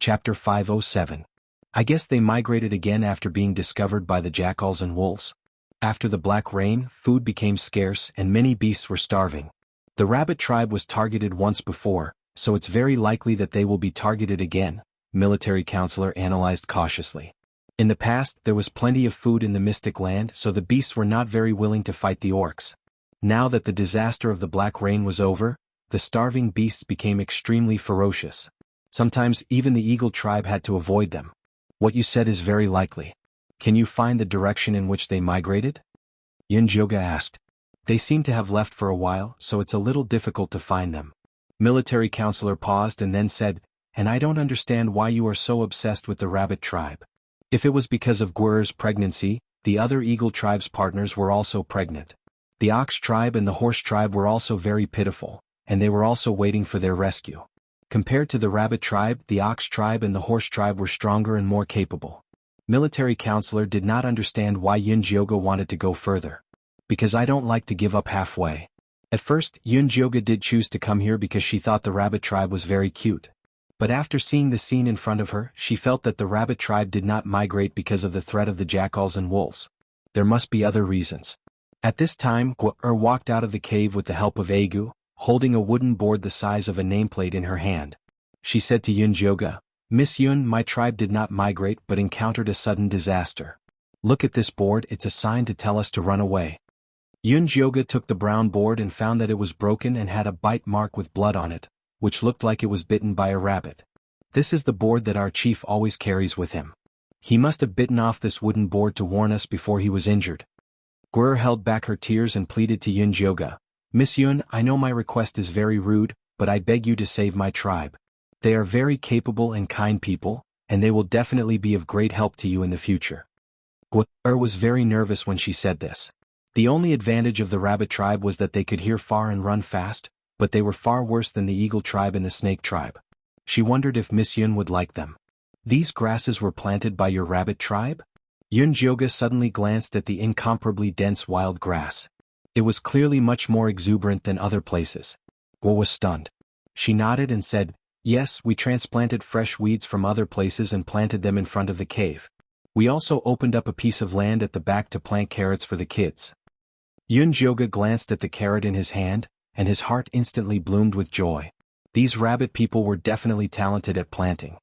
Chapter 507. I guess they migrated again after being discovered by the jackals and wolves. After the black rain, food became scarce and many beasts were starving. The rabbit tribe was targeted once before, so it's very likely that they will be targeted again, military counselor analyzed cautiously. In the past, there was plenty of food in the Mystic Land, so the beasts were not very willing to fight the orcs. Now that the disaster of the black rain was over, the starving beasts became extremely ferocious. Sometimes even the eagle tribe had to avoid them. What you said is very likely. Can you find the direction in which they migrated? Yunjoga asked. They seem to have left for a while, so it's a little difficult to find them. Military counselor paused and then said, and I don't understand why you are so obsessed with the rabbit tribe. If it was because of Gwur's pregnancy, the other eagle tribe's partners were also pregnant. The ox tribe and the horse tribe were also very pitiful, and they were also waiting for their rescue. Compared to the rabbit tribe, the ox tribe and the horse tribe were stronger and more capable. Military counselor did not understand why Yunjoga wanted to go further. Because I don't like to give up halfway. At first, Yunjoga did choose to come here because she thought the rabbit tribe was very cute. But after seeing the scene in front of her, she felt that the rabbit tribe did not migrate because of the threat of the jackals and wolves. There must be other reasons. At this time, Gwur walked out of the cave with the help of Agu, holding a wooden board the size of a nameplate in her hand. She said to Yunjoga, Miss Yun, my tribe did not migrate but encountered a sudden disaster. Look at this board, it's a sign to tell us to run away. Yunjoga took the brown board and found that it was broken and had a bite mark with blood on it, which looked like it was bitten by a rabbit. This is the board that our chief always carries with him. He must have bitten off this wooden board to warn us before he was injured. Gwur held back her tears and pleaded to Yunjoga, Miss Yun, I know my request is very rude, but I beg you to save my tribe. They are very capable and kind people, and they will definitely be of great help to you in the future. Gwur was very nervous when she said this. The only advantage of the rabbit tribe was that they could hear far and run fast, but they were far worse than the eagle tribe and the snake tribe. She wondered if Miss Yun would like them. These grasses were planted by your rabbit tribe? Yunjoga suddenly glanced at the incomparably dense wild grass. It was clearly much more exuberant than other places. Gwur was stunned. She nodded and said, yes, we transplanted fresh weeds from other places and planted them in front of the cave. We also opened up a piece of land at the back to plant carrots for the kids. Yunjoga glanced at the carrot in his hand, and his heart instantly bloomed with joy. These rabbit people were definitely talented at planting.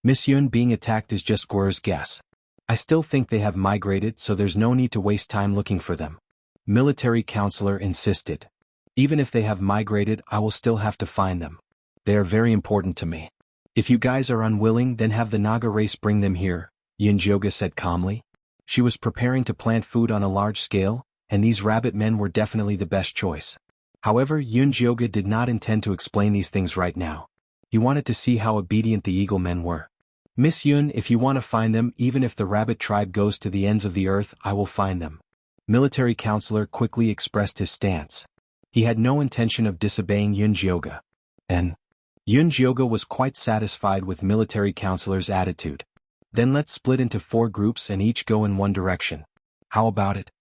Miss Yun being attacked is just Gwur's guess. I still think they have migrated, so there's no need to waste time looking for them. Military counselor insisted. Even if they have migrated, I will still have to find them. They are very important to me. If you guys are unwilling, then have the Naga race bring them here, Yunjoga said calmly. She was preparing to plant food on a large scale, and these rabbit men were definitely the best choice. However, Yunjoga did not intend to explain these things right now. He wanted to see how obedient the eagle men were. Miss Yun, if you want to find them, even if the rabbit tribe goes to the ends of the earth, I will find them. Military counselor quickly expressed his stance. He had no intention of disobeying Yunjoga. And Yunjoga was quite satisfied with military counselor's attitude. Then let's split into 4 groups and each go in one direction. How about it?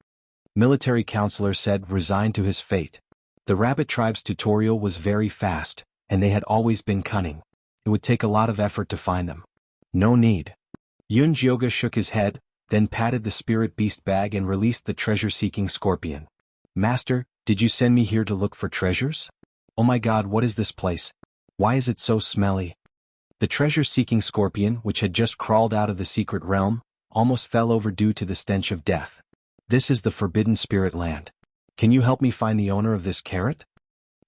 Military counselor said, resigned to his fate. The rabbit tribe's tutorial was very fast, and they had always been cunning. It would take a lot of effort to find them. No need. Yunjoga shook his head, then patted the spirit beast bag and released the treasure-seeking scorpion. Master, did you send me here to look for treasures? Oh my god, what is this place? Why is it so smelly? The treasure-seeking scorpion, which had just crawled out of the secret realm, almost fell over due to the stench of death. This is the Forbidden Spirit Land. Can you help me find the owner of this carrot?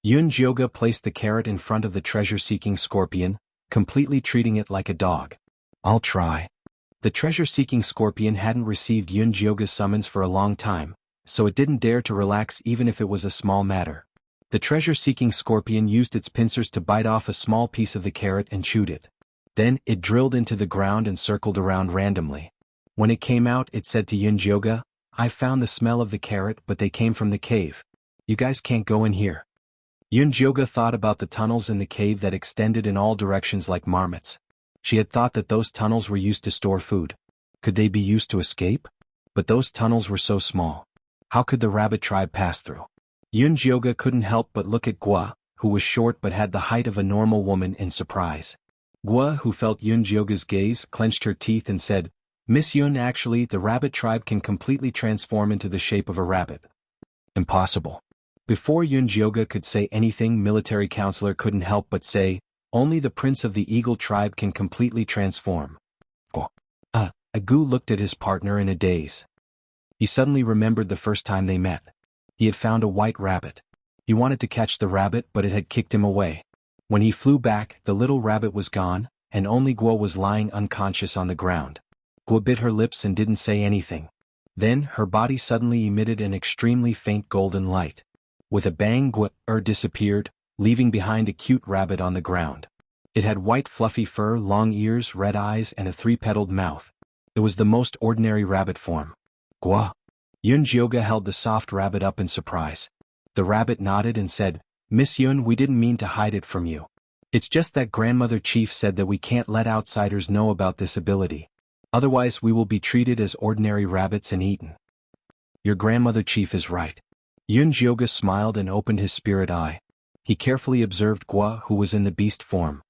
Yunjoga placed the carrot in front of the treasure-seeking scorpion, completely treating it like a dog. I'll try. The treasure-seeking scorpion hadn't received Yunjoga's summons for a long time, so it didn't dare to relax even if it was a small matter. The treasure-seeking scorpion used its pincers to bite off a small piece of the carrot and chewed it. Then, it drilled into the ground and circled around randomly. When it came out, it said to Yunjoga, I found the smell of the carrot, but they came from the cave. You guys can't go in here. Yunjoga thought about the tunnels in the cave that extended in all directions like marmots. She had thought that those tunnels were used to store food. Could they be used to escape? But those tunnels were so small. How could the rabbit tribe pass through? Yunjoga couldn't help but look at Gwur, who was short but had the height of a normal woman, in surprise. Gua, who felt Yun Jioga's gaze, clenched her teeth and said, Miss Yun, actually, the rabbit tribe can completely transform into the shape of a rabbit. Impossible. Before Yun Jioga could say anything, military counselor couldn't help but say, only the prince of the eagle tribe can completely transform. Agu looked at his partner in a daze. He suddenly remembered the first time they met. He had found a white rabbit. He wanted to catch the rabbit, but it had kicked him away. When he flew back, the little rabbit was gone, and only Guo was lying unconscious on the ground. Guo bit her lips and didn't say anything. Then, her body suddenly emitted an extremely faint golden light. With a bang, Guo disappeared, leaving behind a cute rabbit on the ground. It had white fluffy fur, long ears, red eyes, and a three-petaled mouth. It was the most ordinary rabbit form. Guo. Yun Jioga held the soft rabbit up in surprise. The rabbit nodded and said, Miss Yun, we didn't mean to hide it from you. It's just that Grandmother Chief said that we can't let outsiders know about this ability. Otherwise we will be treated as ordinary rabbits and eaten. Your Grandmother Chief is right. Yun Jioga smiled and opened his spirit eye. He carefully observed Guo, who was in the beast form.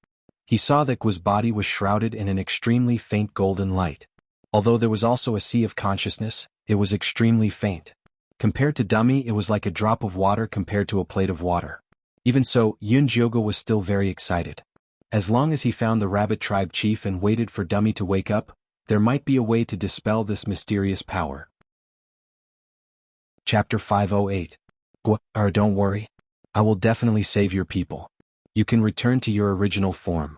He saw that Guo's body was shrouded in an extremely faint golden light. Although there was also a sea of consciousness, it was extremely faint. Compared to Dummy, it was like a drop of water compared to a plate of water. Even so, Yun Jioga was still very excited. As long as he found the rabbit tribe chief and waited for Dummy to wake up, there might be a way to dispel this mysterious power. Chapter 508. Don't worry. I will definitely save your people. You can return to your original form.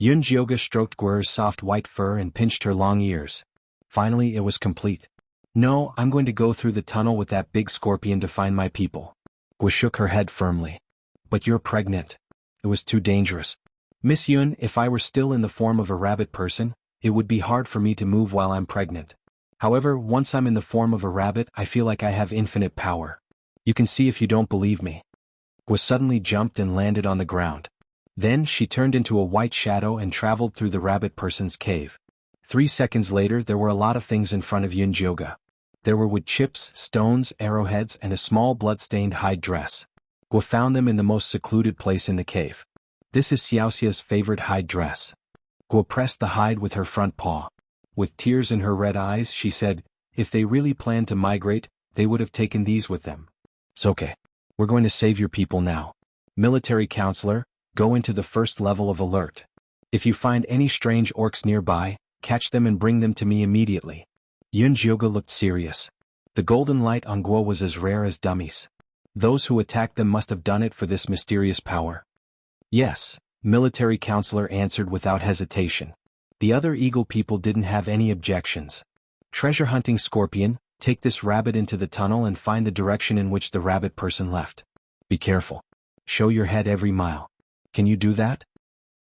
Yun Jioga stroked Guer's soft white fur and pinched her long ears. Finally, it was complete. No, I'm going to go through the tunnel with that big scorpion to find my people. Guo shook her head firmly. But you're pregnant. It was too dangerous. Miss Yun, if I were still in the form of a rabbit person, it would be hard for me to move while I'm pregnant. However, once I'm in the form of a rabbit, I feel like I have infinite power. You can see if you don't believe me. Guo suddenly jumped and landed on the ground. Then she turned into a white shadow and traveled through the rabbit person's cave. 3 seconds later, there were a lot of things in front of Yun Jioga. There were wood chips, stones, arrowheads, and a small blood-stained hide dress. Guo found them in the most secluded place in the cave. This is Xiaoxia's favorite hide dress. Guo pressed the hide with her front paw. With tears in her red eyes, she said, if they really planned to migrate, they would have taken these with them. It's okay. We're going to save your people now. Military counselor, go into the first level of alert. If you find any strange orcs nearby, catch them and bring them to me immediately. Yun Jioga looked serious. The golden light on Guo was as rare as dummies. Those who attacked them must have done it for this mysterious power. Yes, military counselor answered without hesitation. The other eagle people didn't have any objections. Treasure hunting scorpion, take this rabbit into the tunnel and find the direction in which the rabbit person left. Be careful. Show your head every mile. Can you do that?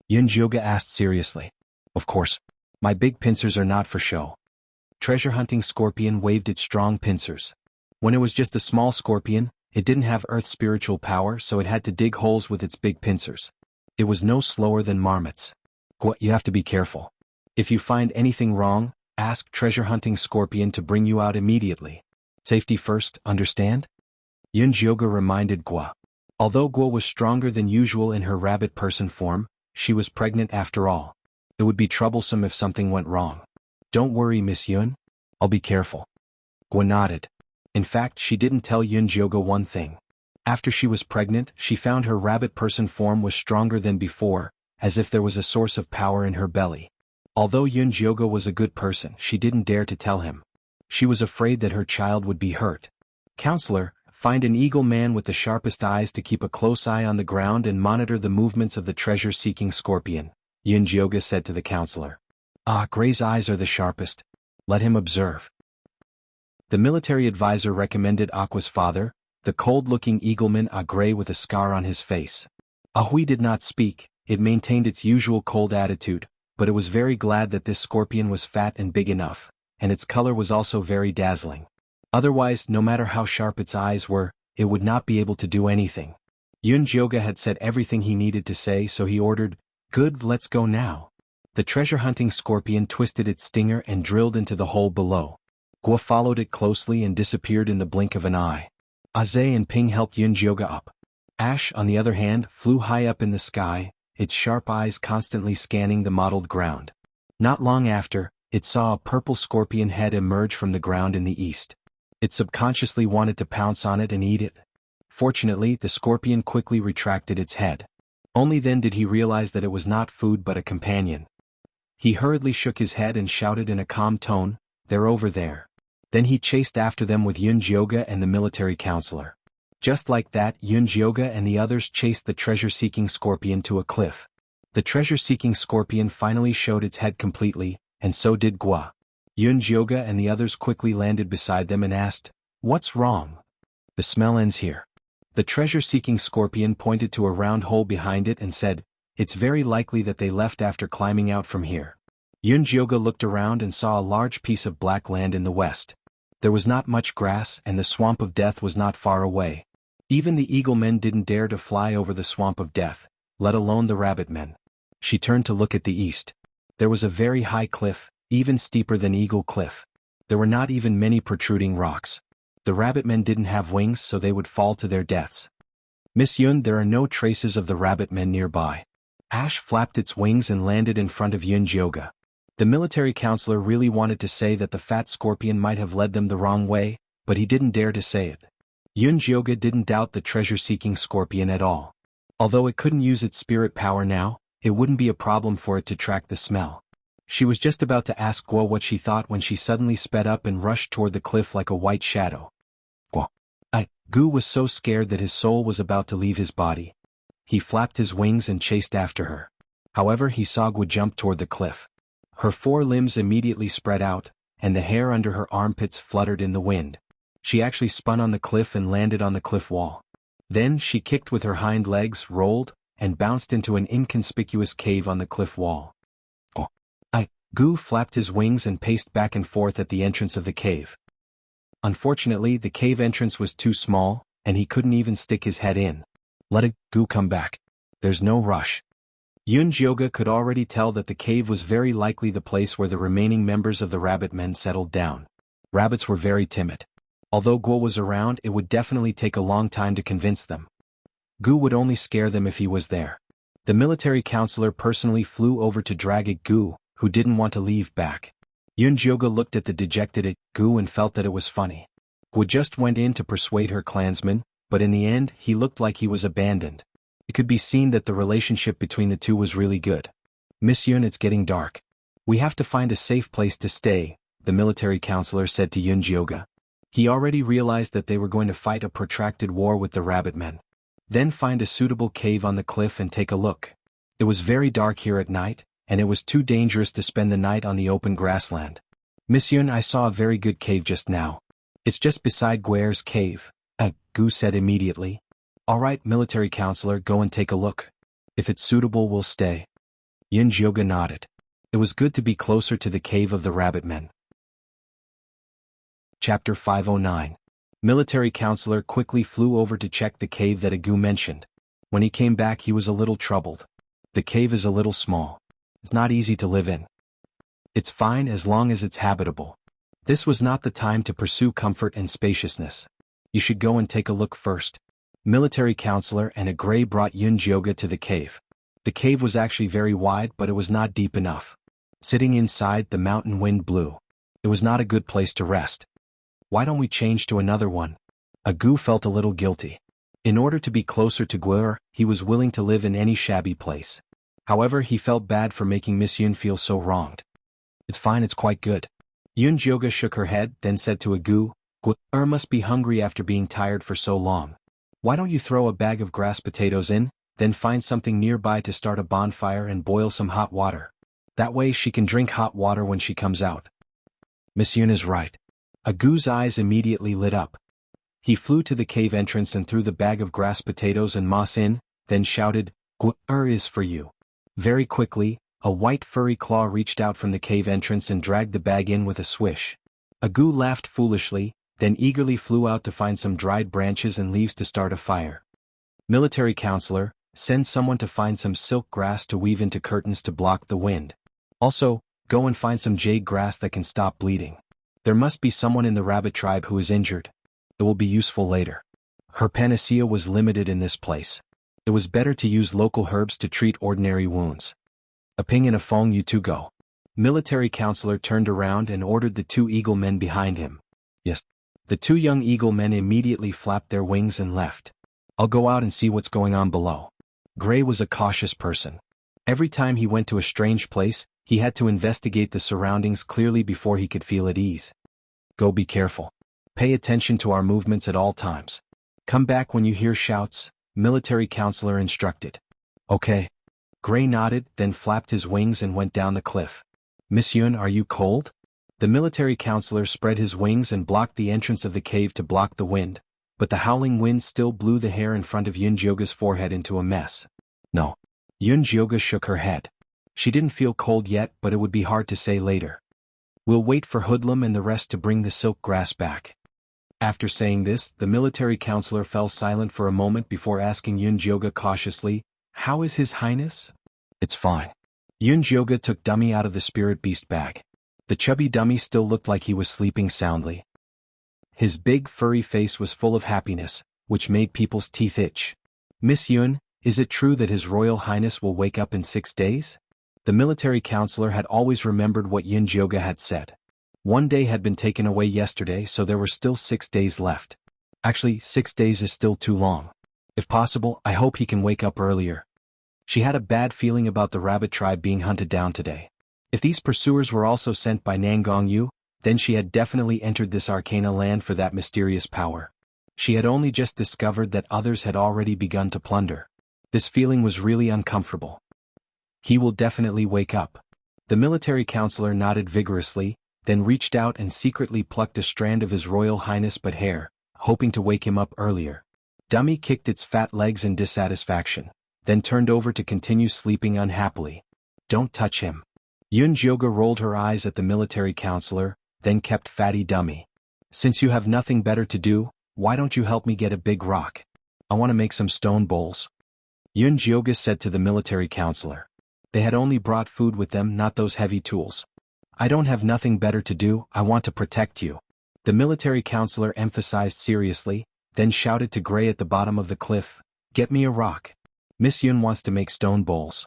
Yun Jioga asked seriously. Of course. My big pincers are not for show. Treasure hunting scorpion waved its strong pincers. When it was just a small scorpion, it didn't have earth's spiritual power, so it had to dig holes with its big pincers. It was no slower than marmots. You have to be careful. If you find anything wrong, ask treasure hunting scorpion to bring you out immediately. Safety first, understand? Yun Jioga reminded Guo. Although Guo was stronger than usual in her rabbit person form, she was pregnant after all. It would be troublesome if something went wrong. Don't worry, Miss Yun. I'll be careful. Guo nodded. In fact, she didn't tell Yun Jioga one thing. After she was pregnant, she found her rabbit person form was stronger than before, as if there was a source of power in her belly. Although Yun Jioga was a good person, she didn't dare to tell him. She was afraid that her child would be hurt. Counselor, find an eagle man with the sharpest eyes to keep a close eye on the ground and monitor the movements of the treasure-seeking scorpion, Yun Jioga said to the counselor. Gray's eyes are the sharpest. Let him observe. The military advisor recommended Aqua's father, the cold-looking eagleman Gray with a scar on his face. Ahui did not speak, it maintained its usual cold attitude, but it was very glad that this scorpion was fat and big enough, and its color was also very dazzling. Otherwise, no matter how sharp its eyes were, it would not be able to do anything. Yun Jioga had said everything he needed to say, so he ordered, "Good, let's go now." The treasure-hunting scorpion twisted its stinger and drilled into the hole below. Guo followed it closely and disappeared in the blink of an eye. Aze and Ping helped Yun Jioga up. Ash, on the other hand, flew high up in the sky, its sharp eyes constantly scanning the mottled ground. Not long after, it saw a purple scorpion head emerge from the ground in the east. It subconsciously wanted to pounce on it and eat it. Fortunately, the scorpion quickly retracted its head. Only then did he realize that it was not food but a companion. He hurriedly shook his head and shouted in a calm tone, "They're over there." Then he chased after them with Yun Jioga and the military counselor. Just like that, Yun Jioga and the others chased the treasure-seeking scorpion to a cliff. The treasure-seeking scorpion finally showed its head completely, and so did Gua. Yun Jioga and the others quickly landed beside them and asked, "What's wrong?" "The smell ends here." The treasure-seeking scorpion pointed to a round hole behind it and said, "It's very likely that they left after climbing out from here." Yun Jioga looked around and saw a large piece of black land in the west. There was not much grass and the swamp of death was not far away. Even the eagle men didn't dare to fly over the swamp of death, let alone the rabbit men. She turned to look at the east. There was a very high cliff, even steeper than Eagle Cliff. There were not even many protruding rocks. The rabbit men didn't have wings so they would fall to their deaths. "Miss Yun, there are no traces of the rabbit men nearby." Ash flapped its wings and landed in front of Yun Jioga. The military counselor really wanted to say that the fat scorpion might have led them the wrong way, but he didn't dare to say it. Yun Jioga didn't doubt the treasure-seeking scorpion at all. Although it couldn't use its spirit power now, it wouldn't be a problem for it to track the smell. She was just about to ask Guo what she thought when she suddenly sped up and rushed toward the cliff like a white shadow. Gu was so scared that his soul was about to leave his body. He flapped his wings and chased after her. However, he saw Guo jump toward the cliff. Her 4 limbs immediately spread out, and the hair under her armpits fluttered in the wind. She actually spun on the cliff and landed on the cliff wall. Then she kicked with her hind legs, rolled, and bounced into an inconspicuous cave on the cliff wall. Gu flapped his wings and paced back and forth at the entrance of the cave. Unfortunately, the cave entrance was too small, and he couldn't even stick his head in. "Let Gu come back. There's no rush." Yun Jioga could already tell that the cave was very likely the place where the remaining members of the rabbit men settled down. Rabbits were very timid. Although Guo was around, it would definitely take a long time to convince them. Gu would only scare them if he was there. The military counselor personally flew over to drag Gu, who didn't want to leave back. Yun Jioga looked at the dejected Gu and felt that it was funny. Gu just went in to persuade her clansmen, but in the end he looked like he was abandoned. It could be seen that the relationship between the two was really good. "Miss Yun, it's getting dark. We have to find a safe place to stay," the military counselor said to Yun Jioga. He already realized that they were going to fight a protracted war with the rabbit men. Then find a suitable cave on the cliff and take a look. It was very dark here at night, and it was too dangerous to spend the night on the open grassland. "Miss Yun, I saw a very good cave just now. It's just beside Guer's cave," Gu said immediately. "All right, military counselor, go and take a look. If it's suitable, we'll stay." Yun Jioga nodded. It was good to be closer to the cave of the rabbit men. Chapter 509. Military counselor quickly flew over to check the cave that Gu mentioned. When he came back, he was a little troubled. "The cave is a little small. It's not easy to live in." "It's fine as long as it's habitable." This was not the time to pursue comfort and spaciousness. "You should go and take a look first." Military counselor and a gray brought Yun Jioga to the cave. The cave was actually very wide, but it was not deep enough. Sitting inside, the mountain wind blew. It was not a good place to rest. "Why don't we change to another one?" Gu felt a little guilty. In order to be closer to Guer, he was willing to live in any shabby place. However, he felt bad for making Miss Yun feel so wronged. "It's fine, it's quite good." Yun Jioga shook her head, then said to Gu, "Guer must be hungry after being tired for so long. Why don't you throw a bag of grass potatoes in, then find something nearby to start a bonfire and boil some hot water. That way she can drink hot water when she comes out." Miss Yun is right. Gu's eyes immediately lit up. He flew to the cave entrance and threw the bag of grass potatoes and moss in, then shouted, "Guer is for you." Very quickly, a white furry claw reached out from the cave entrance and dragged the bag in with a swish. Gu laughed foolishly, then eagerly flew out to find some dried branches and leaves to start a fire. Military counselor, send someone to find some silk grass to weave into curtains to block the wind. Also, go and find some jade grass that can stop bleeding. There must be someone in the rabbit tribe who is injured. It will be useful later. Her panacea was limited in this place. It was better to use local herbs to treat ordinary wounds. A ping and a fong, you two go. Military counselor turned around and ordered the two eagle men behind him. Yes. The two young eagle men immediately flapped their wings and left. I'll go out and see what's going on below. Gray was a cautious person. Every time he went to a strange place, he had to investigate the surroundings clearly before he could feel at ease. Go, be careful. Pay attention to our movements at all times. Come back when you hear shouts, military counselor instructed. Okay. Gray nodded, then flapped his wings and went down the cliff. Miss Yun, are you cold? The military counselor spread his wings and blocked the entrance of the cave to block the wind, but the howling wind still blew the hair in front of Yun Jyoga's forehead into a mess. No. Yun Jyoga shook her head. She didn't feel cold yet, but it would be hard to say later. We'll wait for Hoodlum and the rest to bring the silk grass back. After saying this, the military counselor fell silent for a moment before asking Yun Jyoga cautiously, "How is His Highness?" "It's fine." Yun Jyoga took Dummy out of the spirit beast bag. The chubby Dummy still looked like he was sleeping soundly. His big furry face was full of happiness, which made people's teeth itch. "Miss Yun, is it true that His Royal Highness will wake up in 6 days?" The military counselor had always remembered what Yun Jyoga had said. 1 day had been taken away yesterday, so there were still 6 days left. Actually, 6 days is still too long. If possible, I hope he can wake up earlier. She had a bad feeling about the rabbit tribe being hunted down today. If these pursuers were also sent by Nangong Yu, then she had definitely entered this Arcana land for that mysterious power. She had only just discovered that others had already begun to plunder. This feeling was really uncomfortable. He will definitely wake up. The military counselor nodded vigorously, then reached out and secretly plucked a strand of His Royal Highness but hair, hoping to wake him up earlier. Dummy kicked its fat legs in dissatisfaction, then turned over to continue sleeping unhappily. Don't touch him. Yun Jyoga rolled her eyes at the military counselor, then kept Fatty Dummy. Since you have nothing better to do, why don't you help me get a big rock? I want to make some stone bowls. Yun Jyoga said to the military counselor. They had only brought food with them, not those heavy tools. I don't have nothing better to do, I want to protect you. The military counselor emphasized seriously, then shouted to Gray at the bottom of the cliff, "Get me a rock. Miss Yun wants to make stone bowls."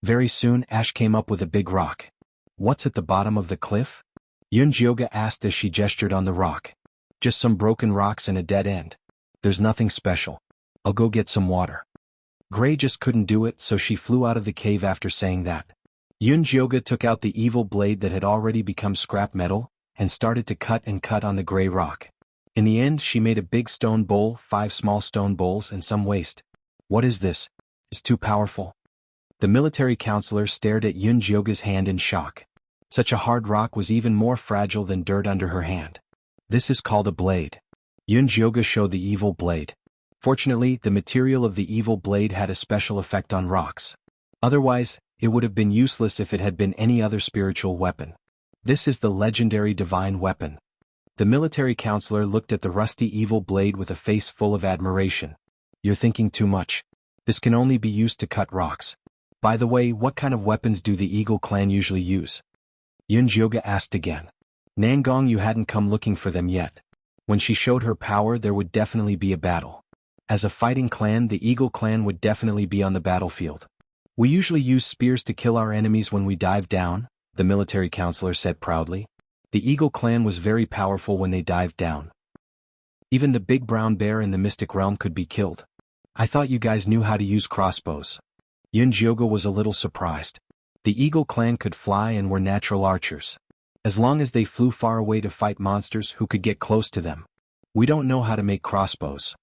Very soon Ash came up with a big rock. "What's at the bottom of the cliff?" Yun Jyoga asked as she gestured on the rock. "Just some broken rocks and a dead end. There's nothing special. I'll go get some water." Gray just couldn't do it, so she flew out of the cave after saying that. Yun Jyoga took out the evil blade that had already become scrap metal, and started to cut on the gray rock. In the end she made a big stone bowl, 5 small stone bowls and some waste. "What is this? It's too powerful." The military counselor stared at Yun Jyoga's hand in shock. Such a hard rock was even more fragile than dirt under her hand. "This is called a blade." Yun Jyoga showed the evil blade. Fortunately, the material of the evil blade had a special effect on rocks. Otherwise, it would have been useless if it had been any other spiritual weapon. "This is the legendary divine weapon." The military counselor looked at the rusty evil blade with a face full of admiration. "You're thinking too much. This can only be used to cut rocks. By the way, what kind of weapons do the Eagle clan usually use?" Yun Jyoga asked again. Nangong Yu hadn't come looking for them yet. When she showed her power, there would definitely be a battle. As a fighting clan, the Eagle clan would definitely be on the battlefield. "We usually use spears to kill our enemies when we dive down," the military counselor said proudly. The Eagle clan was very powerful when they dived down. Even the big brown bear in the mystic realm could be killed. "I thought you guys knew how to use crossbows." Yun Jyoga was a little surprised. The Eagle clan could fly and were natural archers. As long as they flew far away to fight monsters who could get close to them. "We don't know how to make crossbows."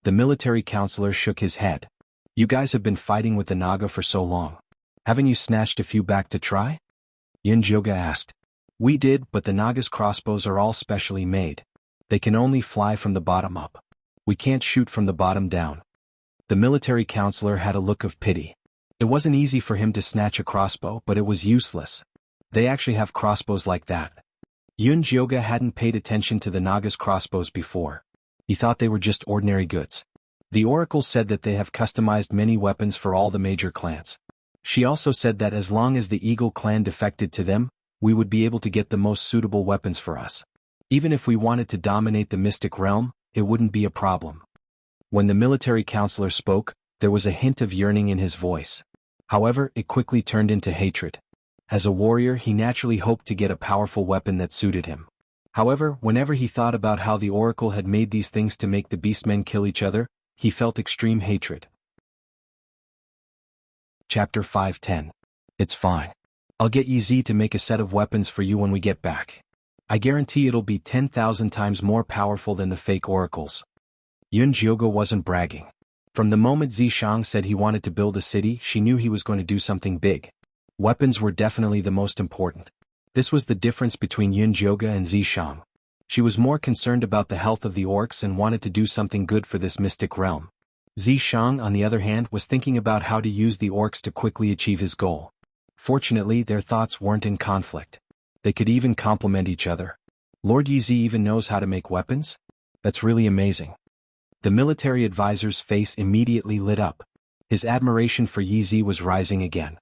The military counselor shook his head. "You guys have been fighting with the Naga for so long. Haven't you snatched a few back to try?" Yun Jyoga asked. "We did, but the Naga's crossbows are all specially made. They can only fly from the bottom up. We can't shoot from the bottom down." The military counselor had a look of pity. It wasn't easy for him to snatch a crossbow, but it was useless. They actually have crossbows like that. Yun Jyoga hadn't paid attention to the Naga's crossbows before. He thought they were just ordinary goods. The oracle said that they have customized many weapons for all the major clans. She also said that as long as the Eagle clan defected to them, we would be able to get the most suitable weapons for us. Even if we wanted to dominate the mystic realm, it wouldn't be a problem. When the military counselor spoke, There was a hint of yearning in his voice. However, it quickly turned into hatred. As a warrior, he naturally hoped to get a powerful weapon that suited him. However, whenever he thought about how the oracle had made these things to make the beastmen kill each other, he felt extreme hatred. Chapter 5:10. It's fine. I'll get Yi Zi to make a set of weapons for you when we get back. I guarantee it'll be 10,000 times more powerful than the fake oracles. Yun Jioge wasn't bragging. From the moment Zishang said he wanted to build a city, she knew he was going to do something big. Weapons were definitely the most important. This was the difference between Yun Jioge and Zishang. She was more concerned about the health of the orcs and wanted to do something good for this mystic realm. Zishang, on the other hand, was thinking about how to use the orcs to quickly achieve his goal. Fortunately, their thoughts weren't in conflict. They could even complement each other. Lord Yi Zi even knows how to make weapons? That's really amazing. The military advisor's face immediately lit up. His admiration for Yi Zi was rising again.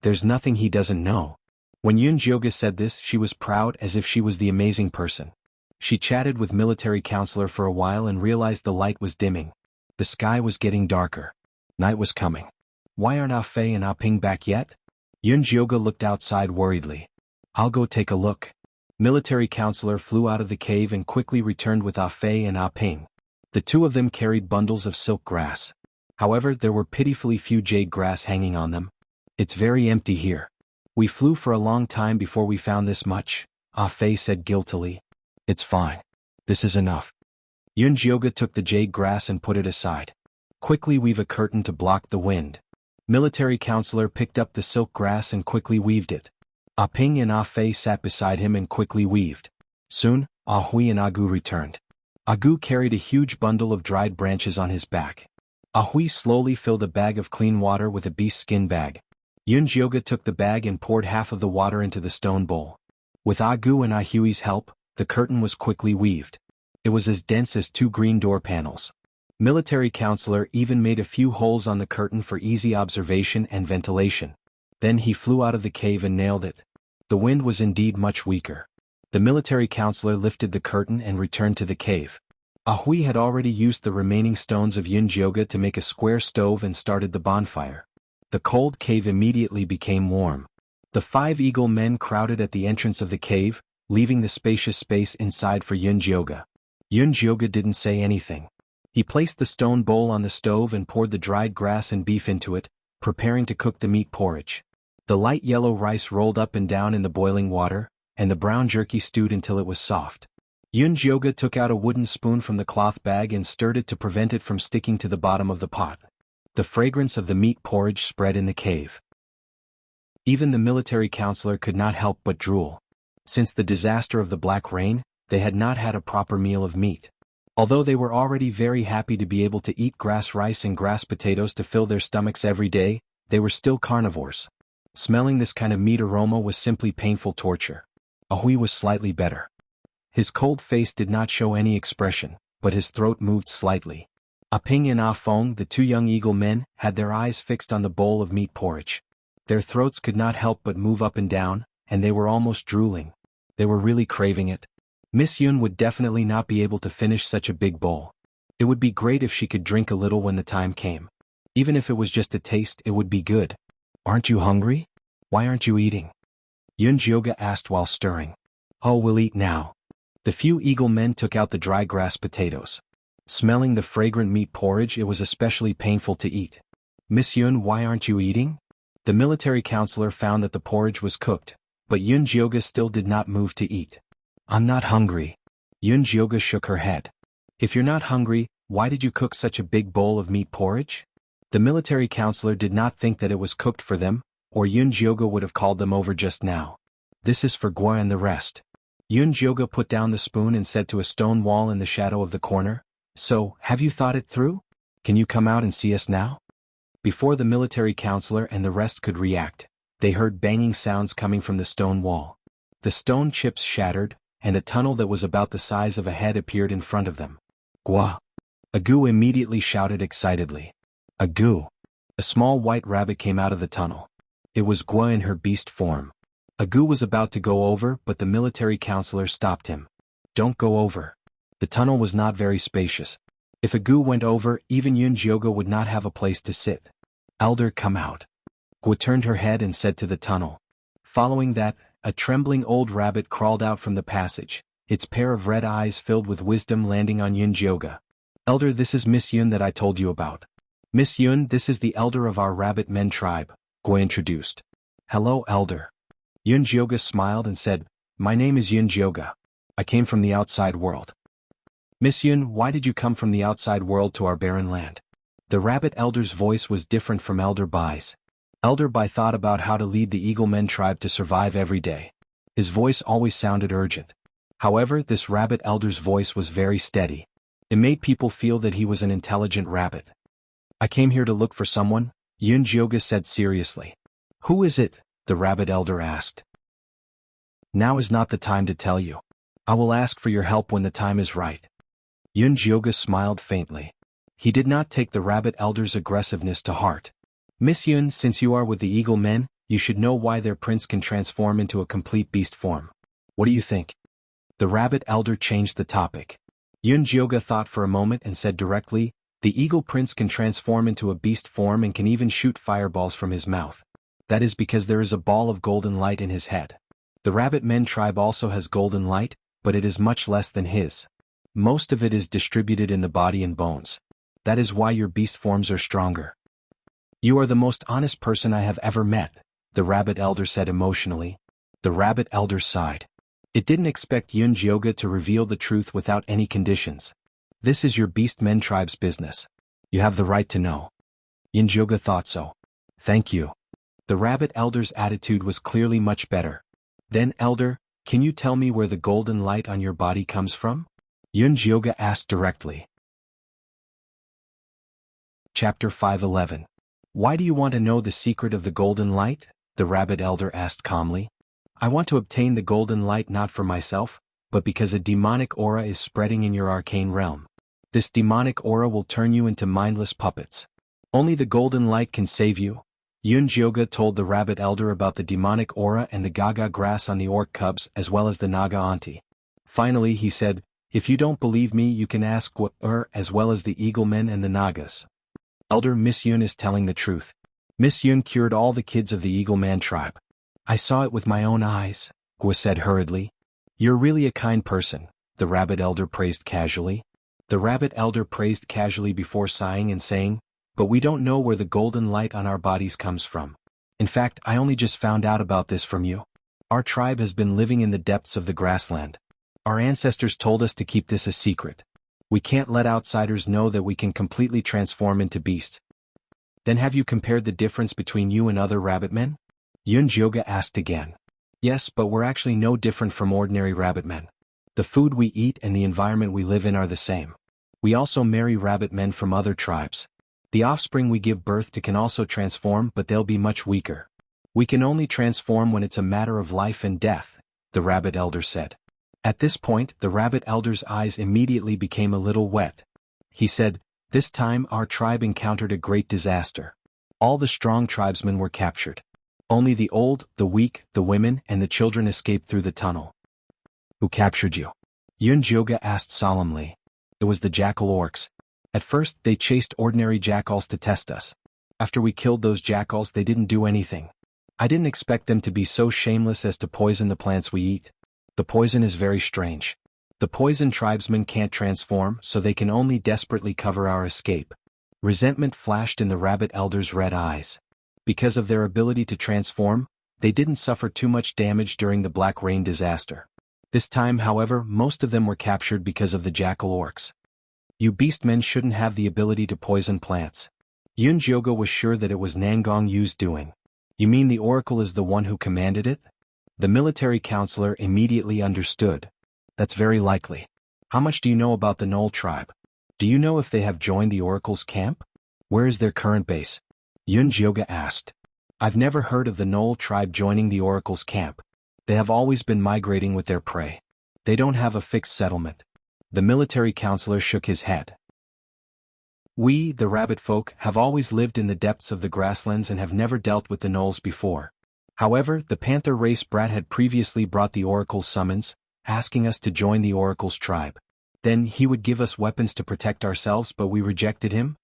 There's nothing he doesn't know. When Yun Jioge said this, she was proud as if she was the amazing person. She chatted with military counselor for a while and realized the light was dimming. The sky was getting darker. Night was coming. Why aren't Ah Fei and Ah Ping back yet? Yun Jioge looked outside worriedly. I'll go take a look. Military counselor flew out of the cave and quickly returned with Ah Fei and Ah Ping. The two of them carried bundles of silk grass. However, there were pitifully few jade grass hanging on them. It's very empty here. We flew for a long time before we found this much, Ah Fei said guiltily. It's fine. This is enough. Yun Jioge took the jade grass and put it aside. Quickly weave a curtain to block the wind. Military counselor picked up the silk grass and quickly weaved it. Ah Ping and Ah Fei sat beside him and quickly weaved. Soon, Ah Hui and Ah Gu returned. Ah Gu carried a huge bundle of dried branches on his back. Ah Hui slowly filled a bag of clean water with a beast skin bag. Yun Jioge took the bag and poured half of the water into the stone bowl. With Ah Gu and Ah Hui's help, the curtain was quickly weaved. It was as dense as 2 green door panels. Military counselor even made a few holes on the curtain for easy observation and ventilation. Then he flew out of the cave and nailed it. The wind was indeed much weaker. The military counselor lifted the curtain and returned to the cave. Ah Hui had already used the remaining stones of Yun Jioge to make a square stove and started the bonfire. The cold cave immediately became warm. The 5 eagle men crowded at the entrance of the cave, leaving the spacious space inside for Yun Jioge. Yun Jioge didn't say anything. He placed the stone bowl on the stove and poured the dried grass and beef into it, preparing to cook the meat porridge. The light yellow rice rolled up and down in the boiling water, and the brown jerky stewed until it was soft. Yun Jioge took out a wooden spoon from the cloth bag and stirred it to prevent it from sticking to the bottom of the pot. The fragrance of the meat porridge spread in the cave. Even the military counselor could not help but drool. Since the disaster of the Black Rain, they had not had a proper meal of meat. Although they were already very happy to be able to eat grass rice and grass potatoes to fill their stomachs every day, they were still carnivores. Smelling this kind of meat aroma was simply painful torture. Ah Hui was slightly better. His cold face did not show any expression, but his throat moved slightly. Ah Ping and Ah Feng, the 2 young eagle men, had their eyes fixed on the bowl of meat porridge. Their throats could not help but move up and down, and they were almost drooling. They were really craving it. Miss Yun would definitely not be able to finish such a big bowl. It would be great if she could drink a little when the time came. Even if it was just a taste, it would be good. Aren't you hungry? Why aren't you eating? Yun Jioge asked while stirring. Oh, we'll eat now. The few eagle men took out the dry grass potatoes. Smelling the fragrant meat porridge, it was especially painful to eat. Miss Yun, why aren't you eating? The military counselor found that the porridge was cooked, but Yun Jioge still did not move to eat. I'm not hungry. Yun Jioge shook her head. If you're not hungry, why did you cook such a big bowl of meat porridge? The military counselor did not think that it was cooked for them, or Yun Jioge would have called them over just now. This is for Guo and the rest. Yun Jioge put down the spoon and said to a stone wall in the shadow of the corner, So, have you thought it through? Can you come out and see us now? Before the military counselor and the rest could react, they heard banging sounds coming from the stone wall. The stone chips shattered, and a tunnel that was about the size of a head appeared in front of them. Gua! Ah Gu immediately shouted excitedly. Ah Gu! A small white rabbit came out of the tunnel. It was Gua in her beast form. Ah Gu was about to go over, but the military counselor stopped him. Don't go over. The tunnel was not very spacious. If a goo went over, even Yunjioga would not have a place to sit. Elder, come out. Gua turned her head and said to the tunnel. Following that, a trembling old rabbit crawled out from the passage, its pair of red eyes filled with wisdom landing on Yunjioga. Elder, this is Miss Yun that I told you about. Miss Yun, this is the elder of our rabbit men tribe, Gua introduced. Hello, elder. Yunjioga smiled and said, my name is Yunjioga. I came from the outside world. Miss Yun, why did you come from the outside world to our barren land? The rabbit elder's voice was different from Elder Bai's. Elder Bai thought about how to lead the Eagle Men tribe to survive every day. His voice always sounded urgent. However, this rabbit elder's voice was very steady. It made people feel that he was an intelligent rabbit. I came here to look for someone, Yunjioga said seriously. Who is it? The rabbit elder asked. Now is not the time to tell you. I will ask for your help when the time is right. Yunjioga smiled faintly. He did not take the rabbit elder's aggressiveness to heart. Miss Yun, since you are with the Eagle Men, you should know why their prince can transform into a complete beast form. What do you think? The rabbit elder changed the topic. Yunjioga thought for a moment and said directly, the Eagle Prince can transform into a beast form and can even shoot fireballs from his mouth. That is because there is a ball of golden light in his head. The rabbit men tribe also has golden light, but it is much less than his. Most of it is distributed in the body and bones. That is why your beast forms are stronger. You are the most honest person I have ever met, the rabbit elder said emotionally. The rabbit elder sighed. It didn't expect Yunjioga to reveal the truth without any conditions. This is your beast men tribe's business. You have the right to know. Yunjioga thought so. Thank you. The rabbit elder's attitude was clearly much better. Then, elder, can you tell me where the golden light on your body comes from? Yunjioga asked directly. Chapter 5:11. Why do you want to know the secret of the golden light? The rabbit elder asked calmly. I want to obtain the golden light not for myself, but because a demonic aura is spreading in your arcane realm. This demonic aura will turn you into mindless puppets. Only the golden light can save you. Yunjioga told the rabbit elder about the demonic aura and the gaga grass on the orc cubs as well as the naga auntie. Finally he said, if you don't believe me you can ask Gua as well as the eagle men and the nagas. Elder, Miss Yun is telling the truth. Miss Yun cured all the kids of the eagle man tribe. I saw it with my own eyes, Gua said hurriedly. You're really a kind person, the rabbit elder praised casually. The rabbit elder praised casually before sighing and saying, but we don't know where the golden light on our bodies comes from. In fact, I only just found out about this from you. Our tribe has been living in the depths of the grassland. Our ancestors told us to keep this a secret. We can't let outsiders know that we can completely transform into beasts. Then have you compared the difference between you and other rabbit men? Yunjioga asked again. Yes, but we're actually no different from ordinary rabbit men. The food we eat and the environment we live in are the same. We also marry rabbit men from other tribes. The offspring we give birth to can also transform, but they'll be much weaker. We can only transform when it's a matter of life and death, the rabbit elder said. At this point, the rabbit elder's eyes immediately became a little wet. He said, this time our tribe encountered a great disaster. All the strong tribesmen were captured. Only the old, the weak, the women, and the children escaped through the tunnel. Who captured you? Yunjioga asked solemnly. It was the jackal orcs. At first, they chased ordinary jackals to test us. After we killed those jackals, they didn't do anything. I didn't expect them to be so shameless as to poison the plants we eat. The poison is very strange. The poison tribesmen can't transform, so they can only desperately cover our escape. Resentment flashed in the rabbit elder's red eyes. Because of their ability to transform, they didn't suffer too much damage during the Black Rain disaster. This time, however, most of them were captured because of the jackal orcs. You beastmen shouldn't have the ability to poison plants. Yunjioga was sure that it was Nangong Yu's doing. You mean the oracle is the one who commanded it? The military counselor immediately understood. That's very likely. How much do you know about the Knoll tribe? Do you know if they have joined the oracle's camp? Where is their current base? Yunjioga asked. I've never heard of the Knoll tribe joining the oracle's camp. They have always been migrating with their prey. They don't have a fixed settlement. The military counselor shook his head. We, the rabbit folk, have always lived in the depths of the grasslands and have never dealt with the gnolls before. However, the panther race brat had previously brought the oracle's summons, asking us to join the oracle's tribe. Then he would give us weapons to protect ourselves, but we rejected him?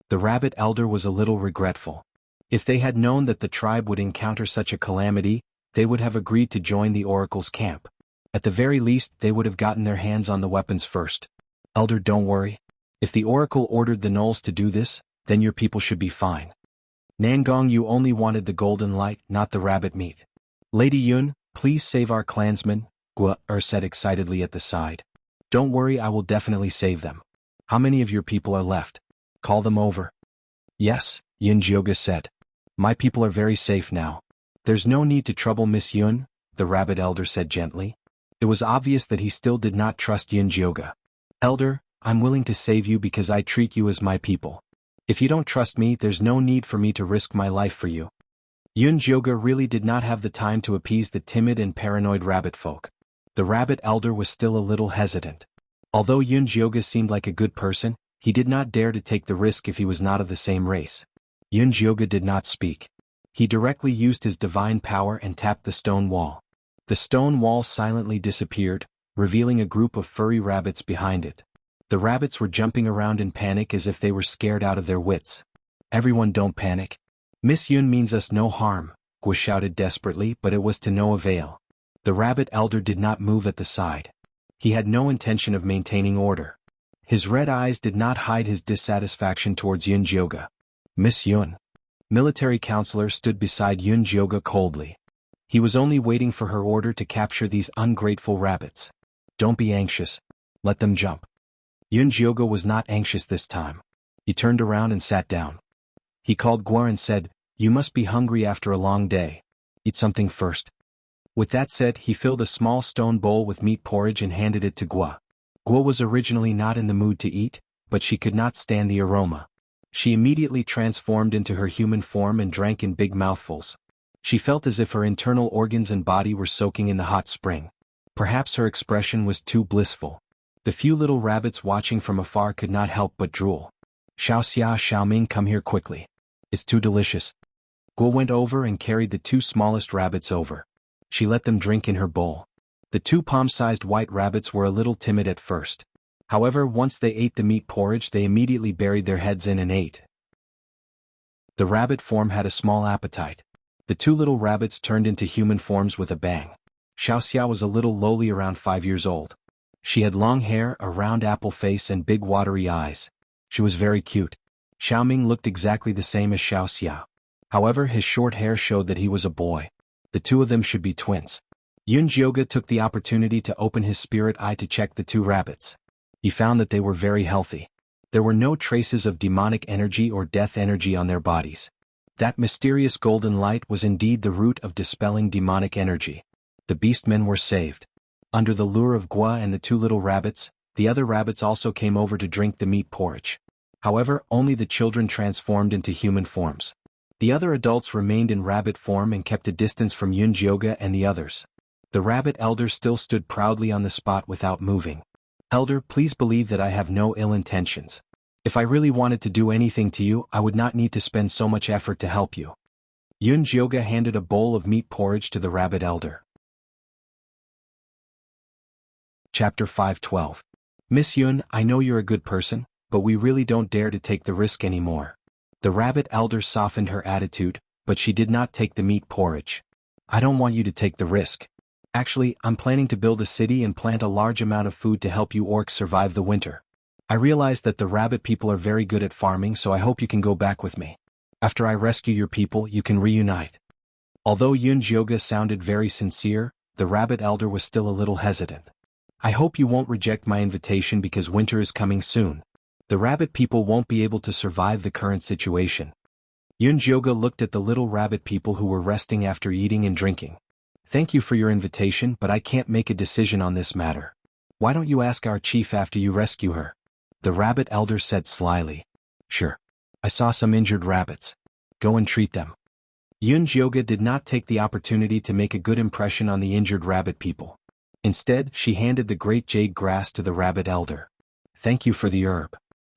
The rabbit elder was a little regretful. If they had known that the tribe would encounter such a calamity, they would have agreed to join the oracle's camp. At the very least, they would have gotten their hands on the weapons first. Elder, don't worry. If the oracle ordered the gnolls to do this, then your people should be fine. Nangong, you only wanted the golden light, not the rabbit meat. Lady Yun, please save our clansmen, Gua said excitedly at the side. Don't worry, I will definitely save them. How many of your people are left? Call them over. Yes, Yun Jioga said. My people are very safe now. There's no need to trouble Miss Yun, the rabbit elder said gently. It was obvious that he still did not trust Yun Jioga. Elder, I'm willing to save you because I treat you as my people. If you don't trust me, there's no need for me to risk my life for you. Yun Jioga really did not have the time to appease the timid and paranoid rabbit folk. The rabbit elder was still a little hesitant. Although Yun Jioga seemed like a good person, he did not dare to take the risk if he was not of the same race. Yun Jioga did not speak. He directly used his divine power and tapped the stone wall. The stone wall silently disappeared, revealing a group of furry rabbits behind it. The rabbits were jumping around in panic as if they were scared out of their wits. Everyone, don't panic. Miss Yun means us no harm, Gua shouted desperately, but it was to no avail. The rabbit elder did not move at the side. He had no intention of maintaining order. His red eyes did not hide his dissatisfaction towards Yun Jioga. Miss Yun. Military counselor stood beside Yun Jioga coldly. He was only waiting for her order to capture these ungrateful rabbits. Don't be anxious. Let them jump. Yun Jioga was not anxious this time. He turned around and sat down. He called Gua and said, You must be hungry after a long day. Eat something first. With that said, he filled a small stone bowl with meat porridge and handed it to Gua. Gua was originally not in the mood to eat, but she could not stand the aroma. She immediately transformed into her human form and drank in big mouthfuls. She felt as if her internal organs and body were soaking in the hot spring. Perhaps her expression was too blissful. The few little rabbits watching from afar could not help but drool. Xiaoxia, Xiaoming, come here quickly. It's too delicious. Gua went over and carried the two smallest rabbits over. She let them drink in her bowl. The two palm-sized white rabbits were a little timid at first. However, once they ate the meat porridge, they immediately buried their heads in and ate. The rabbit form had a small appetite. The two little rabbits turned into human forms with a bang. Xiaoxia was a little lowly, around 5 years old. She had long hair, a round apple face and big watery eyes. She was very cute. Xiaoming looked exactly the same as Xiaoxia. However, his short hair showed that he was a boy. The two of them should be twins. Yun Jioga took the opportunity to open his spirit eye to check the two rabbits. He found that they were very healthy. There were no traces of demonic energy or death energy on their bodies. That mysterious golden light was indeed the root of dispelling demonic energy. The beastmen were saved. Under the lure of Gua and the two little rabbits, the other rabbits also came over to drink the meat porridge. However, only the children transformed into human forms. The other adults remained in rabbit form and kept a distance from Yun Jioga and the others. The rabbit elder still stood proudly on the spot without moving. Elder, please believe that I have no ill intentions. If I really wanted to do anything to you, I would not need to spend so much effort to help you. Yun Jioga handed a bowl of meat porridge to the rabbit elder. Chapter 5:12. Miss Yun, I know you're a good person, but we really don't dare to take the risk anymore. The rabbit elder softened her attitude, but she did not take the meat porridge. I don't want you to take the risk. Actually, I'm planning to build a city and plant a large amount of food to help you orcs survive the winter. I realize that the rabbit people are very good at farming, so I hope you can go back with me. After I rescue your people, you can reunite. Although Yun Jioga sounded very sincere, the rabbit elder was still a little hesitant. I hope you won't reject my invitation because winter is coming soon. The rabbit people won't be able to survive the current situation. Yun Jioga looked at the little rabbit people who were resting after eating and drinking. Thank you for your invitation, but I can't make a decision on this matter. Why don't you ask our chief after you rescue her? The rabbit elder said slyly. Sure. I saw some injured rabbits. Go and treat them. Yun Jioga did not take the opportunity to make a good impression on the injured rabbit people. Instead, she handed the great jade grass to the rabbit elder. Thank you for the herb.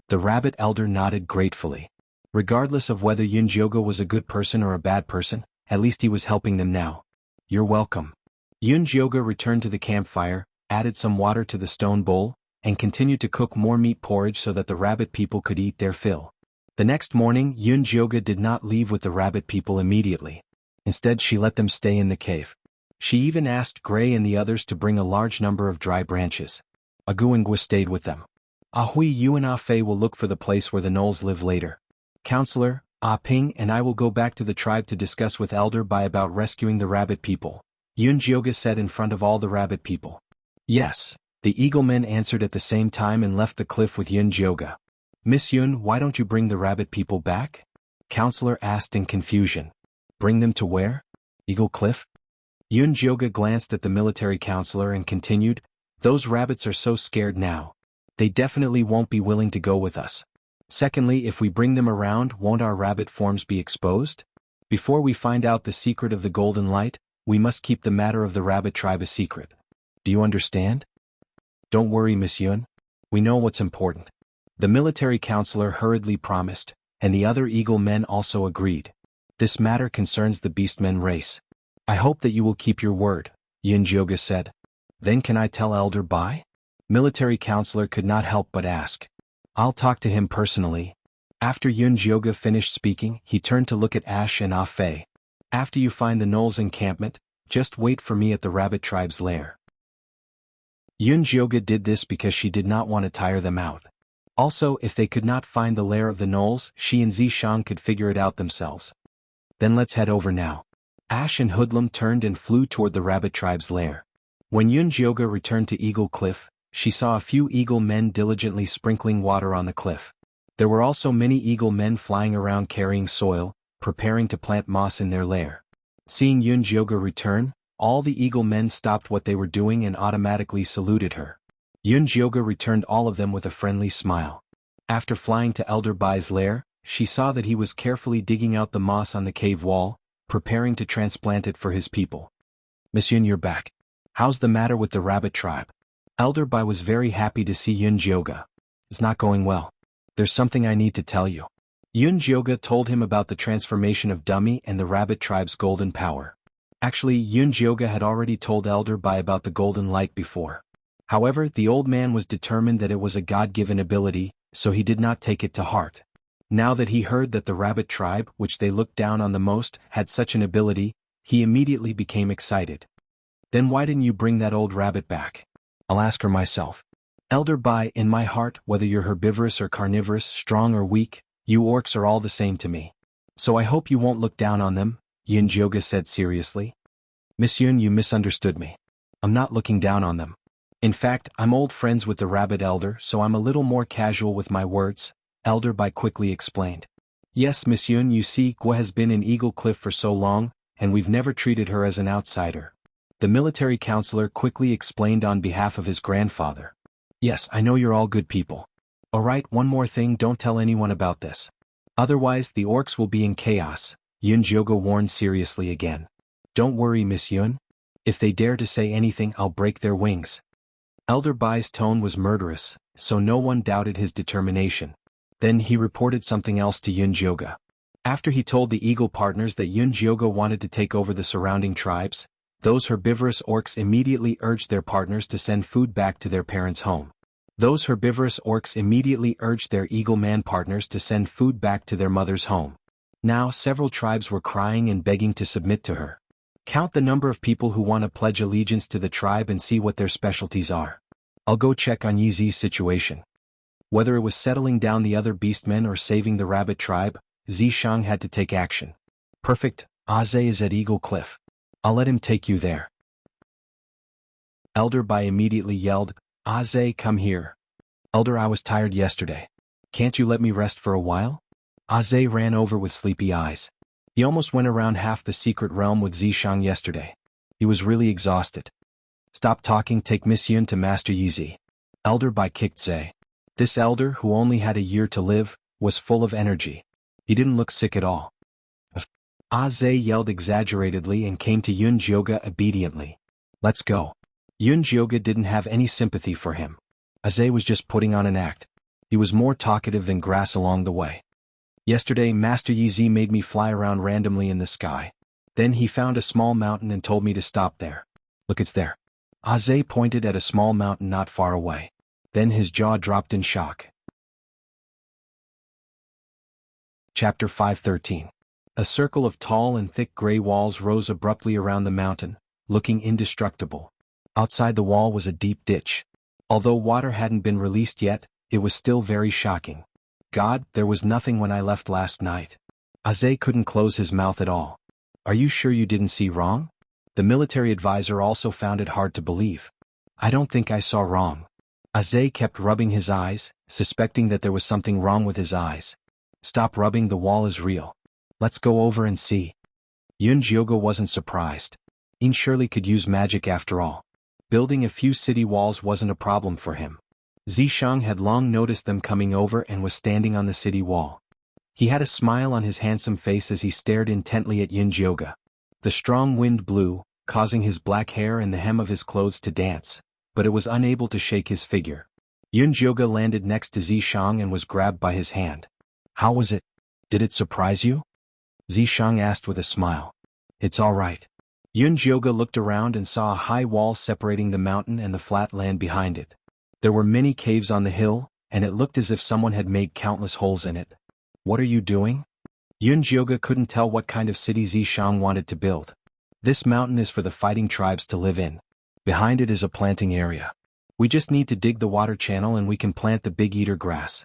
The rabbit elder nodded gratefully. Regardless of whether Yun Jioga was a good person or a bad person, at least he was helping them now. You're welcome. Yun Jioga returned to the campfire, added some water to the stone bowl, and continued to cook more meat porridge so that the rabbit people could eat their fill. The next morning, Yunjioga did not leave with the rabbit people immediately. Instead, she let them stay in the cave. She even asked Gray and the others to bring a large number of dry branches. Aguingwa stayed with them. Hui, you and Ah Fei will look for the place where the gnolls live later. Counselor, Ah Ping and I will go back to the tribe to discuss with Elder Bai about rescuing the rabbit people, Yunjioga said in front of all the rabbit people. Yes, the eagle men answered at the same time and left the cliff with Yunjioga. Miss Yun, why don't you bring the rabbit people back? Counselor asked in confusion. Bring them to where? Eagle Cliff? Yunjioga glanced at the military counselor and continued, those rabbits are so scared now. They definitely won't be willing to go with us. Secondly, if we bring them around, won't our rabbit forms be exposed? Before we find out the secret of the golden light, we must keep the matter of the rabbit tribe a secret. Do you understand? Don't worry, Miss Yun. We know what's important. The military counselor hurriedly promised, and the other eagle men also agreed. This matter concerns the beastmen race. I hope that you will keep your word, Yunjioga said. Then can I tell Elder Bai? Military counselor could not help but ask. I'll talk to him personally. After Yunjioga finished speaking, he turned to look at Ash and Ah Fei. After you find the gnolls' encampment, just wait for me at the rabbit tribe's lair. Yunjioga did this because she did not want to tire them out. Also, if they could not find the lair of the gnolls, she and Zishang could figure it out themselves. Then let's head over now. Ash and Hoodlum turned and flew toward the rabbit tribe's lair. When Yunjioga returned to Eagle Cliff, she saw a few eagle men diligently sprinkling water on the cliff. There were also many eagle men flying around carrying soil, preparing to plant moss in their lair. Seeing Yunjioga return, all the eagle men stopped what they were doing and automatically saluted her. Yunjioga returned all of them with a friendly smile. After flying to Elder Bai's lair, she saw that he was carefully digging out the moss on the cave wall, preparing to transplant it for his people. Miss Yun, you're back. How's the matter with the rabbit tribe? Elder Bai was very happy to see Yunjioga. It's not going well. There's something I need to tell you. Yunjioga told him about the transformation of Dummy and the rabbit tribe's golden power. Actually, Yunjioga had already told Elder Bai about the golden light before. However, the old man was determined that it was a God-given ability, so he did not take it to heart. Now that he heard that the rabbit tribe, which they looked down on the most, had such an ability, he immediately became excited. Then why didn't you bring that old rabbit back? I'll ask her myself. Elder Bai, in my heart, whether you're herbivorous or carnivorous, strong or weak, you orcs are all the same to me. So I hope you won't look down on them, Yunjioga said seriously. Miss Yun, you misunderstood me. I'm not looking down on them. In fact, I'm old friends with the rabbit elder, so I'm a little more casual with my words, Elder Bai quickly explained. Yes, Miss Yun, you see, Gua has been in Eagle Cliff for so long, and we've never treated her as an outsider. The military counselor quickly explained on behalf of his grandfather. Yes, I know you're all good people. Alright, one more thing, don't tell anyone about this. Otherwise, the orcs will be in chaos, Yunjioga warned seriously again. Don't worry, Miss Yun. If they dare to say anything, I'll break their wings. Elder Bai's tone was murderous, so no one doubted his determination. Then he reported something else to Yunjioga. After he told the eagle partners that Yunjioga wanted to take over the surrounding tribes, those herbivorous orcs immediately urged their partners to send food back to their parents' home. Those herbivorous orcs immediately urged their eagle man partners to send food back to their mother's home. Now several tribes were crying and begging to submit to her. Count the number of people who want to pledge allegiance to the tribe and see what their specialties are. I'll go check on Yi Zi's situation. Whether it was settling down the other beastmen or saving the rabbit tribe, Zishang had to take action. Perfect, Aze is at Eagle Cliff. I'll let him take you there. Elder Bai immediately yelled, Aze, come here. Elder, I was tired yesterday. Can't you let me rest for a while? Aze ran over with sleepy eyes. He almost went around half the secret realm with Zishang yesterday. He was really exhausted. Stop talking, take Miss Yun to Master Yizi. Elder Bai kicked Zhe. This elder, who only had a year to live, was full of energy. He didn't look sick at all. Aze yelled exaggeratedly and came to Yunjioga obediently. Let's go. Yunjioga didn't have any sympathy for him. Aze was just putting on an act. He was more talkative than grass along the way. Yesterday, Master Yizi made me fly around randomly in the sky. Then he found a small mountain and told me to stop there. Look, it's there. Aze pointed at a small mountain not far away. Then his jaw dropped in shock. Chapter 513. A circle of tall and thick gray walls rose abruptly around the mountain, looking indestructible. Outside the wall was a deep ditch. Although water hadn't been released yet, it was still very shocking. God, there was nothing when I left last night. Aze couldn't close his mouth at all. Are you sure you didn't see wrong? The military advisor also found it hard to believe. I don't think I saw wrong. Aze kept rubbing his eyes, suspecting that there was something wrong with his eyes. Stop rubbing, the wall is real. Let's go over and see. Yun Jioga wasn't surprised. Yin Shirley could use magic after all. Building a few city walls wasn't a problem for him. Zishang had long noticed them coming over and was standing on the city wall. He had a smile on his handsome face as he stared intently at Yin Jioga. The strong wind blew, causing his black hair and the hem of his clothes to dance, but it was unable to shake his figure. Yin Jioga landed next to Zishang and was grabbed by his hand. How was it? Did it surprise you? Zishang asked with a smile. It's all right. Yun Jioga looked around and saw a high wall separating the mountain and the flat land behind it. There were many caves on the hill, and it looked as if someone had made countless holes in it. What are you doing? Yun Jioga couldn't tell what kind of city Zishang wanted to build. This mountain is for the fighting tribes to live in. Behind it is a planting area. We just need to dig the water channel and we can plant the big eater grass.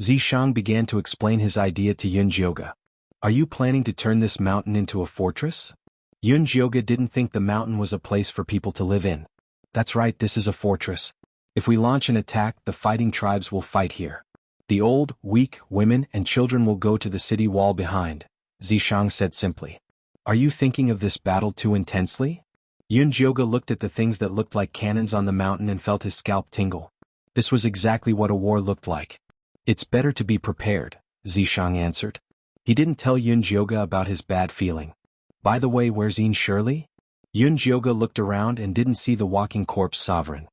Zishang began to explain his idea to Yun Jioga. Are you planning to turn this mountain into a fortress? Yun Jioga didn't think the mountain was a place for people to live in. That's right, this is a fortress. If we launch an attack, the fighting tribes will fight here. The old, weak, women and children will go to the city wall behind, Zishang said simply. Are you thinking of this battle too intensely? Yun Jioga looked at the things that looked like cannons on the mountain and felt his scalp tingle. This was exactly what a war looked like. It's better to be prepared, Zishang answered. He didn't tell Yun Jioga about his bad feeling. By the way, where's Yin Shirley? Yun Jioga looked around and didn't see the walking corpse sovereign.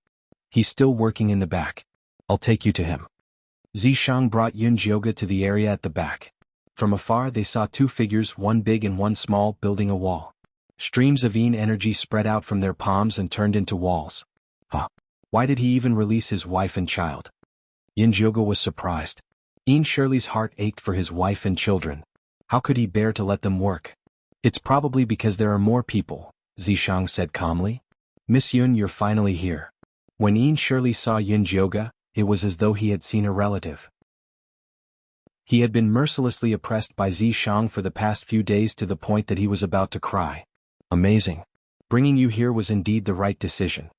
He's still working in the back. I'll take you to him. Zishang brought Yun Jioga to the area at the back. From afar they saw two figures, one big and one small, building a wall. Streams of Yin energy spread out from their palms and turned into walls. Huh. Why did he even release his wife and child? Yin Jioga was surprised. Yin Shirley's heart ached for his wife and children. How could he bear to let them work? It's probably because there are more people, Zishang said calmly. Miss Yun, you're finally here. When Yin Shirley saw Yun Jioga, it was as though he had seen a relative. He had been mercilessly oppressed by Zishang for the past few days to the point that he was about to cry. Amazing. Bringing you here was indeed the right decision.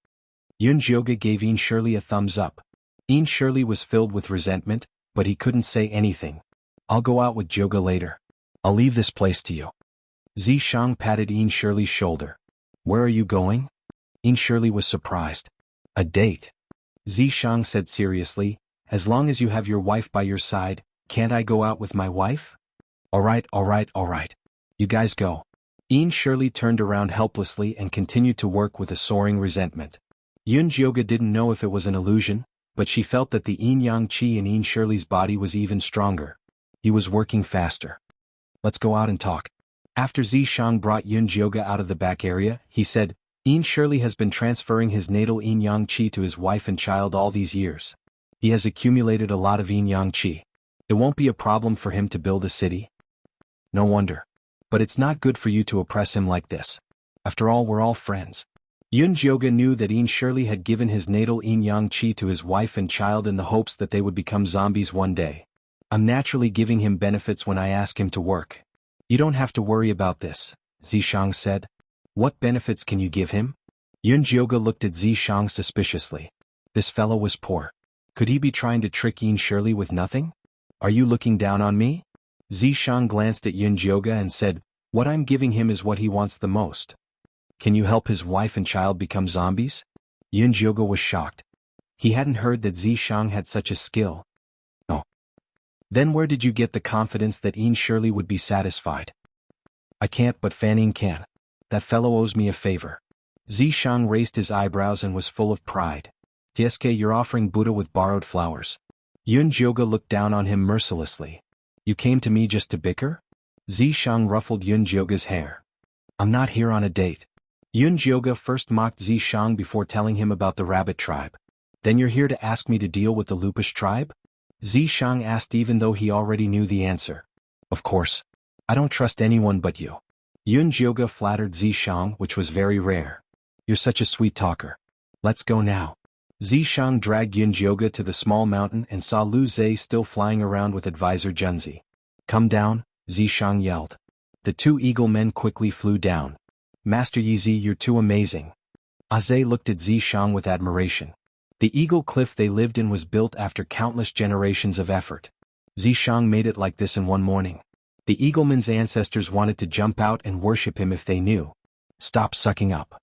Yun Jioga gave Yin Shirley a thumbs up. Yin Shirley was filled with resentment, but he couldn't say anything. I'll go out with Jioga later. I'll leave this place to you. Zishang patted Yin Shirley's shoulder. Where are you going? Yin Shirley was surprised. A date. Zishang said seriously, as long as you have your wife by your side, can't I go out with my wife? All right. You guys go. Yin Shirley turned around helplessly and continued to work with a soaring resentment. Yun Jioga didn't know if it was an illusion, but she felt that the yin-yang qi in Yin Shirley's body was even stronger. He was working faster. Let's go out and talk. After Zishang brought Yun Jioga out of the back area, he said, Yin Shirley has been transferring his natal yin-yang qi to his wife and child all these years. He has accumulated a lot of yin-yang qi. It won't be a problem for him to build a city. No wonder. But it's not good for you to oppress him like this. After all, we're all friends. Yun Jioga knew that Yin Shirley had given his natal yin-yang qi to his wife and child in the hopes that they would become zombies one day. I'm naturally giving him benefits when I ask him to work. You don't have to worry about this, Zishang said. What benefits can you give him? Yun Jioga looked at Zishang suspiciously. This fellow was poor. Could he be trying to trick Yin Shirley with nothing? Are you looking down on me? Zishang glanced at Yun Jioga and said, what I'm giving him is what he wants the most. Can you help his wife and child become zombies? Yun Jioga was shocked. He hadn't heard that Zishang had such a skill. No. Then where did you get the confidence that Yin Shirley would be satisfied? I can't, but Fan Yin can. That fellow owes me a favor. Zishang raised his eyebrows and was full of pride. Tieske, you're offering Buddha with borrowed flowers. Yun Jioga looked down on him mercilessly. You came to me just to bicker? Zishang ruffled Yun Jioga's hair. I'm not here on a date. Yun Jioga first mocked Zishang before telling him about the rabbit tribe. Then you're here to ask me to deal with the Lupish tribe? Zishang asked even though he already knew the answer. Of course. I don't trust anyone but you. Yun Jioge flattered Zishang, which was very rare. You're such a sweet talker. Let's go now. Zishang dragged Yun Jioge to the small mountain and saw Lu Zhe still flying around with advisor Junzi. Come down, Zishang yelled. The two eagle men quickly flew down. Master Yizi, you're too amazing. Aze looked at Zishang with admiration. The eagle cliff they lived in was built after countless generations of effort. Zishang made it like this in one morning. The eagleman's ancestors wanted to jump out and worship him if they knew. Stop sucking up.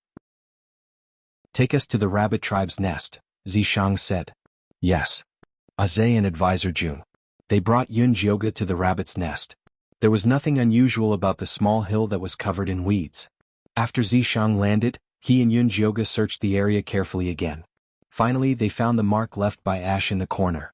Take us to the rabbit tribe's nest, Zishang said. Yes. Aze and advisor Jun. They brought Yun Jioge to the rabbit's nest. There was nothing unusual about the small hill that was covered in weeds. After Zishang landed, he and Yun Jioge searched the area carefully again. Finally, they found the mark left by Ash in the corner.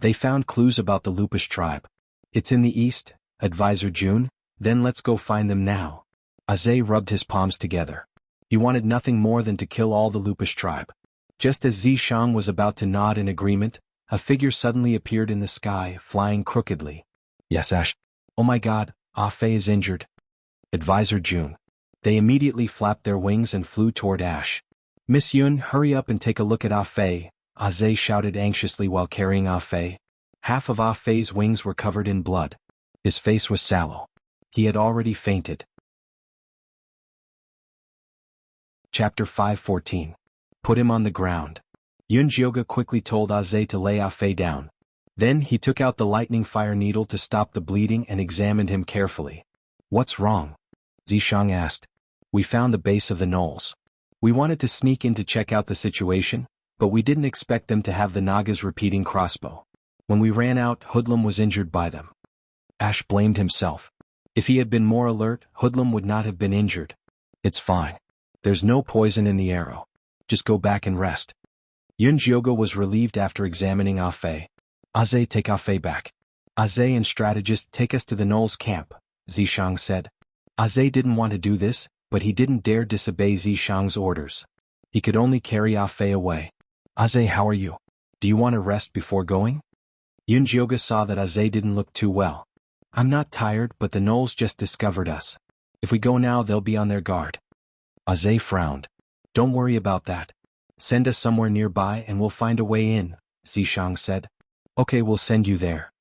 They found clues about the Lupish tribe. It's in the east, advisor Jun. Then let's go find them now. Aze rubbed his palms together. He wanted nothing more than to kill all the Lupish tribe. Just as Zishang was about to nod in agreement, a figure suddenly appeared in the sky, flying crookedly. Yes, Ash. Oh my god, Ah Fei is injured. Advisor Jun. They immediately flapped their wings and flew toward Ash. Miss Yun, hurry up and take a look at Ah Fei, Aze shouted anxiously while carrying Ah Fei. Half of Ah Fei's wings were covered in blood. His face was sallow. He had already fainted. Chapter 5:14. Put him on the ground. Yun Jioge quickly told Aze to lay Ah Fei down. Then he took out the lightning fire needle to stop the bleeding and examined him carefully. What's wrong? Zishang asked. We found the base of the knolls. We wanted to sneak in to check out the situation, but we didn't expect them to have the Naga's repeating crossbow. When we ran out, Hoodlum was injured by them. Ash blamed himself. If he had been more alert, Hoodlum would not have been injured. It's fine. There's no poison in the arrow. Just go back and rest. Yun Jioge was relieved after examining Ah Fei. Aze, take Ah Fei back. Aze and strategist, take us to the Knoll's camp, Zishang said. Aze didn't want to do this, but he didn't dare disobey Zishang's orders. He could only carry Ah Fei away. Aze, how are you? Do you want to rest before going? Yun Jioge saw that Aze didn't look too well. I'm not tired, but the Knolls just discovered us. If we go now, they'll be on their guard. Aze frowned. Don't worry about that. Send us somewhere nearby and we'll find a way in, Zishang said. Okay, we'll send you there.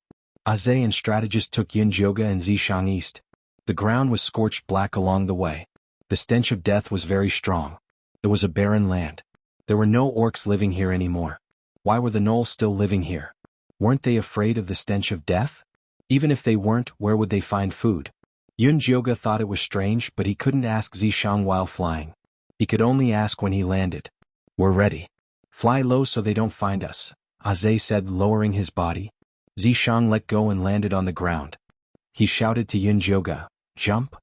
Aze and strategist took Yun Jioge and Zishang east. The ground was scorched black along the way. The stench of death was very strong. It was a barren land. There were no orcs living here anymore. Why were the Knolls still living here? Weren't they afraid of the stench of death? Even if they weren't, where would they find food? Yun Jioge thought it was strange, but he couldn't ask Zishang while flying. He could only ask when he landed. We're ready. Fly low so they don't find us, Aze said, lowering his body. Zishang let go and landed on the ground. He shouted to Yun Jioge, jump.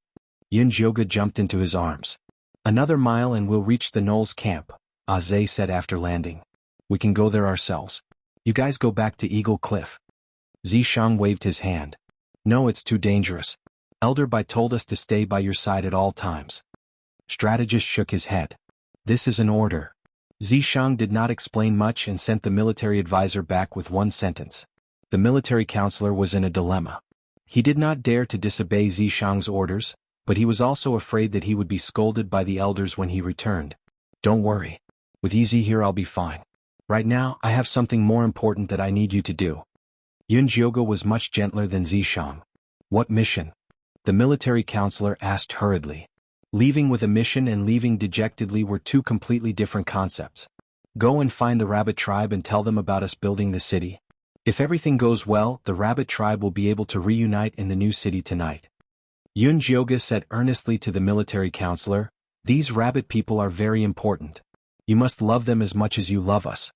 Yun Jioge jumped into his arms. Another mile and we'll reach the Knoll's camp, Aze said after landing. We can go there ourselves. You guys go back to Eagle Cliff. Zishang waved his hand. No, it's too dangerous. Elder Bai told us to stay by your side at all times. Strategist shook his head. This is an order. Zishang did not explain much and sent the military advisor back with one sentence. The military counselor was in a dilemma. He did not dare to disobey Zishang's orders, but he was also afraid that he would be scolded by the elders when he returned. Don't worry. With Easy here I'll be fine. Right now, I have something more important that I need you to do. Yun Jioge was much gentler than Zishang. What mission? The military counselor asked hurriedly. Leaving with a mission and leaving dejectedly were two completely different concepts. Go and find the rabbit tribe and tell them about us building the city. If everything goes well, the rabbit tribe will be able to reunite in the new city tonight. Yun Jioge said earnestly to the military counselor, these rabbit people are very important. You must love them as much as you love us.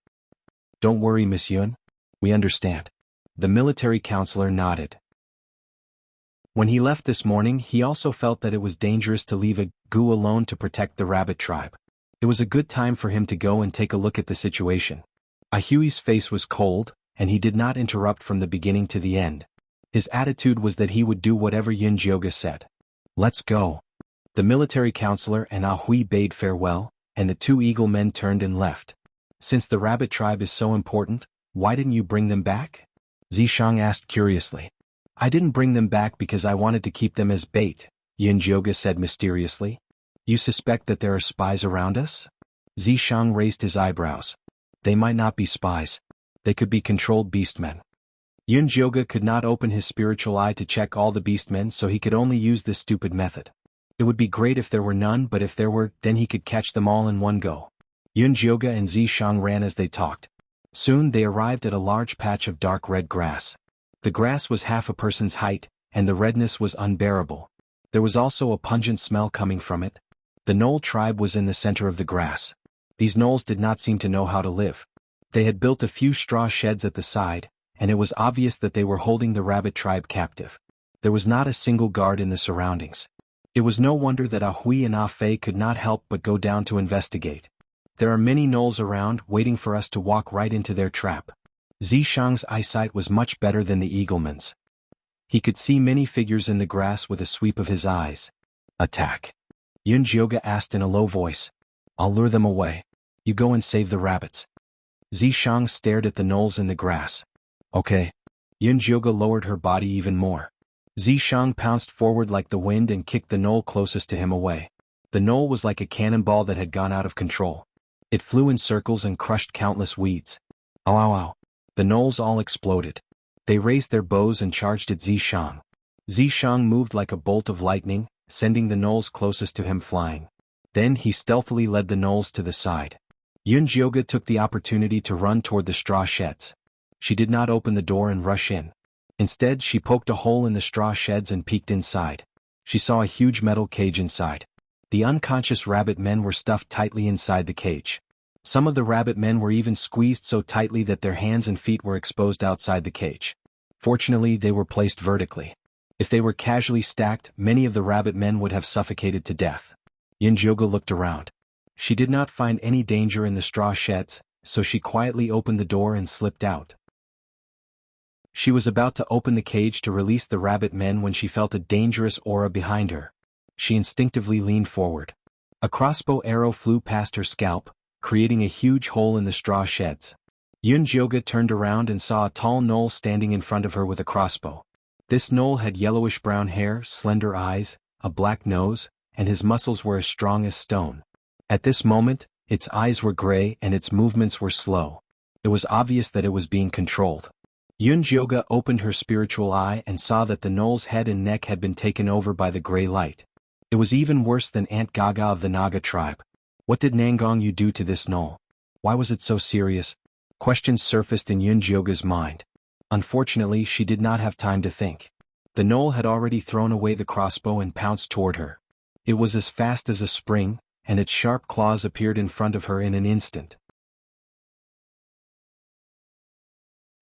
Don't worry, Miss Yun. We understand. The military counselor nodded. When he left this morning, he also felt that it was dangerous to leave a Gu alone to protect the rabbit tribe. It was a good time for him to go and take a look at the situation. Ahui's face was cold, and he did not interrupt from the beginning to the end. His attitude was that he would do whatever Yun Jioge said. Let's go. The military counselor and Ahui bade farewell, and the two eagle men turned and left. Since the rabbit tribe is so important, why didn't you bring them back? Zishang asked curiously. I didn't bring them back because I wanted to keep them as bait, Yunjioga said mysteriously. You suspect that there are spies around us? Zishang raised his eyebrows. They might not be spies. They could be controlled beastmen. Yunjioga could not open his spiritual eye to check all the beastmen, so he could only use this stupid method. It would be great if there were none, but if there were, then he could catch them all in one go. Yunjioga and Zishang ran as they talked. Soon they arrived at a large patch of dark red grass. The grass was half a person's height, and the redness was unbearable. There was also a pungent smell coming from it. The Knoll tribe was in the center of the grass. These Knolls did not seem to know how to live. They had built a few straw sheds at the side, and it was obvious that they were holding the rabbit tribe captive. There was not a single guard in the surroundings. It was no wonder that Ah Hui and Ah Fei could not help but go down to investigate. There are many Knolls around, waiting for us to walk right into their trap. Zishang's eyesight was much better than the eagleman's. He could see many figures in the grass with a sweep of his eyes. Attack. Yunjioga asked in a low voice. I'll lure them away. You go and save the rabbits. Zishang stared at the Knolls in the grass. Okay. Yunjioga lowered her body even more. Zishang pounced forward like the wind and kicked the Knoll closest to him away. The Knoll was like a cannonball that had gone out of control. It flew in circles and crushed countless weeds. Ow ow ow. The Knolls all exploded. They raised their bows and charged at Zishang. Zishang moved like a bolt of lightning, sending the Knolls closest to him flying. Then he stealthily led the Knolls to the side. Yunjioga took the opportunity to run toward the straw sheds. She did not open the door and rush in. Instead, she poked a hole in the straw sheds and peeked inside. She saw a huge metal cage inside. The unconscious rabbit men were stuffed tightly inside the cage. Some of the rabbit men were even squeezed so tightly that their hands and feet were exposed outside the cage. Fortunately, they were placed vertically. If they were casually stacked, many of the rabbit men would have suffocated to death. Yunjioga looked around. She did not find any danger in the straw sheds, so she quietly opened the door and slipped out. She was about to open the cage to release the rabbit men when she felt a dangerous aura behind her. She instinctively leaned forward. A crossbow arrow flew past her scalp, creating a huge hole in the straw sheds. Yunjioga turned around and saw a tall Knoll standing in front of her with a crossbow. This Knoll had yellowish-brown hair, slender eyes, a black nose, and his muscles were as strong as stone. At this moment, its eyes were gray and its movements were slow. It was obvious that it was being controlled. Yunjioga opened her spiritual eye and saw that the Knoll's head and neck had been taken over by the gray light. It was even worse than Aunt Gaga of the Naga tribe. What did Nangongyu do to this Knoll? Why was it so serious? Questions surfaced in Yunjioga's mind. Unfortunately, she did not have time to think. The Knoll had already thrown away the crossbow and pounced toward her. It was as fast as a spring, and its sharp claws appeared in front of her in an instant.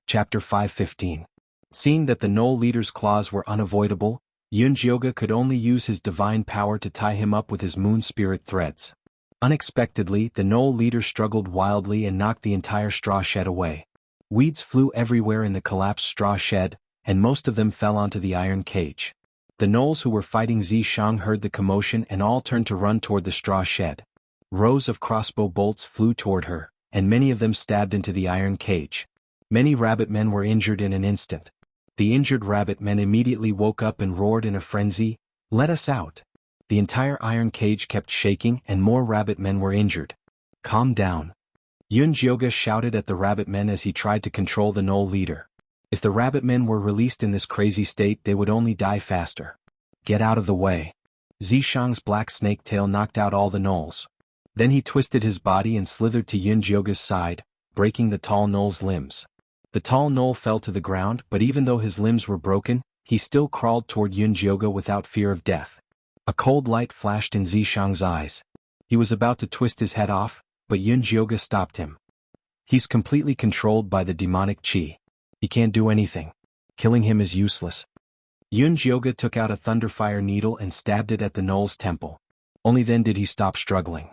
Chapter 5:15. Seeing that the Knoll leader's claws were unavoidable, Yunjioga could only use his divine power to tie him up with his moon spirit threads. Unexpectedly, the Knoll leader struggled wildly and knocked the entire straw shed away. Weeds flew everywhere in the collapsed straw shed, and most of them fell onto the iron cage. The Knolls who were fighting Zishang heard the commotion and all turned to run toward the straw shed. Rows of crossbow bolts flew toward her, and many of them stabbed into the iron cage. Many rabbit men were injured in an instant. The injured rabbit men immediately woke up and roared in a frenzy, "Let us out!" The entire iron cage kept shaking and more rabbit men were injured. "Calm down." Yunjioga shouted at the rabbit men as he tried to control the Knoll leader. If the rabbit men were released in this crazy state, they would only die faster. "Get out of the way." Zishang's black snake tail knocked out all the Knolls. Then he twisted his body and slithered to Yunjioga's side, breaking the tall Knoll's limbs. The tall Knoll fell to the ground, but even though his limbs were broken, he still crawled toward Yunjioga without fear of death. A cold light flashed in Zishang's eyes. He was about to twist his head off, but Yunjioga stopped him. "He's completely controlled by the demonic chi. He can't do anything. Killing him is useless." Yunjioga took out a thunderfire needle and stabbed it at the Knoll's temple. Only then did he stop struggling.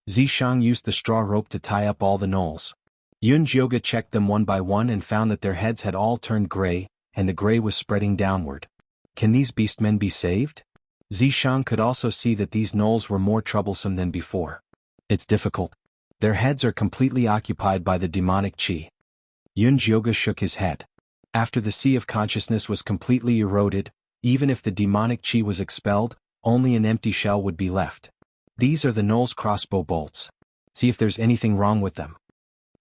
Zishang used the straw rope to tie up all the Knolls. Yunjioga checked them one by one and found that their heads had all turned gray, and the gray was spreading downward. Can these beastmen be saved? Zishang could also see that these Knolls were more troublesome than before. "It's difficult. Their heads are completely occupied by the demonic chi. Yunjioga shook his head. After the sea of consciousness was completely eroded, even if the demonic chi was expelled, only an empty shell would be left. These are the Knoll's crossbow bolts. See if there's anything wrong with them.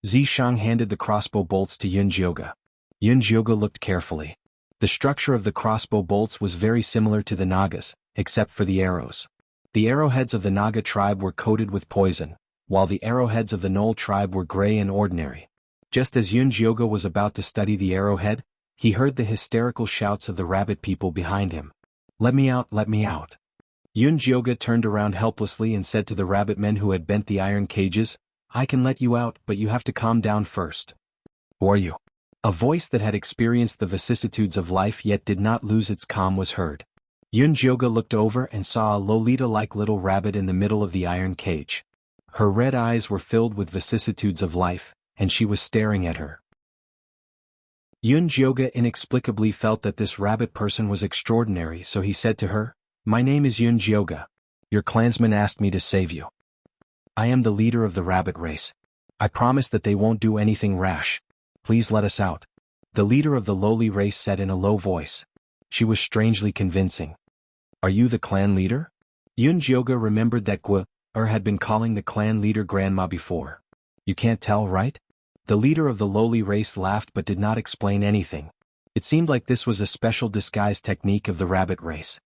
Zishang handed the crossbow bolts to Yunjioga. Yunjioga looked carefully. The structure of the crossbow bolts was very similar to the Nagas, except for the arrows. The arrowheads of the Naga tribe were coated with poison, while the arrowheads of the Knoll tribe were gray and ordinary. Just as Yunjioga was about to study the arrowhead, he heard the hysterical shouts of the rabbit people behind him. "Let me out, let me out." Yunjioga turned around helplessly and said to the rabbit men who had bent the iron cages, "I can let you out, but you have to calm down first." "Who are you?" A voice that had experienced the vicissitudes of life yet did not lose its calm was heard. Yunjioga looked over and saw a Lolita-like little rabbit in the middle of the iron cage. Her red eyes were filled with vicissitudes of life, and she was staring at her. Yunjioga inexplicably felt that this rabbit person was extraordinary, so he said to her, "My name is Yunjioga. Your clansmen asked me to save you. I am the leader of the rabbit race. I promise that they won't do anything rash. Please let us out." The leader of the lowly race said in a low voice. She was strangely convincing. "Are you the clan leader?" Yunjioga remembered that Gu-er had been calling the clan leader grandma before. "You can't tell, right?" The leader of the lowly race laughed but did not explain anything. It seemed like this was a special disguise technique of the rabbit race.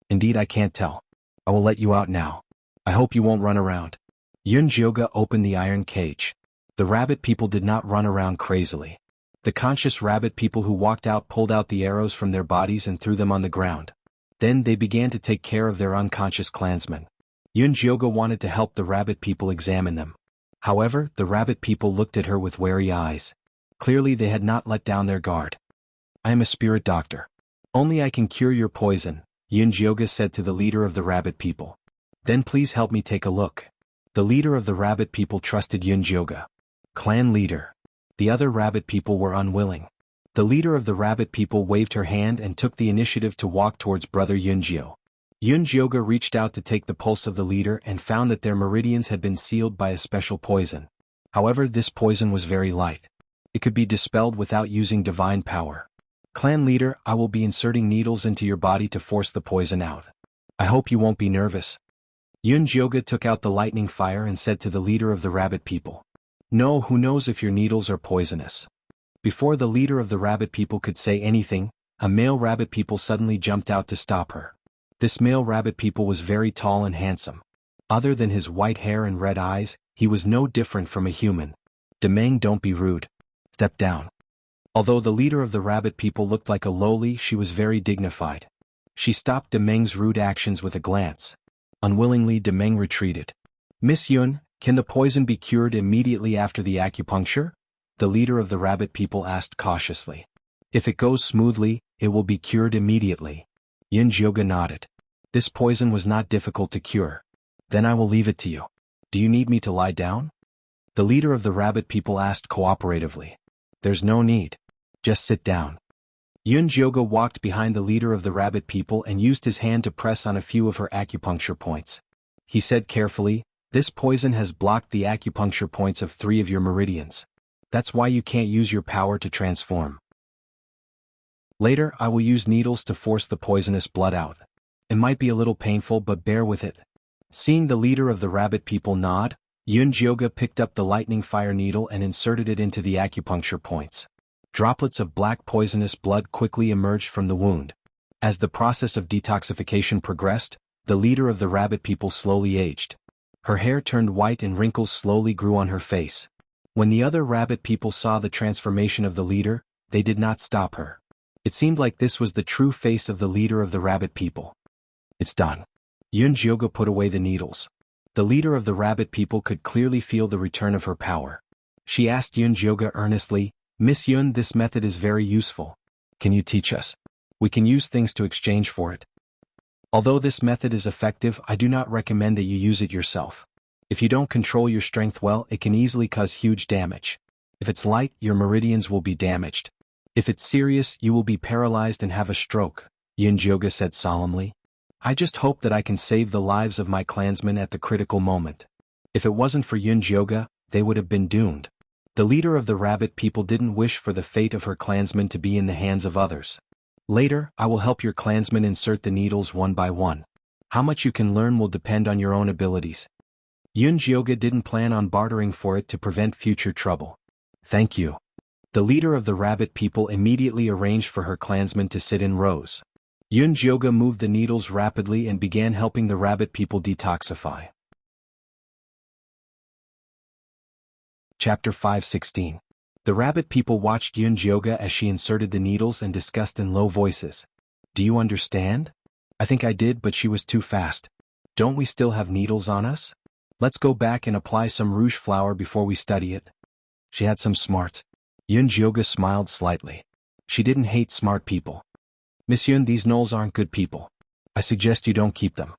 "Indeed, I can't tell. I will let you out now. I hope you won't run around." Yunjioga opened the iron cage. The rabbit people did not run around crazily. The conscious rabbit people who walked out pulled out the arrows from their bodies and threw them on the ground. Then they began to take care of their unconscious clansmen. Yunjioga wanted to help the rabbit people examine them. However, the rabbit people looked at her with wary eyes. Clearly they had not let down their guard. "I am a spirit doctor. Only I can cure your poison," Yunjioga said to the leader of the rabbit people. "Then please help me take a look." The leader of the rabbit people trusted Yunjioga. Clan leader. The other rabbit people were unwilling. The leader of the rabbit people waved her hand and took the initiative to walk towards brother Yunjio. Yunjioga reached out to take the pulse of the leader and found that their meridians had been sealed by a special poison. However, this poison was very light. It could be dispelled without using divine power. "Clan leader, I will be inserting needles into your body to force the poison out. I hope you won't be nervous." Yunjioga took out the lightning fire and said to the leader of the rabbit people, "No, who knows if your needles are poisonous?" Before the leader of the rabbit people could say anything, a male rabbit people suddenly jumped out to stop her. This male rabbit people was very tall and handsome. Other than his white hair and red eyes, he was no different from a human. "Demeng, don't be rude. Step down." Although the leader of the rabbit people looked like a lowly, she was very dignified. She stopped Demeng's rude actions with a glance. Unwillingly, Demeng retreated. "Miss Yun, can the poison be cured immediately after the acupuncture?" The leader of the rabbit people asked cautiously. "If it goes smoothly, it will be cured immediately." Yunjioga nodded. This poison was not difficult to cure. "Then I will leave it to you. Do you need me to lie down?" The leader of the rabbit people asked cooperatively. "There's no need. Just sit down." Yunjioga walked behind the leader of the rabbit people and used his hand to press on a few of her acupuncture points. He said carefully, "This poison has blocked the acupuncture points of 3 of your meridians. That's why you can't use your power to transform. Later, I will use needles to force the poisonous blood out. It might be a little painful, but bear with it." Seeing the leader of the rabbit people nod, Yunjioga picked up the lightning fire needle and inserted it into the acupuncture points. Droplets of black poisonous blood quickly emerged from the wound. As the process of detoxification progressed, the leader of the rabbit people slowly aged. Her hair turned white and wrinkles slowly grew on her face. When the other rabbit people saw the transformation of the leader, they did not stop her. It seemed like this was the true face of the leader of the rabbit people. "It's done." Yunjioga put away the needles. The leader of the rabbit people could clearly feel the return of her power. She asked Yunjioga earnestly, "Miss Yun, this method is very useful. Can you teach us? We can use things to exchange for it." "Although this method is effective, I do not recommend that you use it yourself. If you don't control your strength well, it can easily cause huge damage. If it's light, your meridians will be damaged. If it's serious, you will be paralyzed and have a stroke," Yunjioga said solemnly. "I just hope that I can save the lives of my clansmen at the critical moment." If it wasn't for Yunjioga, they would have been doomed. The leader of the rabbit people didn't wish for the fate of her clansmen to be in the hands of others. Later, I will help your clansmen insert the needles one by one. How much you can learn will depend on your own abilities. Yun Jioga didn't plan on bartering for it to prevent future trouble. Thank you. The leader of the rabbit people immediately arranged for her clansmen to sit in rows. Yun Jioga moved the needles rapidly and began helping the rabbit people detoxify. Chapter 5:16. The rabbit people watched Yun Jioga as she inserted the needles and discussed in low voices. Do you understand? I think I did, but she was too fast. Don't we still have needles on us? Let's go back and apply some rouge flower before we study it. She had some smarts. Yun Jioga smiled slightly. She didn't hate smart people. Miss Yun, these gnolls aren't good people. I suggest you don't keep them.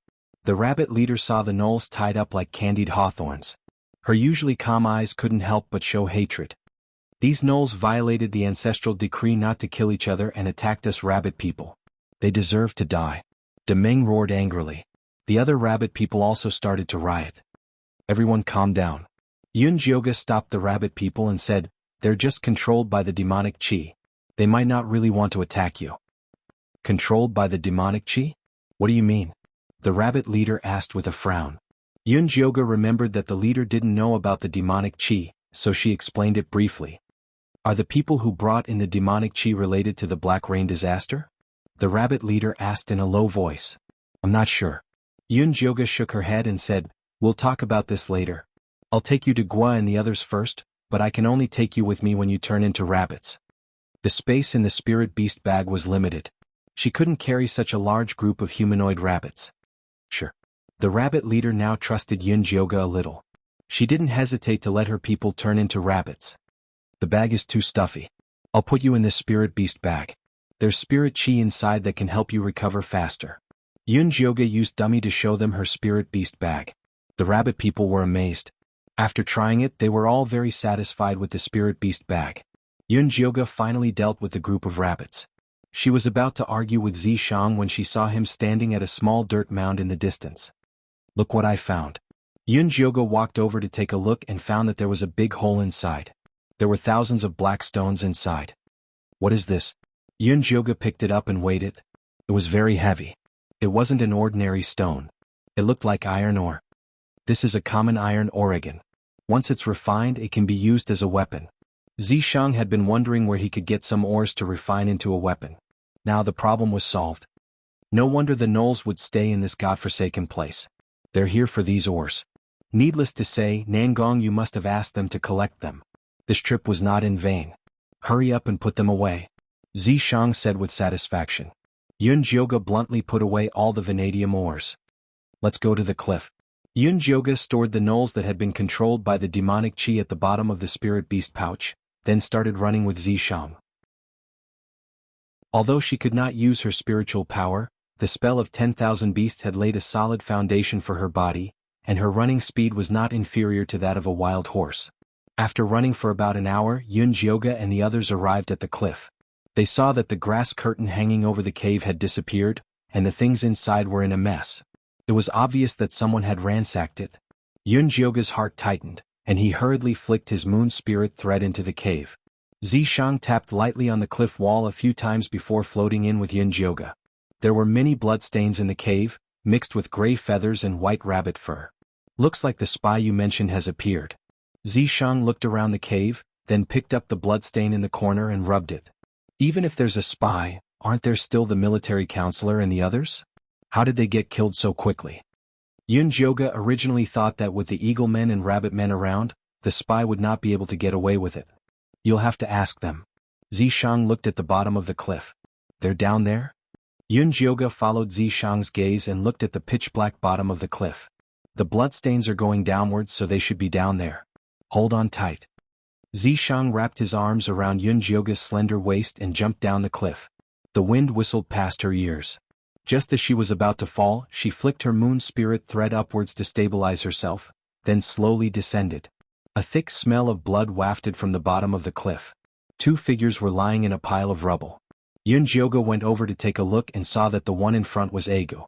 The rabbit leader saw the gnolls tied up like candied hawthorns. Her usually calm eyes couldn't help but show hatred. These gnolls violated the ancestral decree not to kill each other and attacked us rabbit people. They deserve to die. Demeng roared angrily. The other rabbit people also started to riot. Everyone calm down. Yun Jioga stopped the rabbit people and said, they're just controlled by the demonic chi. They might not really want to attack you. Controlled by the demonic chi? What do you mean? The rabbit leader asked with a frown. Yun Jioga remembered that the leader didn't know about the demonic chi, so she explained it briefly. Are the people who brought in the demonic chi related to the Black Rain disaster? The rabbit leader asked in a low voice. I'm not sure. Yun Jioga shook her head and said, we'll talk about this later. I'll take you to Gua and the others first, but I can only take you with me when you turn into rabbits. The space in the spirit beast bag was limited. She couldn't carry such a large group of humanoid rabbits. Sure. The rabbit leader now trusted Yun Jioga a little. She didn't hesitate to let her people turn into rabbits. The bag is too stuffy. I'll put you in this spirit beast bag. There's spirit chi inside that can help you recover faster. Yun Jioga used dummy to show them her spirit beast bag. The rabbit people were amazed. After trying it, they were all very satisfied with the spirit beast bag. Yun Jioga finally dealt with the group of rabbits. She was about to argue with Zishang when she saw him standing at a small dirt mound in the distance. Look what I found. Yun Jioga walked over to take a look and found that there was a big hole inside. There were thousands of black stones inside. What is this? Yun Jioga picked it up and weighed it. It was very heavy. It wasn't an ordinary stone. It looked like iron ore. This is a common iron oregon. Once it's refined, it can be used as a weapon. Zishang had been wondering where he could get some ores to refine into a weapon. Now the problem was solved. No wonder the gnolls would stay in this godforsaken place. They're here for these ores. Needless to say, Nangong, you must have asked them to collect them. This trip was not in vain. Hurry up and put them away. Zishang said with satisfaction. Yun Jioga bluntly put away all the vanadium ores. Let's go to the cliff. Yun Jioga stored the gnolls that had been controlled by the demonic chi at the bottom of the spirit beast pouch, then started running with Zishang. Although she could not use her spiritual power, the spell of 10,000 beasts had laid a solid foundation for her body, and her running speed was not inferior to that of a wild horse. After running for about an hour, Yun Jioga and the others arrived at the cliff. They saw that the grass curtain hanging over the cave had disappeared, and the things inside were in a mess. It was obvious that someone had ransacked it. Yun Jioga's heart tightened, and he hurriedly flicked his moon spirit thread into the cave. Zishang tapped lightly on the cliff wall a few times before floating in with Yun Jioga. There were many bloodstains in the cave, mixed with gray feathers and white rabbit fur. Looks like the spy you mentioned has appeared. Zishang looked around the cave, then picked up the bloodstain in the corner and rubbed it. Even if there's a spy, aren't there still the military counselor and the others? How did they get killed so quickly? Yun Jioga originally thought that with the eagle men and rabbit men around, the spy would not be able to get away with it. You'll have to ask them. Zishang looked at the bottom of the cliff. They're down there? Yun Jioga followed Zishang's gaze and looked at the pitch-black bottom of the cliff. The bloodstains are going downwards, so they should be down there. Hold on tight. Zishang wrapped his arms around Yun Jioga's slender waist and jumped down the cliff. The wind whistled past her ears. Just as she was about to fall, she flicked her moon spirit thread upwards to stabilize herself, then slowly descended. A thick smell of blood wafted from the bottom of the cliff. Two figures were lying in a pile of rubble. Yun Jioga went over to take a look and saw that the one in front was Ego.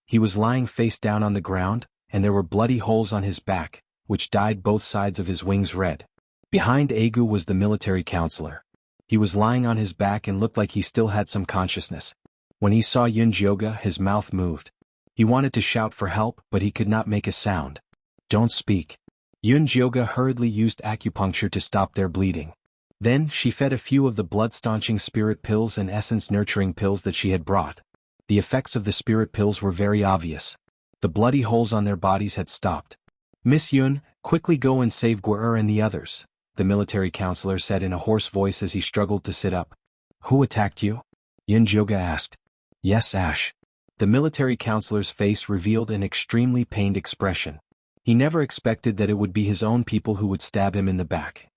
He was lying face down on the ground, and there were bloody holes on his back, which dyed both sides of his wings red. Behind Agu was the military counselor. He was lying on his back and looked like he still had some consciousness. When he saw Yunjioga, his mouth moved. He wanted to shout for help, but he could not make a sound. "Don't speak." Yunjioga hurriedly used acupuncture to stop their bleeding. Then she fed a few of the blood-staunching spirit pills and essence-nurturing pills that she had brought. The effects of the spirit pills were very obvious. The bloody holes on their bodies had stopped. "Miss Yun, quickly go and save Guer and the others," the military counselor said in a hoarse voice as he struggled to sit up. "Who attacked you?" Yunjioga asked. "Yes, Ash." The military counselor's face revealed an extremely pained expression. He never expected that it would be his own people who would stab him in the back.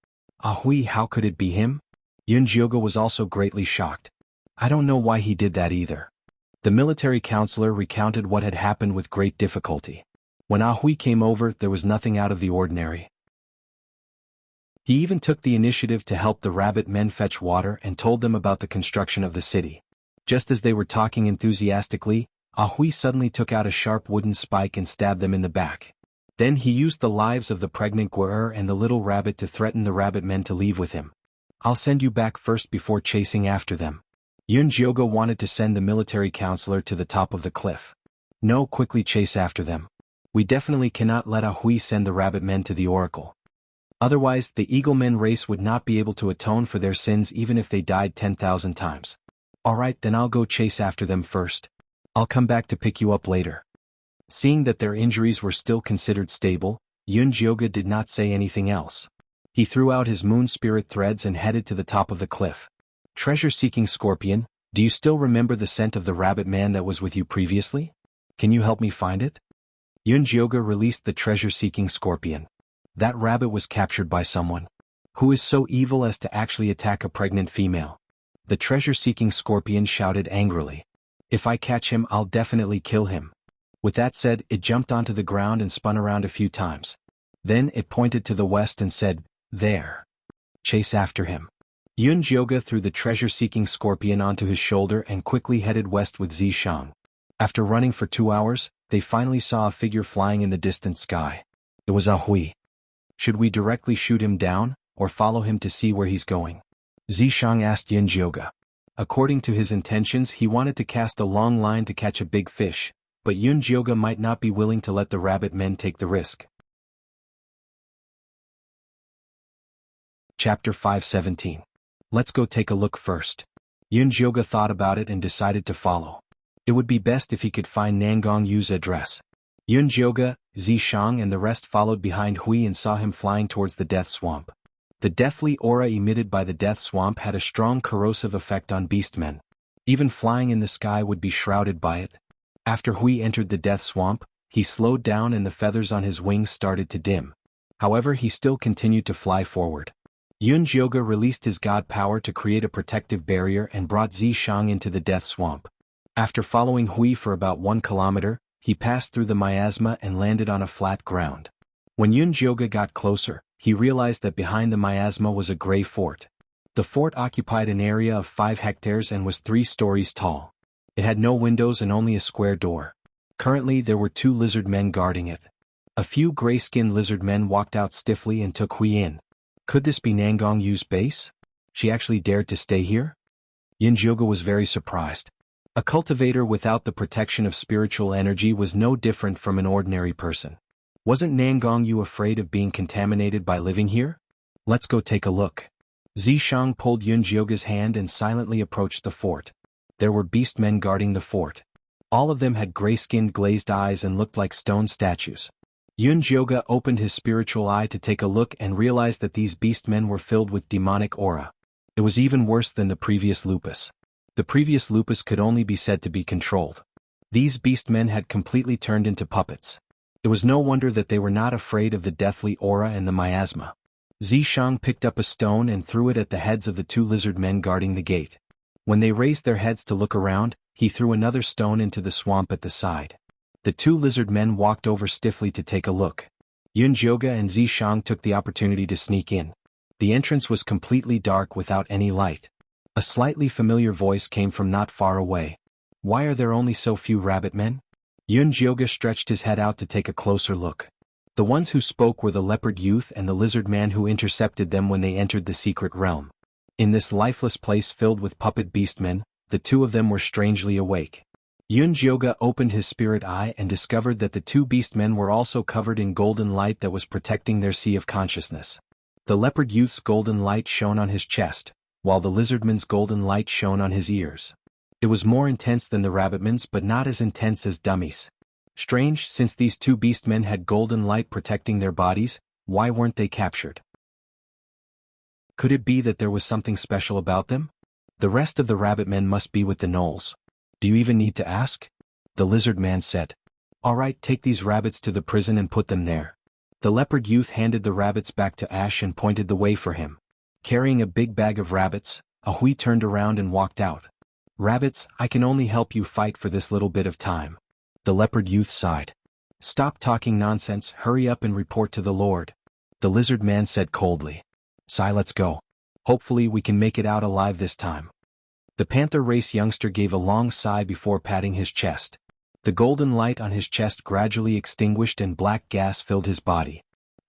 "Ahui, how could it be him?" Yunjioga was also greatly shocked. "I don't know why he did that either." The military counselor recounted what had happened with great difficulty. When Ahui came over, there was nothing out of the ordinary. He even took the initiative to help the rabbit men fetch water and told them about the construction of the city. Just as they were talking enthusiastically, Ahui suddenly took out a sharp wooden spike and stabbed them in the back. Then he used the lives of the pregnant Guer and the little rabbit to threaten the rabbit men to leave with him. "I'll send you back first before chasing after them." Yunjioga wanted to send the military counselor to the top of the cliff. "No, quickly chase after them. We definitely cannot let Ahui send the rabbit men to the oracle. Otherwise, the eagle men race would not be able to atone for their sins even if they died 10,000 times. Alright, then I'll go chase after them first. I'll come back to pick you up later." Seeing that their injuries were still considered stable, Yunjioga did not say anything else. He threw out his moon spirit threads and headed to the top of the cliff. "Treasure-seeking scorpion, do you still remember the scent of the rabbit man that was with you previously? Can you help me find it?" Yunjioga released the treasure-seeking scorpion. That rabbit was captured by someone. Who is so evil as to actually attack a pregnant female? The treasure-seeking scorpion shouted angrily. "If I catch him, I'll definitely kill him." With that said, it jumped onto the ground and spun around a few times. Then it pointed to the west and said, "There. Chase after him." Yunjioga threw the treasure-seeking scorpion onto his shoulder and quickly headed west with Zishang. After running for 2 hours, they finally saw a figure flying in the distant sky. It was Ahui. "Should we directly shoot him down, or follow him to see where he's going?" Zishang asked Yunjioga. According to his intentions, he wanted to cast a long line to catch a big fish, but Yunjioga might not be willing to let the rabbit men take the risk. Chapter 517. Let's go take a look first. Yunjioga thought about it and decided to follow. It would be best if he could find Nangong Yu's address. Yunjioga, Zishang and the rest followed behind Hui and saw him flying towards the death swamp. The deathly aura emitted by the death swamp had a strong corrosive effect on beastmen. Even flying in the sky would be shrouded by it. After Hui entered the death swamp, he slowed down and the feathers on his wings started to dim. However, he still continued to fly forward. Yunjioga released his god power to create a protective barrier and brought Zishang into the death swamp. After following Hui for about 1 kilometer, he passed through the miasma and landed on a flat ground. When Yunjioga got closer, he realized that behind the miasma was a gray fort. The fort occupied an area of 5 hectares and was 3 stories tall. It had no windows and only a square door. Currently there were 2 lizard men guarding it. A few gray-skinned lizard men walked out stiffly and took Hui in. Could this be Nangong Yu's base? She actually dared to stay here? Yunjioga was very surprised. A cultivator without the protection of spiritual energy was no different from an ordinary person. Wasn't Nangong Yu afraid of being contaminated by living here? Let's go take a look. Zishang pulled Yunjioga's hand and silently approached the fort. There were beastmen guarding the fort. All of them had gray-skinned glazed eyes and looked like stone statues. Yunjioga opened his spiritual eye to take a look and realized that these beastmen were filled with demonic aura. It was even worse than the previous lupus. The previous lupus could only be said to be controlled. These beastmen had completely turned into puppets. It was no wonder that they were not afraid of the deathly aura and the miasma. Zishang picked up a stone and threw it at the heads of the 2 lizard men guarding the gate. When they raised their heads to look around, he threw another stone into the swamp at the side. The 2 lizard men walked over stiffly to take a look. Yunjioga and Zishang took the opportunity to sneak in. The entrance was completely dark without any light. A slightly familiar voice came from not far away. Why are there only so few rabbit men? Yunjioga stretched his head out to take a closer look. The ones who spoke were the leopard youth and the lizard man who intercepted them when they entered the secret realm. In this lifeless place filled with puppet beastmen, the two of them were strangely awake. Yun-Jyoga opened his spirit eye and discovered that the two beastmen were also covered in golden light that was protecting their sea of consciousness. The leopard youth's golden light shone on his chest, while the lizardman's golden light shone on his ears. It was more intense than the rabbitman's but not as intense as Dummy's. Strange, since these two beastmen had golden light protecting their bodies, why weren't they captured? Could it be that there was something special about them? The rest of the rabbitmen must be with the gnolls. Do you even need to ask? The lizard man said. All right, take these rabbits to the prison and put them there. The leopard youth handed the rabbits back to Ash and pointed the way for him. Carrying a big bag of rabbits, Ahui turned around and walked out. Rabbits, I can only help you fight for this little bit of time. The leopard youth sighed. Stop talking nonsense, hurry up and report to the Lord. The lizard man said coldly. Sai, let's go. Hopefully we can make it out alive this time. The panther race youngster gave a long sigh before patting his chest. The golden light on his chest gradually extinguished and black gas filled his body.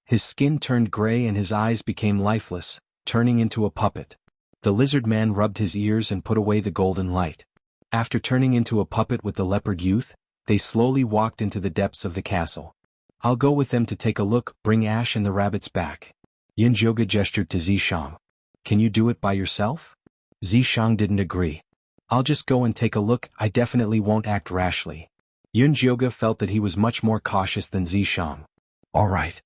His skin turned gray and his eyes became lifeless, turning into a puppet. The lizard man rubbed his ears and put away the golden light. After turning into a puppet with the leopard youth, they slowly walked into the depths of the castle. I'll go with them to take a look, bring Ash and the rabbits back. Yun-Jyoga gestured to Zishang. Can you do it by yourself? Zishang didn't agree. I'll just go and take a look, I definitely won't act rashly. Yun-Jyoga felt that he was much more cautious than Zishang. All right.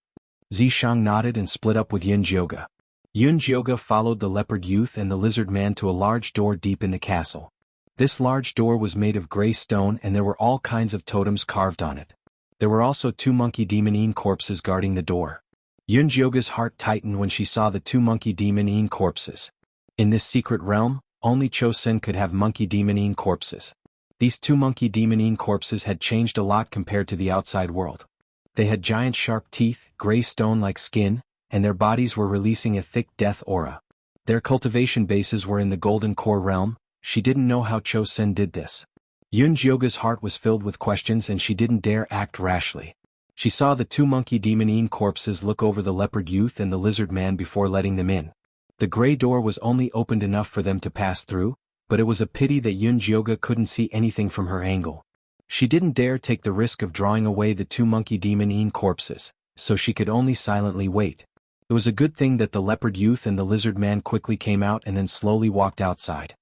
Zishang nodded and split up with Yun-Jyoga. Yun-Jyoga followed the leopard youth and the lizard man to a large door deep in the castle. This large door was made of gray stone and there were all kinds of totems carved on it. There were also two monkey demon corpses guarding the door. Yun-Jyoga's heart tightened when she saw the two monkey demon corpses. In this secret realm, only Chosen could have monkey demon corpses. These two monkey demon corpses had changed a lot compared to the outside world. They had giant sharp teeth, gray stone-like skin, and their bodies were releasing a thick death aura. Their cultivation bases were in the golden core realm. She didn't know how Chosen did this. Yun-Jyoga's heart was filled with questions and she didn't dare act rashly. She saw the two monkey demon corpses look over the leopard youth and the lizard man before letting them in. The gray door was only opened enough for them to pass through, but it was a pity that Yun-Jyoga couldn't see anything from her angle. She didn't dare take the risk of drawing away the two monkey demon corpses, so she could only silently wait. It was a good thing that the leopard youth and the lizard man quickly came out and then slowly walked outside.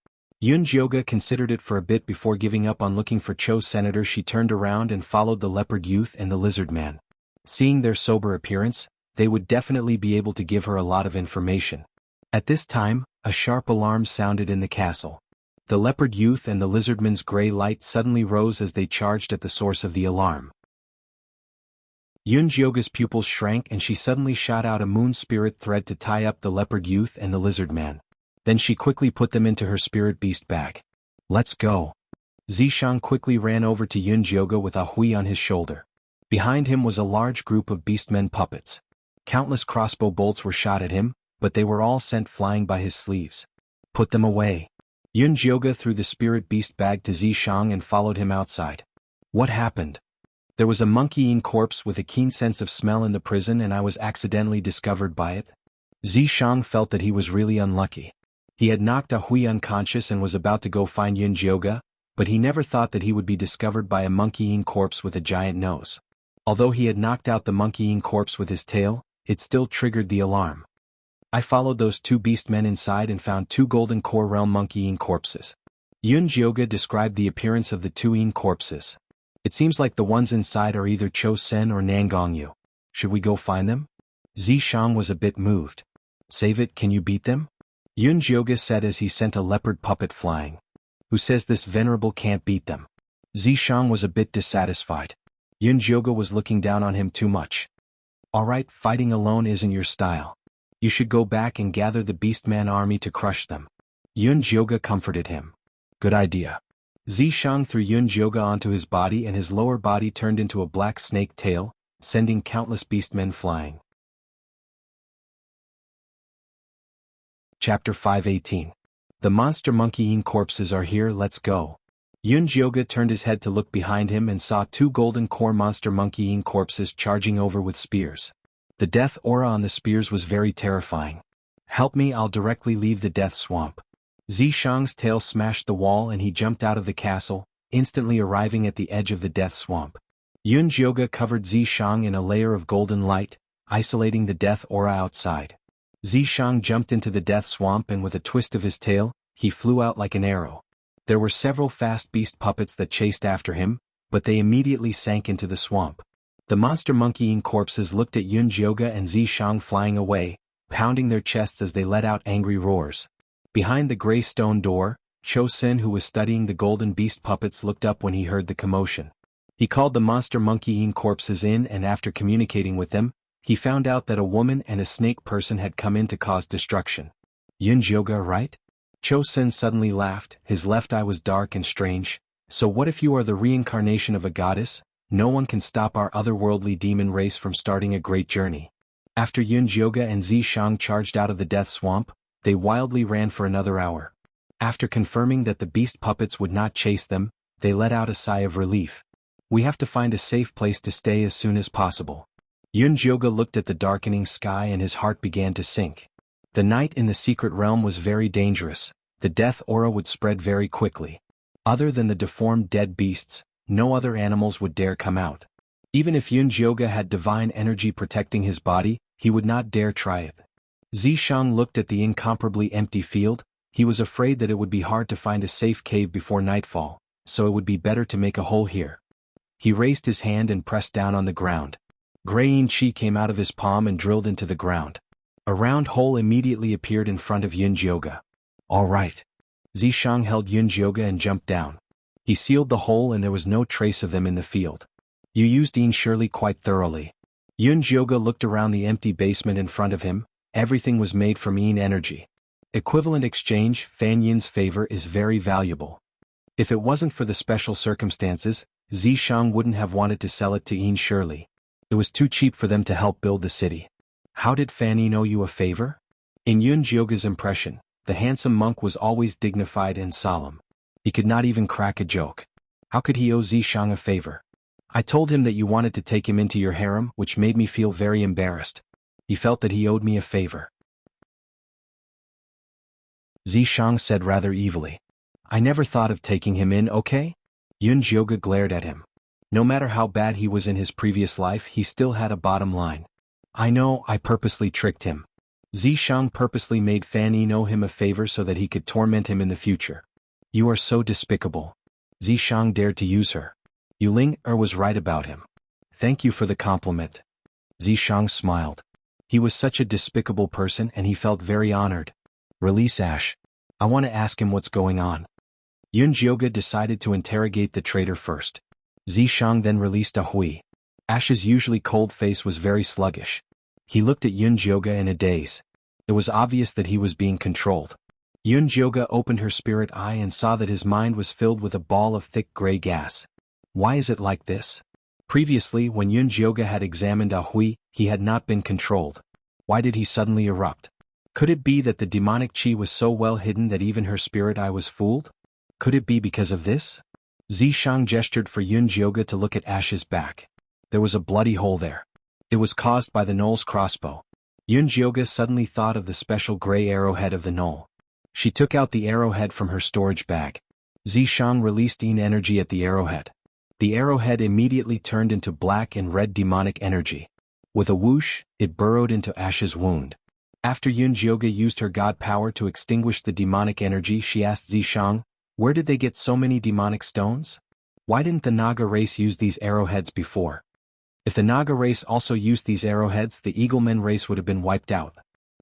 Yun-Jyoga considered it for a bit before giving up on looking for Cho Senator. She turned around and followed the leopard youth and the lizard man. Seeing their sober appearance, they would definitely be able to give her a lot of information. At this time, a sharp alarm sounded in the castle. The leopard youth and the lizardman's gray light suddenly rose as they charged at the source of the alarm. Yun-Jyoga's pupils shrank and she suddenly shot out a moon spirit thread to tie up the leopard youth and the lizard man. Then she quickly put them into her spirit beast bag. Let's go. Zishang quickly ran over to Yun-Jyoga with Ahui on his shoulder. Behind him was a large group of beastmen puppets. Countless crossbow bolts were shot at him, but they were all sent flying by his sleeves. Put them away. Yun-Jyoga threw the spirit beast bag to Zishang and followed him outside. What happened? There was a monkey-eaten corpse with a keen sense of smell in the prison and I was accidentally discovered by it. Zishang felt that he was really unlucky. He had knocked Ahui unconscious and was about to go find Yun-Jyoga, but he never thought that he would be discovered by a monkey-eaten corpse with a giant nose. Although he had knocked out the monkey-eaten corpse with his tail, it still triggered the alarm. I followed those two beastmen inside and found two golden core realm monkey-eaten corpses. Yun-Jyoga described the appearance of the two eaten corpses. It seems like the ones inside are either Cho-Sen or Nangongyu. Should we go find them? Zishang was a bit moved. Save it, can you beat them? Yun-Jyoga said as he sent a leopard puppet flying. Who says this venerable can't beat them? Zishang was a bit dissatisfied. Yun-Jyoga was looking down on him too much. Alright, fighting alone isn't your style. You should go back and gather the beastman army to crush them. Yun-Jyoga comforted him. Good idea. Zishang threw Yun-Jyoga onto his body and his lower body turned into a black snake tail, sending countless beastmen flying. Chapter 5:18. The monster monkey-eaten corpses are here, let's go. Yun-Jyoga turned his head to look behind him and saw two golden core monster monkey-ing corpses charging over with spears. The death aura on the spears was very terrifying. "Help me, I'll directly leave the death swamp." Zishang's tail smashed the wall and he jumped out of the castle, instantly arriving at the edge of the death swamp. Yun-Jyoga covered Zishang in a layer of golden light, isolating the death aura outside. Zishang jumped into the death swamp and with a twist of his tail, he flew out like an arrow. There were several fast beast puppets that chased after him, but they immediately sank into the swamp. The monster monkey-ing corpses looked at Yun-Jyoga and Zishang flying away, pounding their chests as they let out angry roars. Behind the gray stone door, Cho-Sin, who was studying the golden beast puppets, looked up when he heard the commotion. He called the monster monkey-ing corpses in and after communicating with them, he found out that a woman and a snake person had come in to cause destruction. "Yun-Jyoga, right?" Cho-Sin suddenly laughed, his left eye was dark and strange. "So what if you are the reincarnation of a goddess? No one can stop our otherworldly demon race from starting a great journey." After Yun-Jyoga and Zishang charged out of the death swamp, they wildly ran for another hour. After confirming that the beast puppets would not chase them, they let out a sigh of relief. "We have to find a safe place to stay as soon as possible." Yun-Jyoga looked at the darkening sky and his heart began to sink. The night in the secret realm was very dangerous. The death aura would spread very quickly. Other than the deformed dead beasts, no other animals would dare come out. Even if Yun-Jyoga had divine energy protecting his body, he would not dare try it. Zishang looked at the incomparably empty field. He was afraid that it would be hard to find a safe cave before nightfall, so it would be better to make a hole here. He raised his hand and pressed down on the ground. Graying chi came out of his palm and drilled into the ground. A round hole immediately appeared in front of Yun-Jyoga. "All right." Zishang held Yun-Jyoga and jumped down. He sealed the hole and there was no trace of them in the field. "You used Yin surely quite thoroughly." Yun-Jyoga looked around the empty basement in front of him. Everything was made from Yin energy. Equivalent exchange, Fan Yin's favor is very valuable. If it wasn't for the special circumstances, Zishang wouldn't have wanted to sell it to Yin surely. It was too cheap for them to help build the city. "How did Fan Yin owe you a favor?" In Yun-Jyoga's impression, the handsome monk was always dignified and solemn. He could not even crack a joke. How could he owe Zishang a favor? "I told him that you wanted to take him into your harem, which made me feel very embarrassed. He felt that he owed me a favor." Zishang said rather evilly. "I never thought of taking him in, okay?" Yun-Jyoga glared at him. No matter how bad he was in his previous life, he still had a bottom line. "I know, I purposely tricked him." Zishang purposely made Fan Yin owe him a favor so that he could torment him in the future. "You are so despicable." Zishang dared to use her. Yuling was right about him. "Thank you for the compliment." Zishang smiled. He was such a despicable person and he felt very honored. "Release Ash. I want to ask him what's going on." Yun-Jyoga decided to interrogate the traitor first. Zishang then released a Hui. Ash's usually cold face was very sluggish. He looked at Yun-Jyoga in a daze. It was obvious that he was being controlled. Yun-Jyoga opened her spirit eye and saw that his mind was filled with a ball of thick gray gas. Why is it like this? Previously, when Yun-Jyoga had examined a Hui, he had not been controlled. Why did he suddenly erupt? Could it be that the demonic chi was so well hidden that even her spirit eye was fooled? Could it be because of this? Zishang gestured for Yun-Jyoga to look at Ash's back. There was a bloody hole there. It was caused by the knoll's crossbow. Yun-Jyoga suddenly thought of the special gray arrowhead of the knoll. She took out the arrowhead from her storage bag. Zishang released Yin energy at the arrowhead. The arrowhead immediately turned into black and red demonic energy. With a whoosh, it burrowed into Ash's wound. After Yun-Jyoga used her god power to extinguish the demonic energy, she asked Zishang, "Where did they get so many demonic stones? Why didn't the Naga race use these arrowheads before? If the Naga race also used these arrowheads, the Eagleman race would have been wiped out.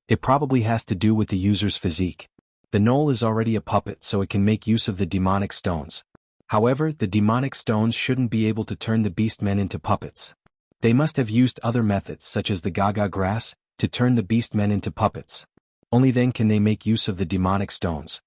It probably has to do with the user's physique. The knoll is already a puppet, so it can make use of the demonic stones. However, the demonic stones shouldn't be able to turn the beastmen into puppets. They must have used other methods, such as the Gaga grass, to turn the beastmen into puppets. Only then can they make use of the demonic stones."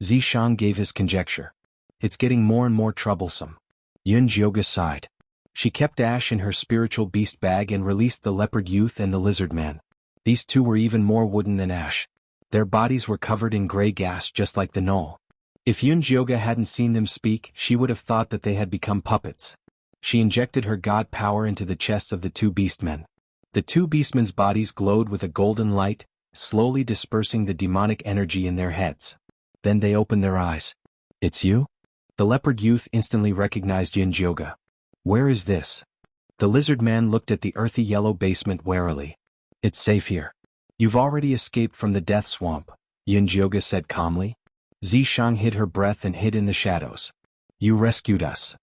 Zishang gave his conjecture. "It's getting more and more troublesome." Yun-Jyoga sighed. She kept Ash in her spiritual beast bag and released the leopard youth and the lizard man. These two were even more wooden than Ash. Their bodies were covered in gray gas just like the knoll. If Yunjioga hadn't seen them speak, she would have thought that they had become puppets. She injected her god power into the chests of the two beastmen. The two beastmen's bodies glowed with a golden light, slowly dispersing the demonic energy in their heads. Then they opened their eyes. "It's you?" The leopard youth instantly recognized Yunjioga. "Where is this?" The lizard man looked at the earthy yellow basement warily. "It's safe here. You've already escaped from the death swamp," Yunjioga said calmly. Zishang hid her breath and hid in the shadows. "You rescued us."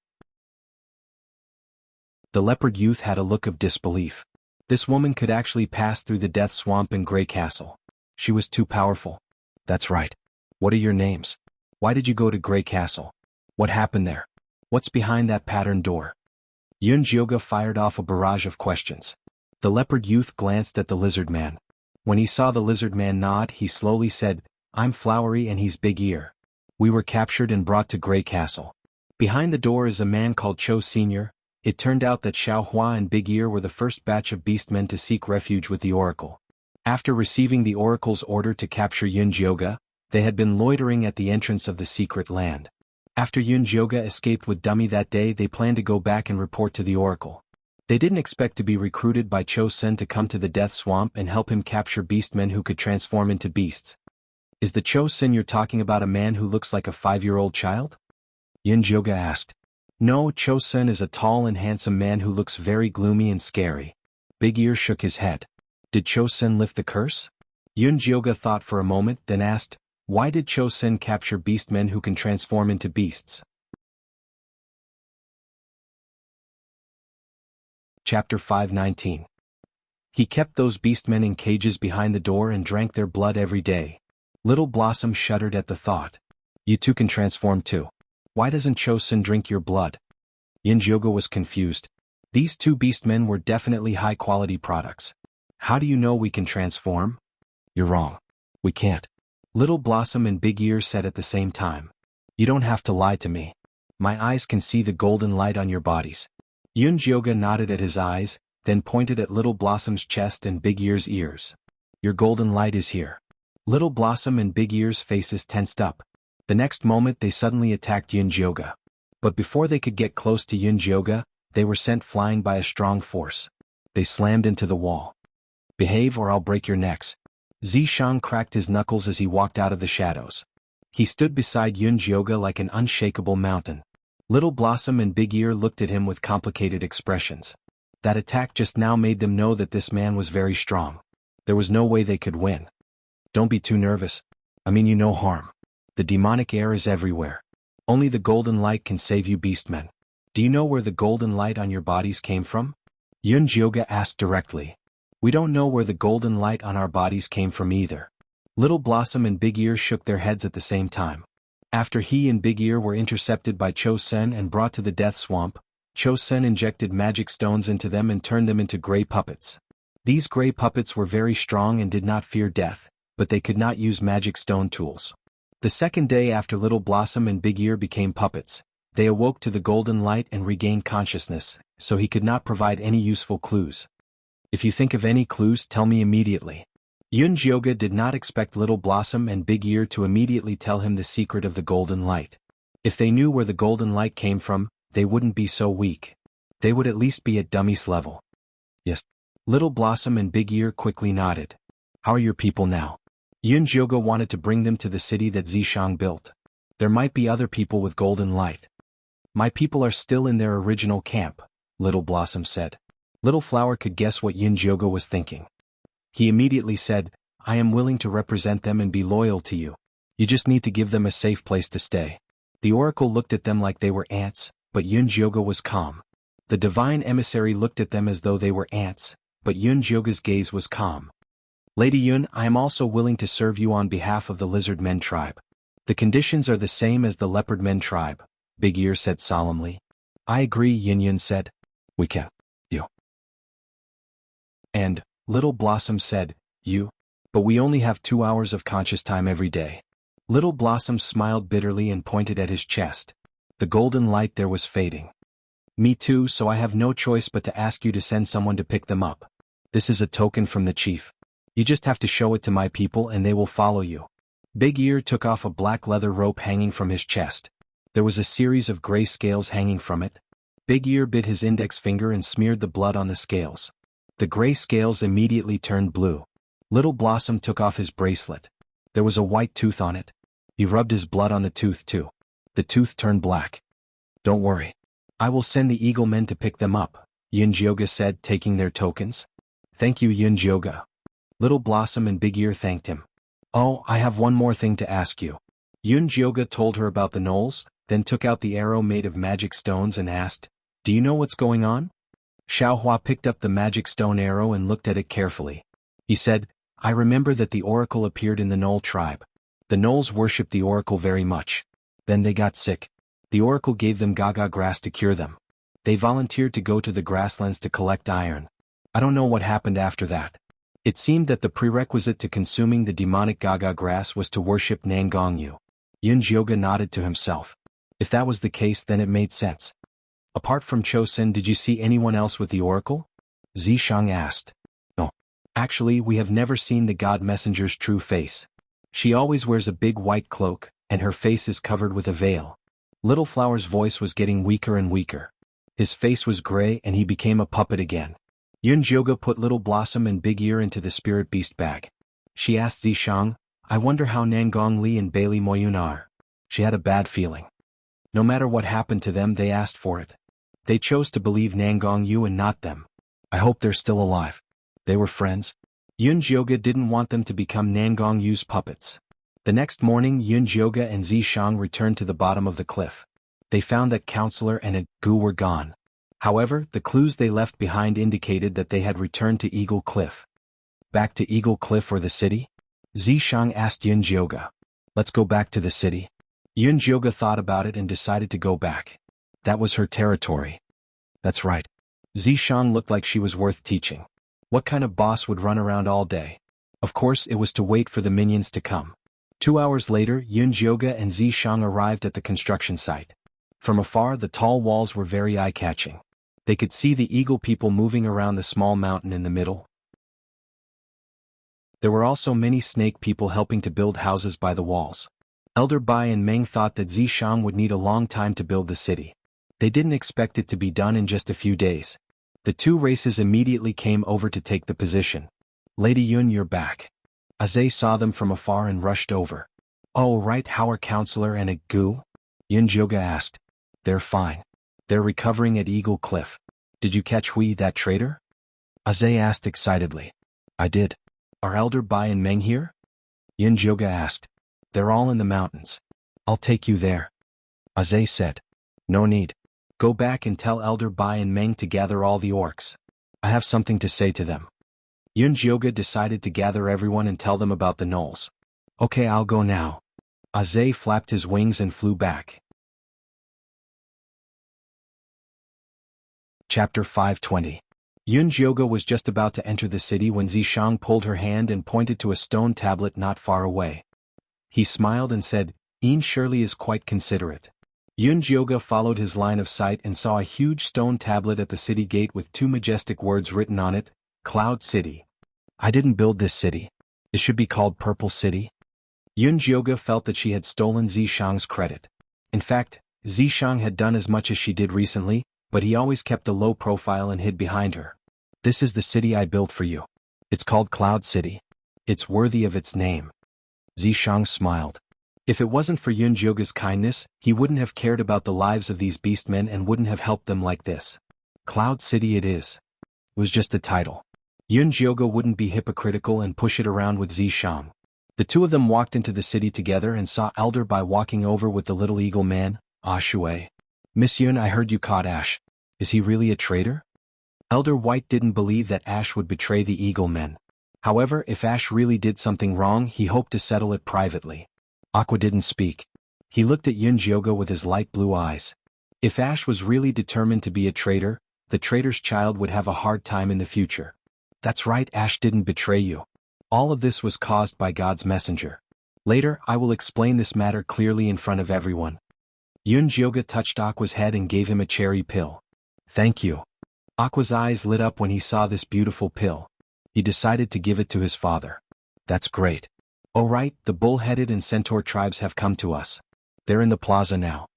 The leopard youth had a look of disbelief. This woman could actually pass through the death swamp in Grey Castle. She was too powerful. "That's right. What are your names? Why did you go to Grey Castle? What happened there? What's behind that patterned door?" Yunjioga fired off a barrage of questions. The leopard youth glanced at the lizard man. When he saw the lizard man nod, he slowly said, "I'm Flowery and he's Big Ear. We were captured and brought to Grey Castle. Behind the door is a man called Cho Sr. It turned out that Xiao Hua and Big Ear were the first batch of beastmen to seek refuge with the Oracle. After receiving the Oracle's order to capture Yunjioga, they had been loitering at the entrance of the secret land. After Yunjioga escaped with Dummy that day, they planned to go back and report to the Oracle. They didn't expect to be recruited by Cho Sen to come to the Death Swamp and help him capture beastmen who could transform into beasts." "Is the Cho Sen you're talking about a man who looks like a 5-year-old child?" Yunjioga asked. "No, Cho Sen is a tall and handsome man who looks very gloomy and scary." Big Ear shook his head. "Did Cho Sen lift the curse?" Yunjioga thought for a moment, then asked, "Why did Cho Sen capture beastmen who can transform into beasts?" Chapter 519. He kept those beastmen in cages behind the door and drank their blood every day. Little Blossom shuddered at the thought. "You two can transform too. Why doesn't Cho Sen drink your blood?" Yunjioga was confused. These two beastmen were definitely high-quality products. "How do you know we can transform?" "You're wrong. We can't." Little Blossom and Big Ear said at the same time. "You don't have to lie to me. My eyes can see the golden light on your bodies." Yunjioga nodded at his eyes, then pointed at Little Blossom's chest and Big Ear's ears. "Your golden light is here." Little Blossom and Big Ear's faces tensed up. The next moment they suddenly attacked Yunjioga. But before they could get close to Yunjioga, they were sent flying by a strong force. They slammed into the wall. "Behave or I'll break your necks." Zishang cracked his knuckles as he walked out of the shadows. He stood beside Yunjioga like an unshakable mountain. Little Blossom and Big Ear looked at him with complicated expressions. That attack just now made them know that this man was very strong. There was no way they could win. "Don't be too nervous. I mean you no harm. The demonic air is everywhere. Only the golden light can save you beastmen. Do you know where the golden light on your bodies came from?" Yunjioga asked directly. "We don't know where the golden light on our bodies came from either." Little Blossom and Big Ear shook their heads at the same time. After he and Big Ear were intercepted by Cho Sen and brought to the Death Swamp, Cho Sen injected magic stones into them and turned them into gray puppets. These gray puppets were very strong and did not fear death, but they could not use magic stone tools. The second day after Little Blossom and Big Ear became puppets, they awoke to the golden light and regained consciousness, so he could not provide any useful clues. "If you think of any clues, tell me immediately." Yunjioga did not expect Little Blossom and Big Ear to immediately tell him the secret of the golden light. If they knew where the golden light came from, they wouldn't be so weak. They would at least be at Dummy's level. "Yes." Little Blossom and Big Ear quickly nodded. "How are your people now?" Yunjioga wanted to bring them to the city that Zishang built. "There might be other people with golden light." "My people are still in their original camp," Little Blossom said. Little Flower could guess what Yunjioga was thinking. He immediately said, "I am willing to represent them and be loyal to you. You just need to give them a safe place to stay." The oracle looked at them like they were ants, but Yunjioga was calm. The divine emissary looked at them as though they were ants, but Yunjioga's gaze was calm. "Lady Yun, I am also willing to serve you on behalf of the Lizard Men tribe. The conditions are the same as the Leopard Men tribe," Big Ear said solemnly. "I agree," Yun said. "We can." "You." And Little Blossom said, "You? But we only have 2 hours of conscious time every day." Little Blossom smiled bitterly and pointed at his chest. The golden light there was fading. "Me too, so I have no choice but to ask you to send someone to pick them up. This is a token from the chief. You just have to show it to my people and they will follow you." Big Ear took off a black leather rope hanging from his chest. There was a series of gray scales hanging from it. Big Ear bit his index finger and smeared the blood on the scales. The gray scales immediately turned blue. Little Blossom took off his bracelet. There was a white tooth on it. He rubbed his blood on the tooth too. The tooth turned black. Don't worry. I will send the eagle men to pick them up, Yunjioga said, taking their tokens. Thank you, Yunjioga. Little Blossom and Big Ear thanked him. Oh, I have one more thing to ask you. Yunjioga told her about the gnolls, then took out the arrow made of magic stones and asked, Do you know what's going on? Xiaohua picked up the magic stone arrow and looked at it carefully. He said, I remember that the oracle appeared in the gnoll tribe. The gnolls worshipped the oracle very much. Then they got sick. The oracle gave them gaga grass to cure them. They volunteered to go to the grasslands to collect iron. I don't know what happened after that. It seemed that the prerequisite to consuming the demonic gaga grass was to worship Nangongyu. Yunjioga nodded to himself. If that was the case, then it made sense. Apart from Chosen, did you see anyone else with the oracle? Zishang asked. No. Actually, we have never seen the god messenger's true face. She always wears a big white cloak, and her face is covered with a veil. Little Flower's voice was getting weaker and weaker. His face was gray and he became a puppet again. Yunjioga put Little Blossom and Big Ear into the spirit beast bag. She asked Zishang, I wonder how Nangong Li and Bailey Moyun are. She had a bad feeling. No matter what happened to them, they asked for it. They chose to believe Nangong Yu and not them. I hope they're still alive. They were friends. Yunjioga didn't want them to become Nangong Yu's puppets. The next morning, Yunjioga and Zishang returned to the bottom of the cliff. They found that Counselor and a Gu were gone. However, the clues they left behind indicated that they had returned to Eagle Cliff. Back to Eagle Cliff or the city? Zishang asked Yunjioga. Let's go back to the city. Yunjioga thought about it and decided to go back. That was her territory. That's right. Zishang looked like she was worth teaching. What kind of boss would run around all day? Of course, it was to wait for the minions to come. 2 hours later, Yunjioga and Zishang arrived at the construction site. From afar, the tall walls were very eye-catching. They could see the eagle people moving around the small mountain in the middle. There were also many snake people helping to build houses by the walls. Elder Bai and Meng thought that Zishang would need a long time to build the city. They didn't expect it to be done in just a few days. The two races immediately came over to take the position. Lady Yun, you're back. Aze saw them from afar and rushed over. Oh right, how are Counselor and a Gu? Yunjioga asked. They're fine. They're recovering at Eagle Cliff. Did you catch Hui, that traitor? Aze asked excitedly. I did. Are Elder Bai and Meng here? Yunjioga asked. They're all in the mountains. I'll take you there. Aze said. No need. Go back and tell Elder Bai and Meng to gather all the orcs. I have something to say to them. Yunjioga decided to gather everyone and tell them about the gnolls. Okay, I'll go now. Aze flapped his wings and flew back. Chapter 520. Yunjioga was just about to enter the city when Zishang pulled her hand and pointed to a stone tablet not far away. He smiled and said, Een surely is quite considerate. Yunjioga followed his line of sight and saw a huge stone tablet at the city gate with 2 majestic words written on it, Cloud City. I didn't build this city. It should be called Purple City. Yunjioga felt that she had stolen Zishang's credit. In fact, Zishang had done as much as she did recently, but he always kept a low profile and hid behind her. This is the city I built for you. It's called Cloud City. It's worthy of its name. Zishang smiled. If it wasn't for Yunjioga's kindness, he wouldn't have cared about the lives of these beastmen and wouldn't have helped them like this. Cloud City it is. It was just a title. Yunjioga wouldn't be hypocritical and push it around with Zishang. The two of them walked into the city together and saw Elder Bai walking over with the little eagle man, Shui. Miss Yun, I heard you caught Ash. Is he really a traitor? Elder White didn't believe that Ash would betray the eagle men. However, if Ash really did something wrong, he hoped to settle it privately. Aqua didn't speak. He looked at Yunjioga with his light blue eyes. If Ash was really determined to be a traitor, the traitor's child would have a hard time in the future. That's right, Ash didn't betray you. All of this was caused by God's messenger. Later, I will explain this matter clearly in front of everyone. Yunjioga touched Aqua's head and gave him a cherry pill. Thank you. Aqua's eyes lit up when he saw this beautiful pill. He decided to give it to his father. That's great. "Oh right, the bull-headed and centaur tribes have come to us. They're in the plaza now."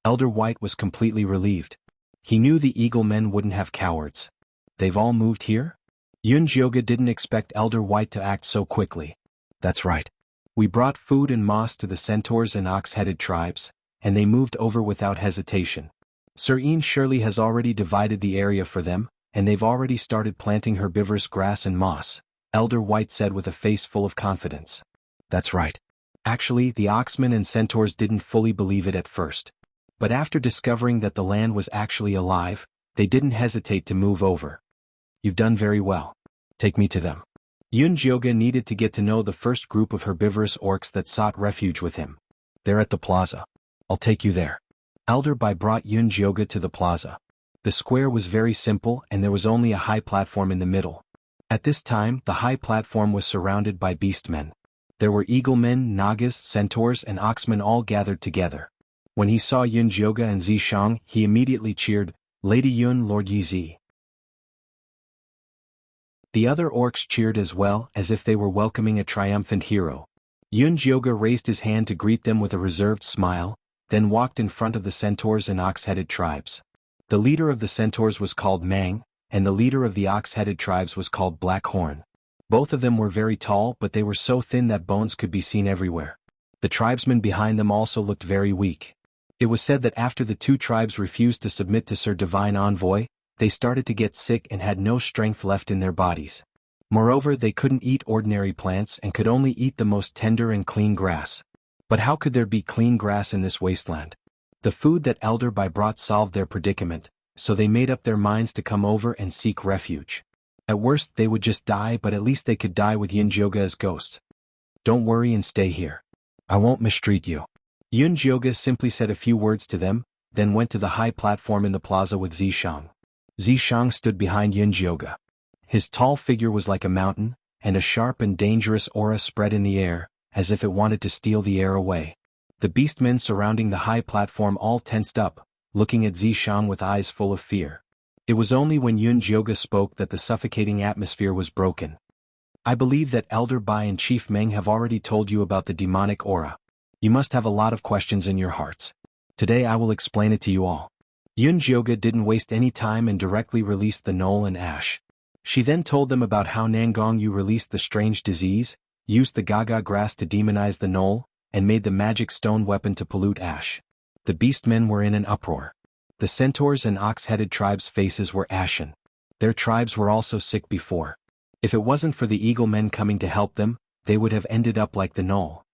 Elder White was completely relieved. He knew the Eagle Men wouldn't have cowards. "They've all moved here?" Yunjioga didn't expect Elder White to act so quickly. "That's right. We brought food and moss to the centaurs and ox-headed tribes, and they moved over without hesitation. Sir Ian Shirley has already divided the area for them, and they've already started planting herbivorous grass and moss," Elder White said with a face full of confidence. "That's right." Actually, the oxmen and centaurs didn't fully believe it at first. But after discovering that the land was actually alive, they didn't hesitate to move over. "You've done very well. Take me to them." Yunjioga needed to get to know the first group of herbivorous orcs that sought refuge with him. "They're at the plaza. I'll take you there." Elder Bai brought Yunjioga to the plaza. The square was very simple and there was only a high platform in the middle. At this time, the high platform was surrounded by beastmen. There were eaglemen, nagas, centaurs and oxmen all gathered together. When he saw Yunjioga and Zishang, he immediately cheered, "Lady Yun, Lord Yizi." The other orcs cheered as well, as if they were welcoming a triumphant hero. Yunjioga raised his hand to greet them with a reserved smile, then walked in front of the centaurs and ox-headed tribes. The leader of the centaurs was called Mang, and the leader of the ox-headed tribes was called Blackhorn. Both of them were very tall, but they were so thin that bones could be seen everywhere. The tribesmen behind them also looked very weak. It was said that after the two tribes refused to submit to Sir Divine Envoy, they started to get sick and had no strength left in their bodies. Moreover, they couldn't eat ordinary plants and could only eat the most tender and clean grass. But how could there be clean grass in this wasteland? The food that Elder Bai brought solved their predicament, so they made up their minds to come over and seek refuge. At worst they would just die, but at least they could die with Yunjioga as ghosts. "Don't worry and stay here. I won't mistreat you." Yunjioga simply said a few words to them, then went to the high platform in the plaza with Zishang. Zishang stood behind Yunjioga. His tall figure was like a mountain, and a sharp and dangerous aura spread in the air, as if it wanted to steal the air away. The beastmen surrounding the high platform all tensed up, looking at Zishang with eyes full of fear. It was only when Yunjioga spoke that the suffocating atmosphere was broken. "I believe that Elder Bai and Chief Meng have already told you about the demonic aura. You must have a lot of questions in your hearts. Today I will explain it to you all." Yunjioga didn't waste any time and directly released the knoll and ash. She then told them about how Nangong Yu released the strange disease, used the gaga grass to demonize the knoll, and made the magic stone weapon to pollute ash. The beastmen were in an uproar. The centaurs and ox-headed tribes' faces were ashen. Their tribes were also sick before. If it wasn't for the eagle men coming to help them, they would have ended up like the knoll.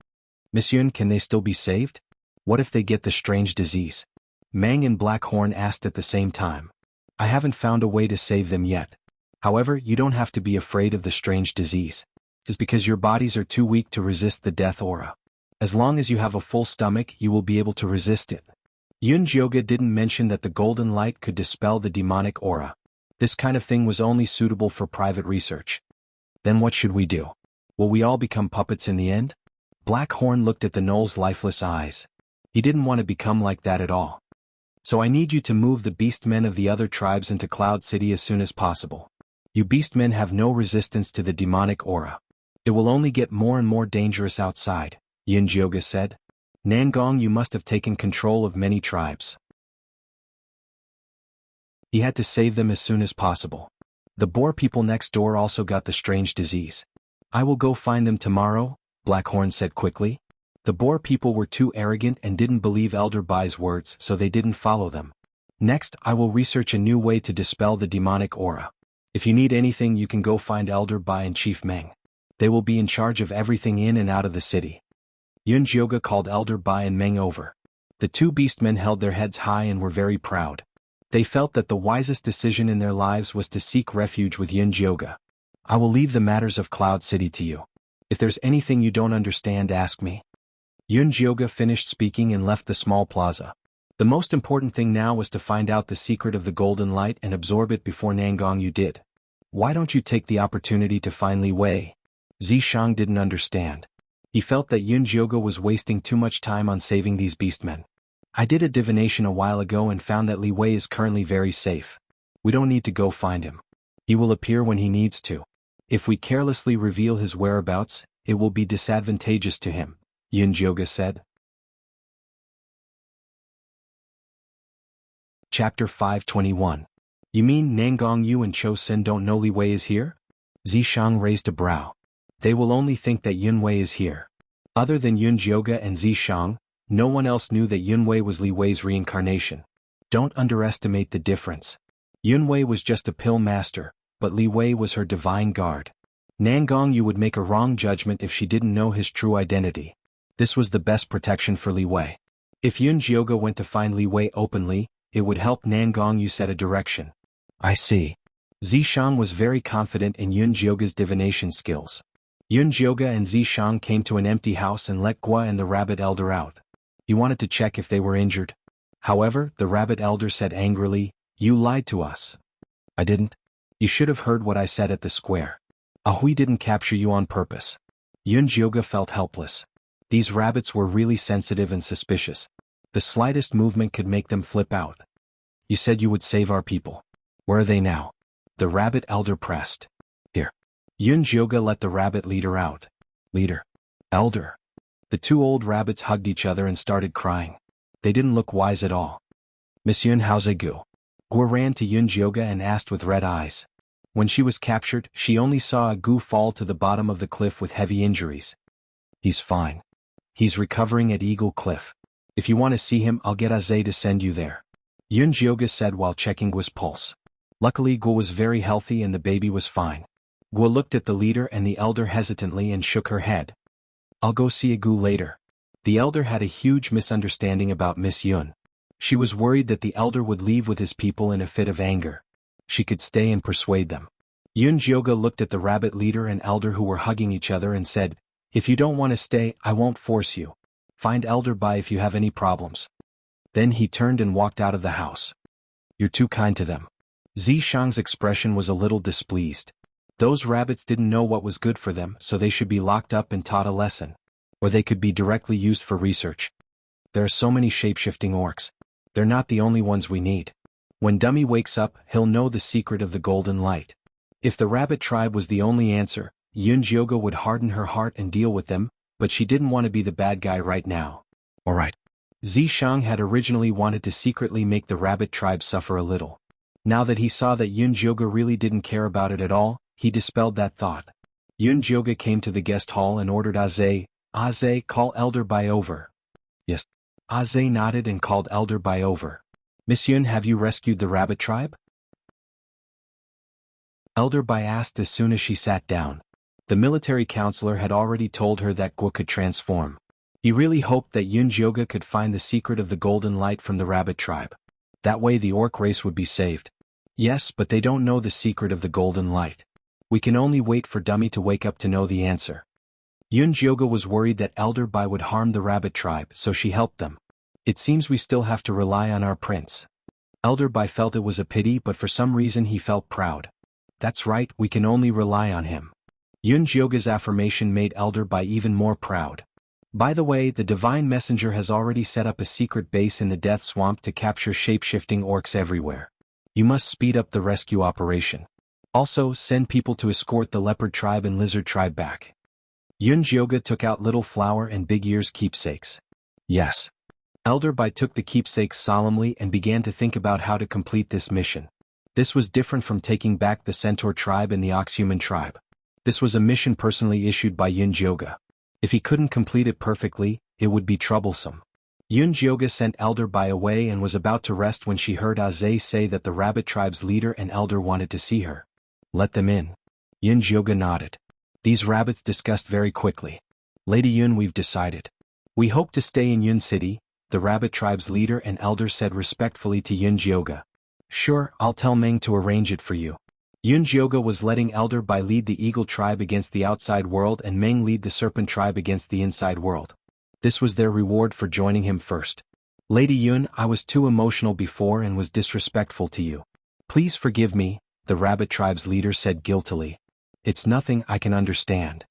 "Miss Yun, can they still be saved? What if they get the strange disease?" Mang and Blackhorn asked at the same time. "I haven't found a way to save them yet. However, you don't have to be afraid of the strange disease. It's because your bodies are too weak to resist the death aura. As long as you have a full stomach, you will be able to resist it." Yunjioga didn't mention that the golden light could dispel the demonic aura. This kind of thing was only suitable for private research. "Then what should we do? Will we all become puppets in the end?" Blackhorn looked at the knoll's lifeless eyes. He didn't want to become like that at all. "So I need you to move the beastmen of the other tribes into Cloud City as soon as possible. You beastmen have no resistance to the demonic aura. It will only get more and more dangerous outside," Yunjioga said. "Nangong, you must have taken control of many tribes. He had to save them as soon as possible. The boar people next door also got the strange disease. I will go find them tomorrow," Blackhorn said quickly. The boar people were too arrogant and didn't believe Elder Bai's words, so they didn't follow them. "Next, I will research a new way to dispel the demonic aura. If you need anything, you can go find Elder Bai and Chief Meng. They will be in charge of everything in and out of the city." Yunjioga called Elder Bai and Meng over. The two beastmen held their heads high and were very proud. They felt that the wisest decision in their lives was to seek refuge with Yunjioga. "I will leave the matters of Cloud City to you. If there's anything you don't understand, ask me." Yunjioga finished speaking and left the small plaza. The most important thing now was to find out the secret of the golden light and absorb it before Nangong Yu did. "Why don't you take the opportunity to find Li Wei?" Zishang didn't understand. He felt that Yunjioga was wasting too much time on saving these beastmen. "I did a divination a while ago and found that Li Wei is currently very safe. We don't need to go find him. He will appear when he needs to. If we carelessly reveal his whereabouts, it will be disadvantageous to him, Yunjioga said. Chapter 521. You mean Nangong Yu and Cho Sin don't know Li Wei is here? Zishang raised a brow. They will only think that Yun Wei is here. Other than Yunjioga and Zishang, no one else knew that Yun Wei was Li Wei's reincarnation. Don't underestimate the difference. Yun Wei was just a pill master, but Li Wei was her divine guard. Nangong Yu would make a wrong judgment if she didn't know his true identity. This was the best protection for Li Wei. If Yunjioga went to find Li Wei openly, it would help Nangong Yu set a direction. I see. Zishang was very confident in Yunjioga's divination skills. Yunjioga and Zishang came to an empty house and let Gua and the rabbit elder out. He wanted to check if they were injured. However, the rabbit elder said angrily, "You lied to us." I didn't. You should have heard what I said at the square. Ahui didn't capture you on purpose. Yunjioga felt helpless. These rabbits were really sensitive and suspicious. The slightest movement could make them flip out. You said you would save our people. Where are they now? The rabbit elder pressed. Here. Yunjioga let the rabbit leader out. Leader. Elder. The two old rabbits hugged each other and started crying. They didn't look wise at all. Miss Yun, how's it go? Gua ran to Yunjioga and asked with red eyes. When she was captured, she only saw a Gu fall to the bottom of the cliff with heavy injuries. He's fine. He's recovering at Eagle Cliff. If you want to see him, I'll get Aze to send you there. Yunjioga said while checking Gua's pulse. Luckily Gua was very healthy and the baby was fine. Gua looked at the leader and the elder hesitantly and shook her head. I'll go see Gu later. The elder had a huge misunderstanding about Miss Yun. She was worried that the elder would leave with his people in a fit of anger. She could stay and persuade them. Yunjioga looked at the rabbit leader and elder who were hugging each other and said, If you don't want to stay, I won't force you. Find Elder Bai if you have any problems. Then he turned and walked out of the house. You're too kind to them. Zishang's expression was a little displeased. Those rabbits didn't know what was good for them, so they should be locked up and taught a lesson. Or they could be directly used for research. There are so many shape-shifting orcs. They're not the only ones we need. When Dummy wakes up, he'll know the secret of the golden light. If the rabbit tribe was the only answer, Yunjioga would harden her heart and deal with them, but she didn't want to be the bad guy right now. Alright. Zishang had originally wanted to secretly make the rabbit tribe suffer a little. Now that he saw that Yunjioga really didn't care about it at all, he dispelled that thought. Yunjioga came to the guest hall and ordered Aze, call Elder Bai over. Yes. Aze nodded and called Elder Bai over. Miss Yun, have you rescued the rabbit tribe? Elder Bai asked as soon as she sat down. The military counselor had already told her that Gua could transform. He really hoped that Yunjioga could find the secret of the golden light from the rabbit tribe. That way the orc race would be saved. Yes, but they don't know the secret of the golden light. We can only wait for Dummy to wake up to know the answer. Yunjioga was worried that Elder Bai would harm the rabbit tribe, so she helped them. It seems we still have to rely on our prince. Elder Bai felt it was a pity, but for some reason he felt proud. That's right, we can only rely on him. Yunjioga's affirmation made Elder Bai even more proud. By the way, the Divine Messenger has already set up a secret base in the Death Swamp to capture shape-shifting orcs everywhere. You must speed up the rescue operation. Also, send people to escort the Leopard Tribe and Lizard Tribe back. Yunjioga took out Little Flower and Big Ear's keepsakes. Yes. Elder Bai took the keepsakes solemnly and began to think about how to complete this mission. This was different from taking back the Centaur Tribe and the Oxhuman Tribe. This was a mission personally issued by Yunjioga. If he couldn't complete it perfectly, it would be troublesome. Yunjioga sent Elder Bai away and was about to rest when she heard Aze say that the rabbit tribe's leader and elder wanted to see her. Let them in. Yunjioga nodded. These rabbits discussed very quickly. Lady Yun, we've decided. We hope to stay in Yun City, the rabbit tribe's leader and elder said respectfully to Yunjioga. Sure, I'll tell Meng to arrange it for you. Yunjioga was letting Elder Bai lead the Eagle Tribe against the outside world and Meng lead the Serpent Tribe against the inside world. This was their reward for joining him first. Lady Yun, I was too emotional before and was disrespectful to you. Please forgive me, the rabbit tribe's leader said guiltily. It's nothing, I can understand.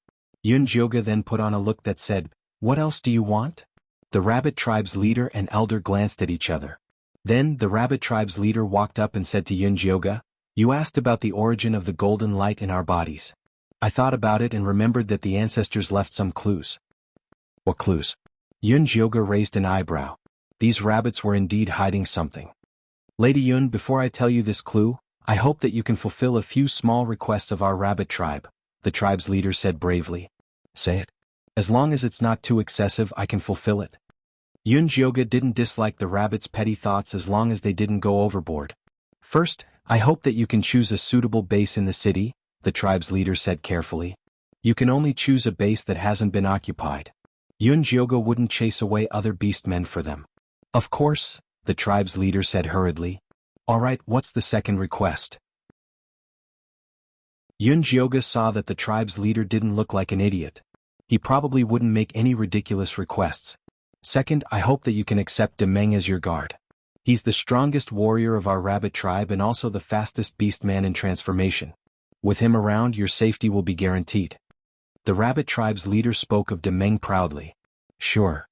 Yunjioga then put on a look that said, What else do you want? The rabbit tribe's leader and elder glanced at each other. Then the rabbit tribe's leader walked up and said to Yunjioga, You asked about the origin of the golden light in our bodies. I thought about it and remembered that the ancestors left some clues. What clues? Yun Jioga raised an eyebrow. These rabbits were indeed hiding something. Lady Yun, before I tell you this clue, I hope that you can fulfill a few small requests of our rabbit tribe, the tribe's leader said bravely. Say it. As long as it's not too excessive, I can fulfill it. Yun Jioga didn't dislike the rabbit's petty thoughts as long as they didn't go overboard. First, I hope that you can choose a suitable base in the city, the tribe's leader said carefully. You can only choose a base that hasn't been occupied. Yun Jioga wouldn't chase away other beastmen for them. Of course, the tribe's leader said hurriedly. All right, what's the second request? Yun Jioga saw that the tribe's leader didn't look like an idiot. He probably wouldn't make any ridiculous requests. Second, I hope that you can accept Demeng as your guard. He's the strongest warrior of our rabbit tribe and also the fastest beastman in transformation. With him around, your safety will be guaranteed. The rabbit tribe's leader spoke of Demeng proudly. Sure.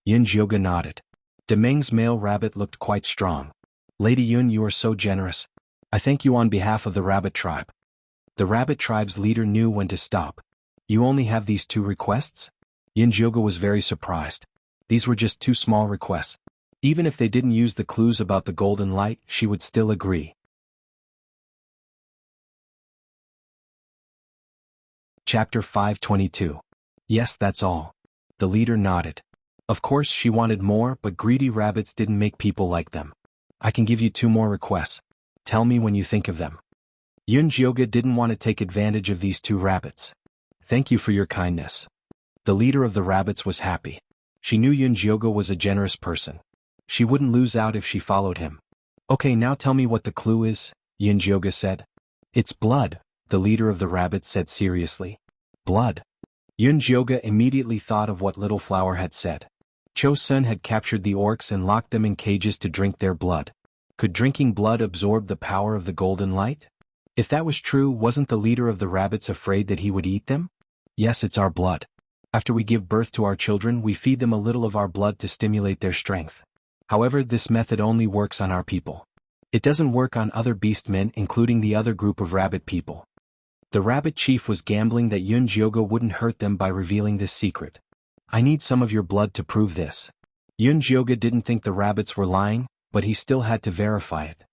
Yun Jioga nodded. Demeng's male rabbit looked quite strong. Lady Yun, you are so generous. I thank you on behalf of the rabbit tribe. The rabbit tribe's leader knew when to stop. You only have these 2 requests? Yun Jioga was very surprised. These were just 2 small requests. Even if they didn't use the clues about the golden light, she would still agree. Chapter 522. Yes, that's all. The leader nodded. Of course she wanted more, but greedy rabbits didn't make people like them. I can give you 2 more requests. Tell me when you think of them. Yun Jioga didn't want to take advantage of these 2 rabbits. Thank you for your kindness. The leader of the rabbits was happy. She knew Yun Jioga was a generous person. She wouldn't lose out if she followed him. Okay, now tell me what the clue is, Yun Jioga said. It's blood, the leader of the rabbits said seriously. Blood. Yun Jioga immediately thought of what Little Flower had said. Cho Sun had captured the orcs and locked them in cages to drink their blood. Could drinking blood absorb the power of the golden light? If that was true, wasn't the leader of the rabbits afraid that he would eat them? Yes, it's our blood. After we give birth to our children, we feed them a little of our blood to stimulate their strength. However, this method only works on our people. It doesn't work on other beastmen, including the other group of rabbit people. The rabbit chief was gambling that Yun Jioga wouldn't hurt them by revealing this secret. I need some of your blood to prove this. Yun Jioga didn't think the rabbits were lying, but he still had to verify it.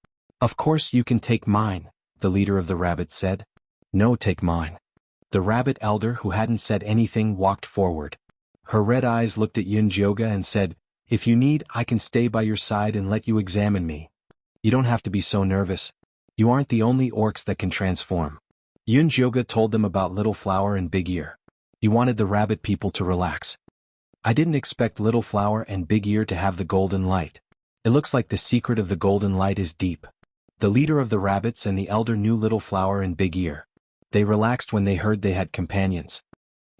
Of course you can take mine, the leader of the rabbits said. No, take mine. The rabbit elder, who hadn't said anything, walked forward. Her red eyes looked at Yun Jioga and said, If you need, I can stay by your side and let you examine me. You don't have to be so nervous. You aren't the only orcs that can transform. Yun Jioga told them about Little Flower and Big Ear. He wanted the rabbit people to relax. I didn't expect Little Flower and Big Ear to have the golden light. It looks like the secret of the golden light is deep. The leader of the rabbits and the elder knew Little Flower and Big Ear. They relaxed when they heard they had companions.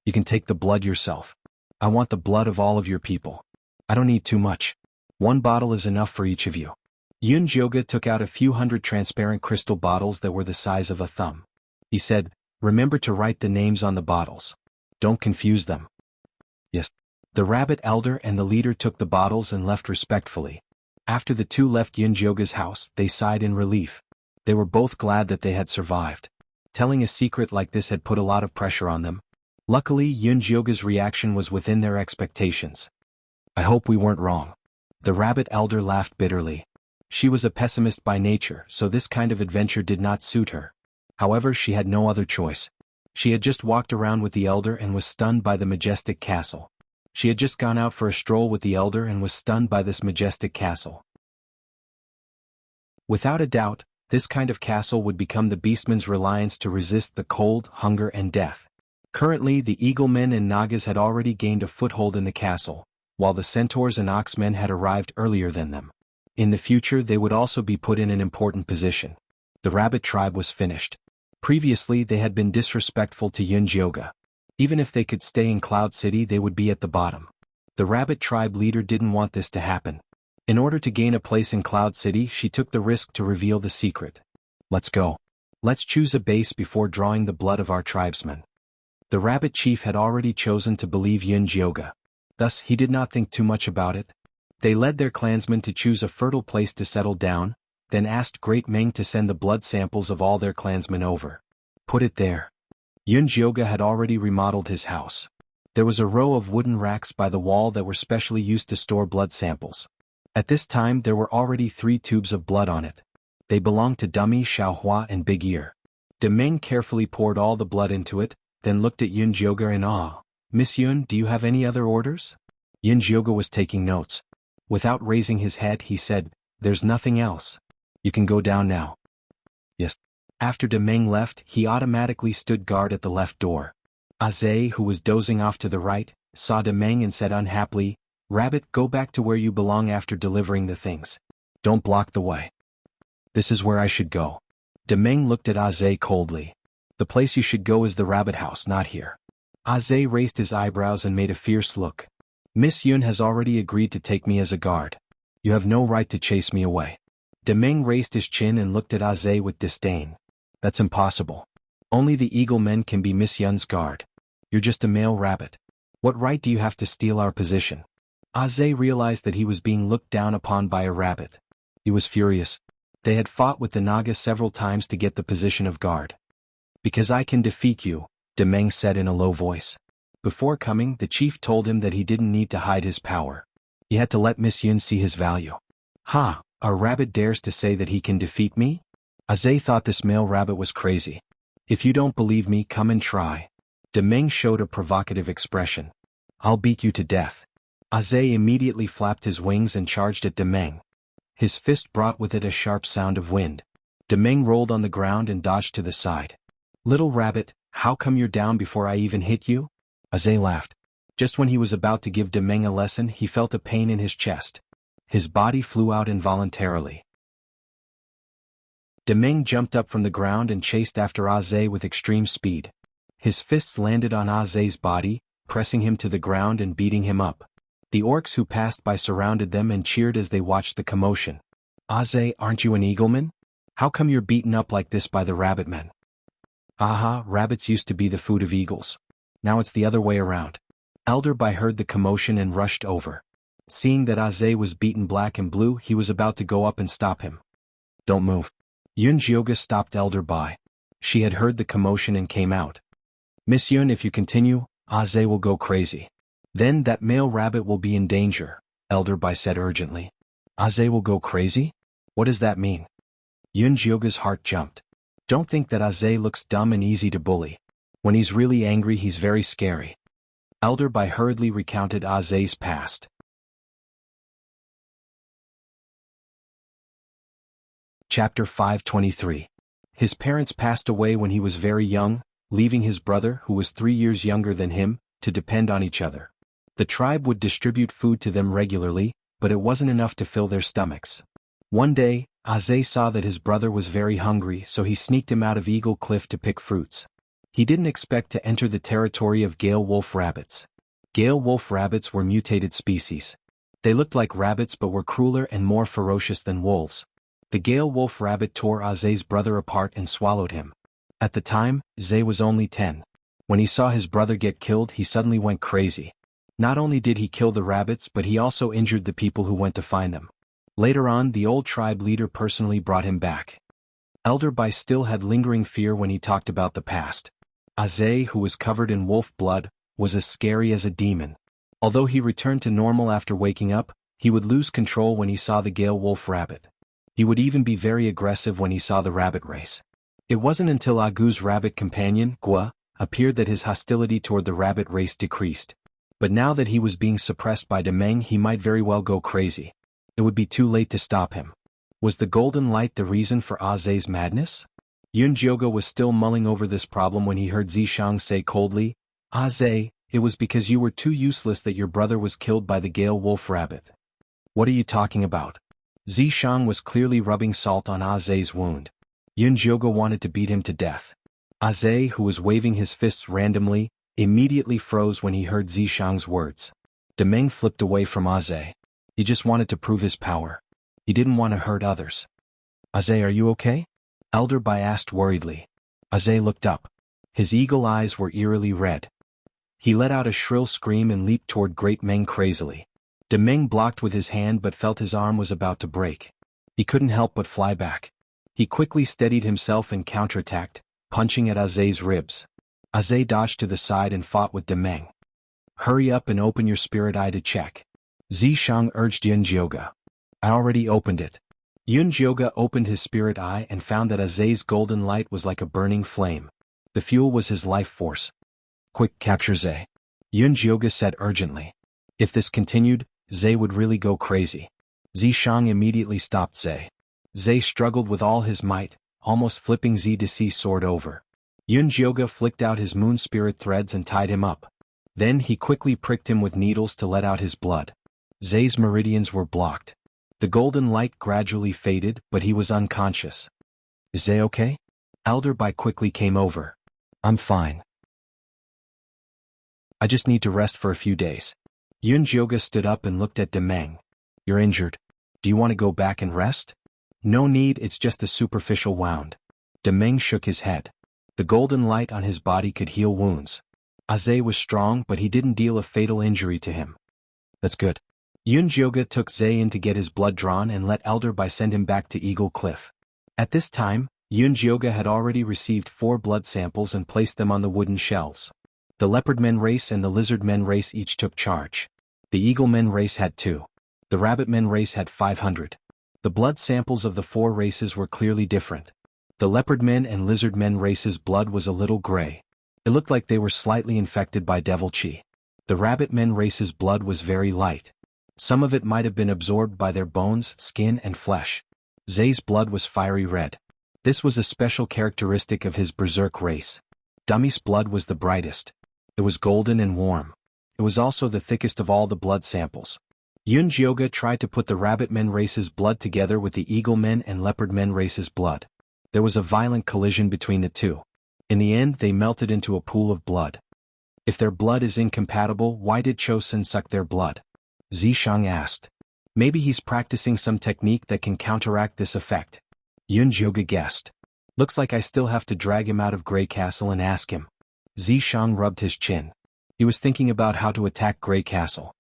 You can take the blood yourself. I want the blood of all of your people. I don't need too much. 1 bottle is enough for each of you. Yun Jioga took out a few hundred transparent crystal bottles that were the size of a thumb. He said, Remember to write the names on the bottles. Don't confuse them. Yes. The rabbit elder and the leader took the bottles and left respectfully. After the 2 left Yun Jioga's house, they sighed in relief. They were both glad that they had survived. Telling a secret like this had put a lot of pressure on them. Luckily, Yun Jioga's reaction was within their expectations. I hope we weren't wrong. The rabbit elder laughed bitterly. She was a pessimist by nature, so this kind of adventure did not suit her. However, she had no other choice. She had just walked around with the elder and was stunned by the majestic castle. She had just gone out for a stroll with the elder and was stunned by this majestic castle. Without a doubt, this kind of castle would become the beastman's reliance to resist the cold, hunger and death. Currently, the eaglemen and nagas had already gained a foothold in the castle, while the centaurs and oxmen had arrived earlier than them. In the future, they would also be put in an important position. The rabbit tribe was finished. Previously, they had been disrespectful to Yun Jioga. Even if they could stay in Cloud City, they would be at the bottom. The rabbit tribe leader didn't want this to happen. In order to gain a place in Cloud City, she took the risk to reveal the secret. Let's go. Let's choose a base before drawing the blood of our tribesmen. The rabbit chief had already chosen to believe Yun Jioga. Thus, he did not think too much about it. They led their clansmen to choose a fertile place to settle down, then asked Great Meng to send the blood samples of all their clansmen over. Put it there. Yun Jioga had already remodeled his house. There was a row of wooden racks by the wall that were specially used to store blood samples. At this time there were already 3 tubes of blood on it. They belonged to Dummy, Xiaohua and Big Ear. Demeng carefully poured all the blood into it, then looked at Yun Jioga in awe. "Miss Yun, do you have any other orders?" Yun Jioga was taking notes. Without raising his head he said, "There's nothing else. You can go down now." "Yes." After Demeng left, he automatically stood guard at the left door. Aze, who was dozing off to the right, saw Demeng and said unhappily, "Rabbit, go back to where you belong after delivering the things. Don't block the way." "This is where I should go." Demeng looked at Aze coldly. "The place you should go is the rabbit house, not here." Aze raised his eyebrows and made a fierce look. "Miss Yun has already agreed to take me as a guard. You have no right to chase me away." Demeng raised his chin and looked at Aze with disdain. "That's impossible. Only the eagle men can be Miss Yun's guard. You're just a male rabbit. What right do you have to steal our position?" Aze realized that he was being looked down upon by a rabbit. He was furious. They had fought with the Naga several times to get the position of guard. "Because I can defeat you," Demeng said in a low voice. Before coming, the chief told him that he didn't need to hide his power. He had to let Miss Yun see his value. "Ha, a rabbit dares to say that he can defeat me?" Aze thought this male rabbit was crazy. "If you don't believe me, come and try." Demeng showed a provocative expression. "I'll beat you to death." Aze immediately flapped his wings and charged at Demeng. His fist brought with it a sharp sound of wind. Demeng rolled on the ground and dodged to the side. "Little rabbit, how come you're down before I even hit you?" Aze laughed. Just when he was about to give Demeng a lesson, he felt a pain in his chest. His body flew out involuntarily. Demeng jumped up from the ground and chased after Aze with extreme speed. His fists landed on Aze's body, pressing him to the ground and beating him up. The orcs who passed by surrounded them and cheered as they watched the commotion. "Aze, aren't you an eagleman? How come you're beaten up like this by the rabbitmen?" "Aha, rabbits used to be the food of eagles. Now it's the other way around." Elder Bai heard the commotion and rushed over. Seeing that Aze was beaten black and blue, he was about to go up and stop him. "Don't move." Yun Jioga stopped Elder Bai. She had heard the commotion and came out. "Miss Yun, if you continue, Aze will go crazy. Then that male rabbit will be in danger," Elder Bai said urgently. "Aze will go crazy? What does that mean?" Yun Jioga's heart jumped. "Don't think that Aze looks dumb and easy to bully. When he's really angry, he's very scary." Elder Bai hurriedly recounted Aze's past. Chapter 523. His parents passed away when he was very young, leaving his brother, who was 3 years younger than him, to depend on each other. The tribe would distribute food to them regularly, but it wasn't enough to fill their stomachs. One day, Aze saw that his brother was very hungry, so he sneaked him out of Eagle Cliff to pick fruits. He didn't expect to enter the territory of Gale wolf rabbits. Gale wolf rabbits were mutated species. They looked like rabbits but were crueler and more ferocious than wolves. The Gale wolf rabbit tore Aze's brother apart and swallowed him. At the time, Ze was only 10. When he saw his brother get killed, he suddenly went crazy. Not only did he kill the rabbits, but he also injured the people who went to find them. Later on, the old tribe leader personally brought him back. Elder Bai still had lingering fear when he talked about the past. Aze, who was covered in wolf blood, was as scary as a demon. Although he returned to normal after waking up, he would lose control when he saw the Gale wolf rabbit. He would even be very aggressive when he saw the rabbit race. It wasn't until Agu's rabbit companion, Gua, appeared that his hostility toward the rabbit race decreased. But now that he was being suppressed by Demeng, he might very well go crazy. It would be too late to stop him. Was the golden light the reason for Aze's madness? Yun Jioga was still mulling over this problem when he heard Zishang say coldly, "Aze, it was because you were too useless that your brother was killed by the Gale wolf rabbit." "What are you talking about?" Zishang was clearly rubbing salt on Aze's wound. Yun Jioga wanted to beat him to death. Aze, who was waving his fists randomly, immediately froze when he heard Zishang's words. Demeng flipped away from Aze. He just wanted to prove his power. He didn't want to hurt others. "Aze, are you okay?" Elder Bai asked worriedly. Aze looked up. His eagle eyes were eerily red. He let out a shrill scream and leaped toward Great Meng crazily. Demeng blocked with his hand but felt his arm was about to break. He couldn't help but fly back. He quickly steadied himself and counterattacked, punching at Aze's ribs. Aze dodged to the side and fought with Demeng. Hurry up and open your spirit eye to check. Zishang urged Yunjioga. I already opened it. Yunjioga opened his spirit eye and found that Aze's golden light was like a burning flame. The fuel was his life force. Quick, capture Ze. Yunjioga said urgently. If this continued, Ze would really go crazy. Zishang immediately stopped Ze. Ze struggled with all his might, almost flipping Ze to see sword over. Yunjioga flicked out his moon spirit threads and tied him up. Then he quickly pricked him with needles to let out his blood. Ze's meridians were blocked. The golden light gradually faded, but he was unconscious. Is Ze okay? Elder Bai quickly came over. I'm fine. I just need to rest for a few days. Yunjioga stood up and looked at Demeng. You're injured. Do you want to go back and rest? No need, it's just a superficial wound. Demeng shook his head. The golden light on his body could heal wounds. Aze was strong, but he didn't deal a fatal injury to him. That's good. Yunjioga took Ze in to get his blood drawn and let Elder Bai send him back to Eagle Cliff. At this time, Yunjioga had already received 4 blood samples and placed them on the wooden shelves. The Leopard Men race and the Lizard Men race each took charge. The Eagle Men race had 2. The Rabbit Men race had 500. The blood samples of the 4 races were clearly different. The Leopard Men and Lizard Men races' blood was a little gray. It looked like they were slightly infected by devil chi. The Rabbit Men race's blood was very light. Some of it might have been absorbed by their bones, skin and flesh. Ze's blood was fiery red. This was a special characteristic of his berserk race. Dummy's blood was the brightest. It was golden and warm. It was also the thickest of all the blood samples. Yunjioga tried to put the Rabbit Men race's blood together with the Eagle Men and Leopard Men race's blood. There was a violent collision between the two. In the end, they melted into a pool of blood. If their blood is incompatible, why did Chosen suck their blood? Zishang asked. Maybe he's practicing some technique that can counteract this effect. Yunjioga guessed. Looks like I still have to drag him out of Grey Castle and ask him. Zishang rubbed his chin. He was thinking about how to attack Grey Castle.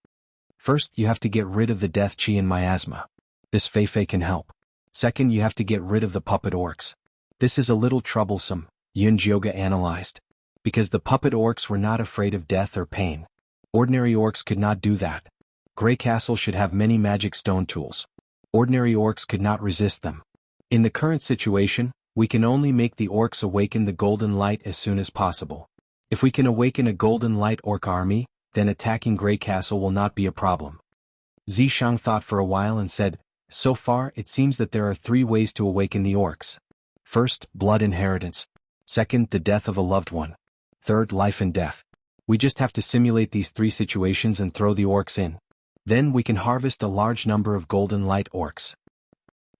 First, you have to get rid of the death chi and miasma. This Feifei can help. Second, you have to get rid of the puppet orcs. This is a little troublesome, Yunjioga analyzed. Because the puppet orcs were not afraid of death or pain. Ordinary orcs could not do that. Grey Castle should have many magic stone tools. Ordinary orcs could not resist them. In the current situation, we can only make the orcs awaken the golden light as soon as possible. If we can awaken a golden light orc army, then attacking Grey Castle will not be a problem. Zishang thought for a while and said, so far it seems that there are 3 ways to awaken the orcs. First, blood inheritance. Second, the death of a loved one. Third, life and death. We just have to simulate these 3 situations and throw the orcs in. Then we can harvest a large number of golden light orcs.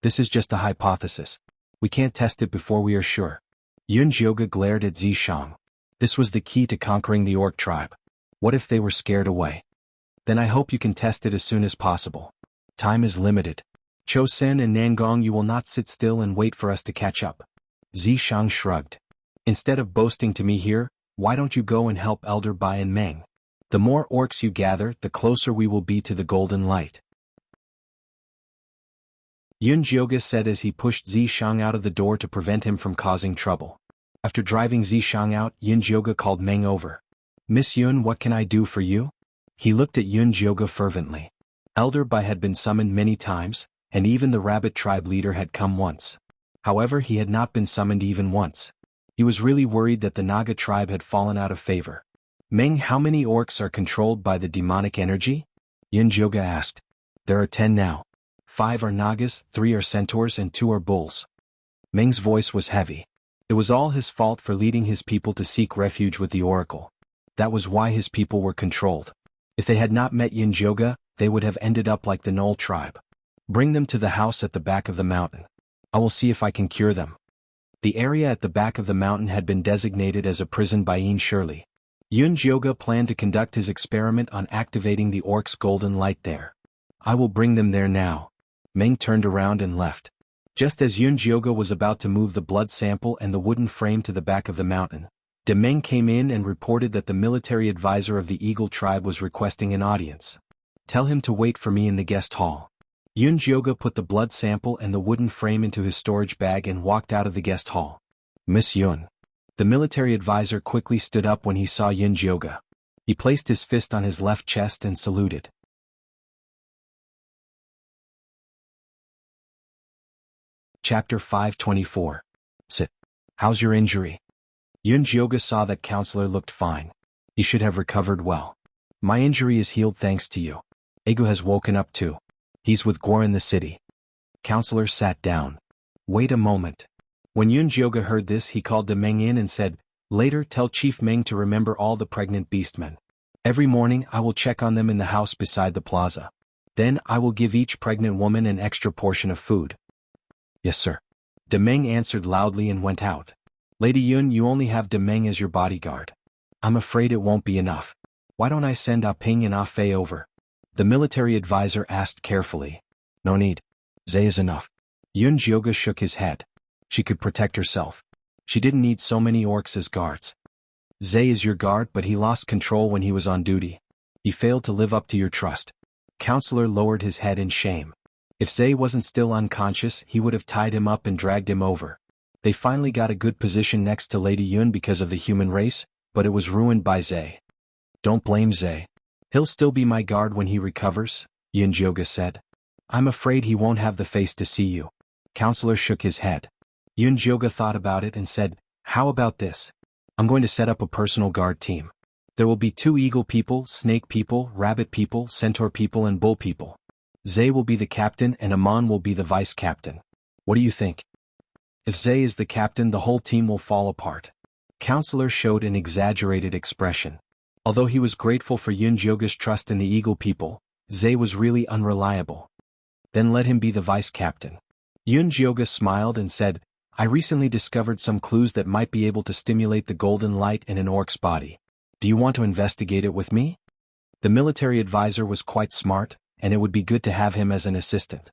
This is just a hypothesis. We can't test it before we are sure. Yunjioga glared at Zishang. This was the key to conquering the orc tribe. What if they were scared away? Then I hope you can test it as soon as possible. Time is limited. Chosen and Nangong, you will not sit still and wait for us to catch up. Zishang shrugged. Instead of boasting to me here, why don't you go and help Elder Bai and Meng? The more orcs you gather, the closer we will be to the golden light. Yunjioga said as he pushed Zishang out of the door to prevent him from causing trouble. After driving Zishang out, Yunjioga called Meng over. Miss Yun, what can I do for you? He looked at Yunjioga fervently. Elder Bai had been summoned many times, and even the rabbit tribe leader had come once. However, he had not been summoned even once. He was really worried that the Naga tribe had fallen out of favor. Meng, how many orcs are controlled by the demonic energy? Yunjioga asked. There are 10 now. 5 are Nagas, 3 are centaurs and 2 are bulls. Meng's voice was heavy. It was all his fault for leading his people to seek refuge with the oracle. That was why his people were controlled. If they had not met Yunjioga, they would have ended up like the Knoll tribe. Bring them to the house at the back of the mountain. I will see if I can cure them. The area at the back of the mountain had been designated as a prison by Ian Shirley. Yunjioga planned to conduct his experiment on activating the orc's golden light there. I will bring them there now. Meng turned around and left. Just as Yunjioga was about to move the blood sample and the wooden frame to the back of the mountain, Demeng came in and reported that the military advisor of the Eagle tribe was requesting an audience. Tell him to wait for me in the guest hall. Yunjioga put the blood sample and the wooden frame into his storage bag and walked out of the guest hall. Miss Yun. The military advisor quickly stood up when he saw Yun Jioge. He placed his fist on his left chest and saluted. Chapter 524. Sit. How's your injury? Yun Jioge saw that counselor looked fine. He should have recovered well. My injury is healed thanks to you. Egu has woken up too. He's with Guo in the city. Counselor sat down. Wait a moment. When Yun Jioge heard this, he called De Meng in and said, Later tell Chief Meng to remember all the pregnant beastmen. Every morning I will check on them in the house beside the plaza. Then I will give each pregnant woman an extra portion of food. Yes, sir. De Meng answered loudly and went out. Lady Yun, you only have De Meng as your bodyguard. I'm afraid it won't be enough. Why don't I send Ah Ping and Ah Fei over? The military advisor asked carefully. No need. Zhe is enough. Yun Jioge shook his head. She could protect herself. She didn't need so many orcs as guards. Zhe is your guard, but he lost control when he was on duty. He failed to live up to your trust. Counselor lowered his head in shame. If Zhe wasn't still unconscious, he would have tied him up and dragged him over. They finally got a good position next to Lady Yun because of the human race, but it was ruined by Zhe. Don't blame Zhe. He'll still be my guard when he recovers, Yun Jioge said. I'm afraid he won't have the face to see you. Counselor shook his head. Yun Jioge thought about it and said, How about this? I'm going to set up a personal guard team. There will be 2 eagle people, snake people, rabbit people, centaur people and bull people. Zhe will be the captain and Amon will be the vice captain. What do you think? If Zhe is the captain, the whole team will fall apart. Counselor showed an exaggerated expression. Although he was grateful for Yun Jioge's trust in the eagle people, Zhe was really unreliable. Then let him be the vice captain. Yun Jioge smiled and said, I recently discovered some clues that might be able to stimulate the golden light in an orc's body. Do you want to investigate it with me? The military advisor was quite smart, and it would be good to have him as an assistant.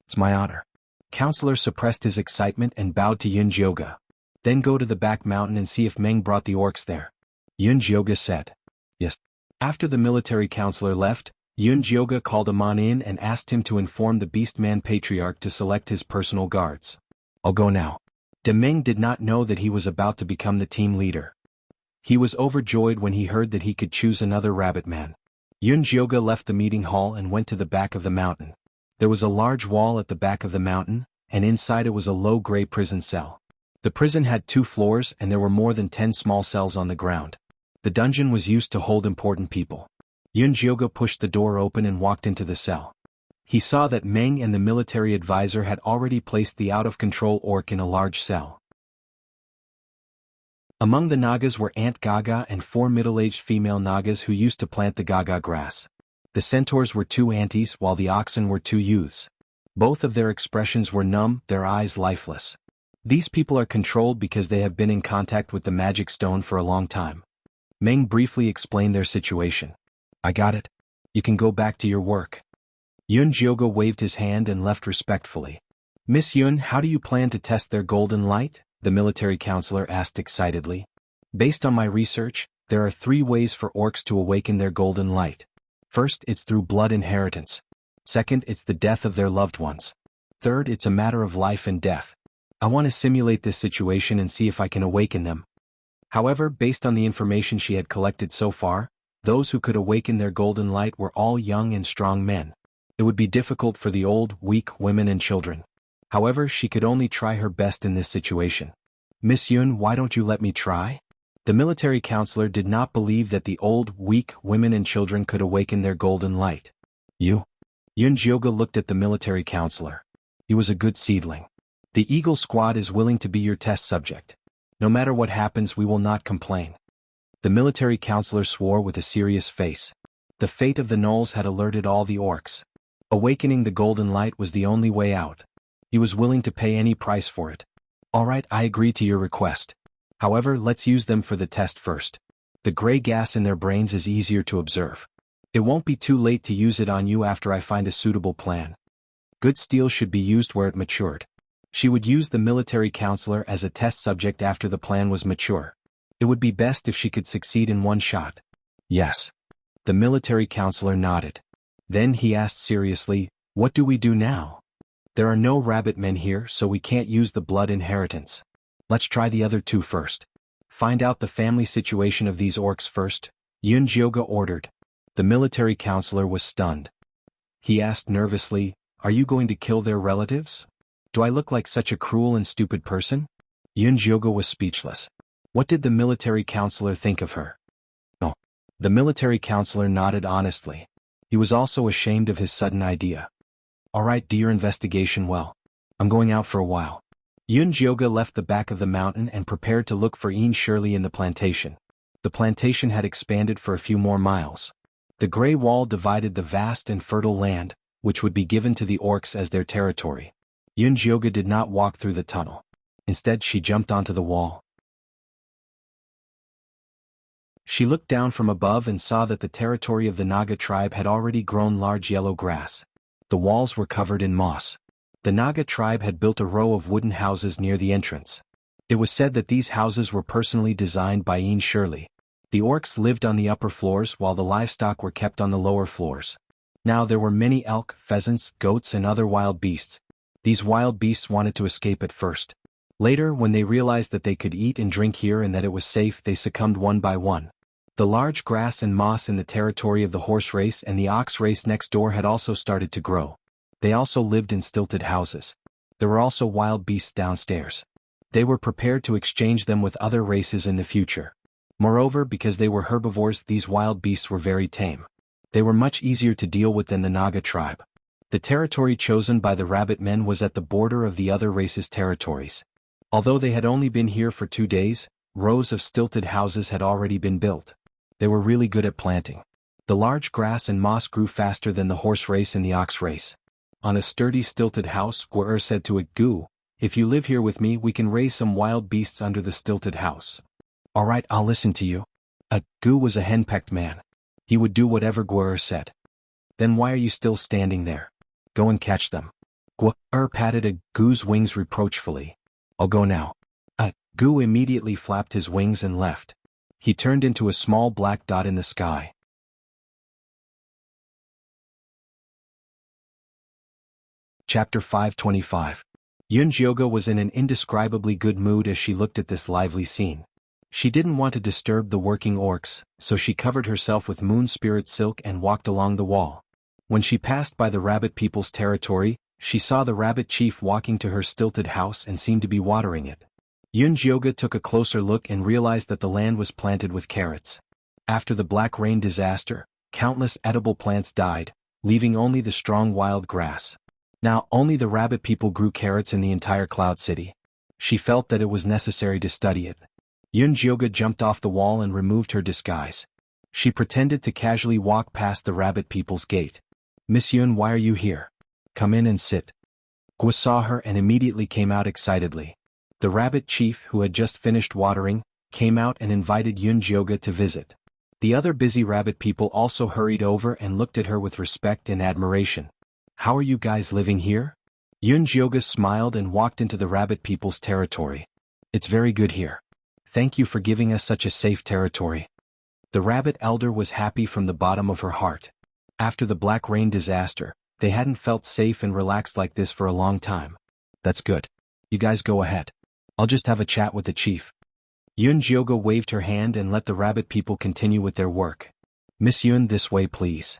It's my honor. Counselor suppressed his excitement and bowed to Yun Jioge. Then go to the back mountain and see if Meng brought the orcs there. Yun Jioge said. Yes. After the military counselor left, Yun Jioge called Amon in and asked him to inform the Beastman Patriarch to select his personal guards. I'll go now. De Meng did not know that he was about to become the team leader. He was overjoyed when he heard that he could choose another rabbit man. Yun Jioge left the meeting hall and went to the back of the mountain. There was a large wall at the back of the mountain, and inside it was a low gray prison cell. The prison had 2 floors and there were more than 10 small cells on the ground. The dungeon was used to hold important people. Yun Jioge pushed the door open and walked into the cell. He saw that Meng and the military advisor had already placed the out-of-control orc in a large cell. Among the Nagas were Aunt Gaga and 4 middle-aged female Nagas who used to plant the Gaga grass. The centaurs were 2 aunties while the oxen were 2 youths. Both of their expressions were numb, their eyes lifeless. These people are controlled because they have been in contact with the magic stone for a long time. Meng briefly explained their situation. I got it. You can go back to your work. Yun Jioge waved his hand and left respectfully. Miss Yun, how do you plan to test their golden light? The military counselor asked excitedly. Based on my research, there are 3 ways for orcs to awaken their golden light. First, it's through blood inheritance. Second, it's the death of their loved ones. Third, it's a matter of life and death. I want to simulate this situation and see if I can awaken them. However, based on the information she had collected so far, those who could awaken their golden light were all young and strong men. It would be difficult for the old, weak women and children. However, she could only try her best in this situation. Miss Yun, why don't you let me try? The military counselor did not believe that the old, weak women and children could awaken their golden light. You? Yun Jioge looked at the military counselor. He was a good seedling. The Eagle Squad is willing to be your test subject. No matter what happens, we will not complain. The military counselor swore with a serious face. The fate of the gnolls had alerted all the orcs. Awakening the golden light was the only way out. He was willing to pay any price for it. All right, I agree to your request. However, let's use them for the test first. The gray gas in their brains is easier to observe. It won't be too late to use it on you after I find a suitable plan. Good steel should be used where it matured. She would use the military counselor as a test subject after the plan was mature. It would be best if she could succeed in one shot. Yes. The military counselor nodded. Then he asked seriously, what do we do now? There are no rabbit men here, so we can't use the blood inheritance. Let's try the other 2 first. Find out the family situation of these orcs first, Yun Jioga ordered. The military counselor was stunned. He asked nervously, "Are you going to kill their relatives? Do I look like such a cruel and stupid person?" Yun Jioga was speechless. What did the military counselor think of her? Oh. The military counselor nodded honestly. He was also ashamed of his sudden idea. "All right, do your investigation well. I'm going out for a while." Yun Jioga left the back of the mountain and prepared to look for Ian Shirley in the plantation. The plantation had expanded for a few more miles. The gray wall divided the vast and fertile land, which would be given to the orcs as their territory. Yun Jioga did not walk through the tunnel. Instead, she jumped onto the wall. She looked down from above and saw that the territory of the Naga tribe had already grown large yellow grass. The walls were covered in moss. The Naga tribe had built a row of wooden houses near the entrance. It was said that these houses were personally designed by Ian Shirley. The orcs lived on the upper floors while the livestock were kept on the lower floors. Now there were many elk, pheasants, goats and other wild beasts. These wild beasts wanted to escape at first. Later, when they realized that they could eat and drink here and that it was safe, they succumbed one by one. The large grass and moss in the territory of the horse race and the ox race next door had also started to grow. They also lived in stilted houses. There were also wild beasts downstairs. They were prepared to exchange them with other races in the future. Moreover, because they were herbivores, these wild beasts were very tame. They were much easier to deal with than the Naga tribe. The territory chosen by the rabbit men was at the border of the other races' territories. Although they had only been here for 2 days, rows of stilted houses had already been built. They were really good at planting. The large grass and moss grew faster than the horse race and the ox race. On a sturdy stilted house, Guer said to it, "Gu, if you live here with me, we can raise some wild beasts under the stilted house." "All right, I'll listen to you." Gu was a henpecked man. He would do whatever Guer said. "Then why are you still standing there? Go and catch them." Guer patted Gu's wings reproachfully. "I'll go now." Gu immediately flapped his wings and left. He turned into a small black dot in the sky. Chapter 525. Yun Jioga was in an indescribably good mood as she looked at this lively scene. She didn't want to disturb the working orcs, so she covered herself with moon spirit silk and walked along the wall. When she passed by the rabbit people's territory, she saw the rabbit chief walking to her stilted house and seemed to be watering it. Yun Jioga took a closer look and realized that the land was planted with carrots. After the black rain disaster, countless edible plants died, leaving only the strong wild grass. Now only the rabbit people grew carrots in the entire Cloud City. She felt that it was necessary to study it. Yun Jioga jumped off the wall and removed her disguise. She pretended to casually walk past the rabbit people's gate. "Miss Yun, why are you here? Come in and sit." Gu saw her and immediately came out excitedly. The rabbit chief, who had just finished watering, came out and invited Yun Jioga to visit. The other busy rabbit people also hurried over and looked at her with respect and admiration. "How are you guys living here?" Yun Jioga smiled and walked into the rabbit people's territory. "It's very good here. Thank you for giving us such a safe territory." The rabbit elder was happy from the bottom of her heart. After the black rain disaster, they hadn't felt safe and relaxed like this for a long time. "That's good. You guys go ahead. I'll just have a chat with the chief." Yun Jioga waved her hand and let the rabbit people continue with their work. "Miss Yun, this way please."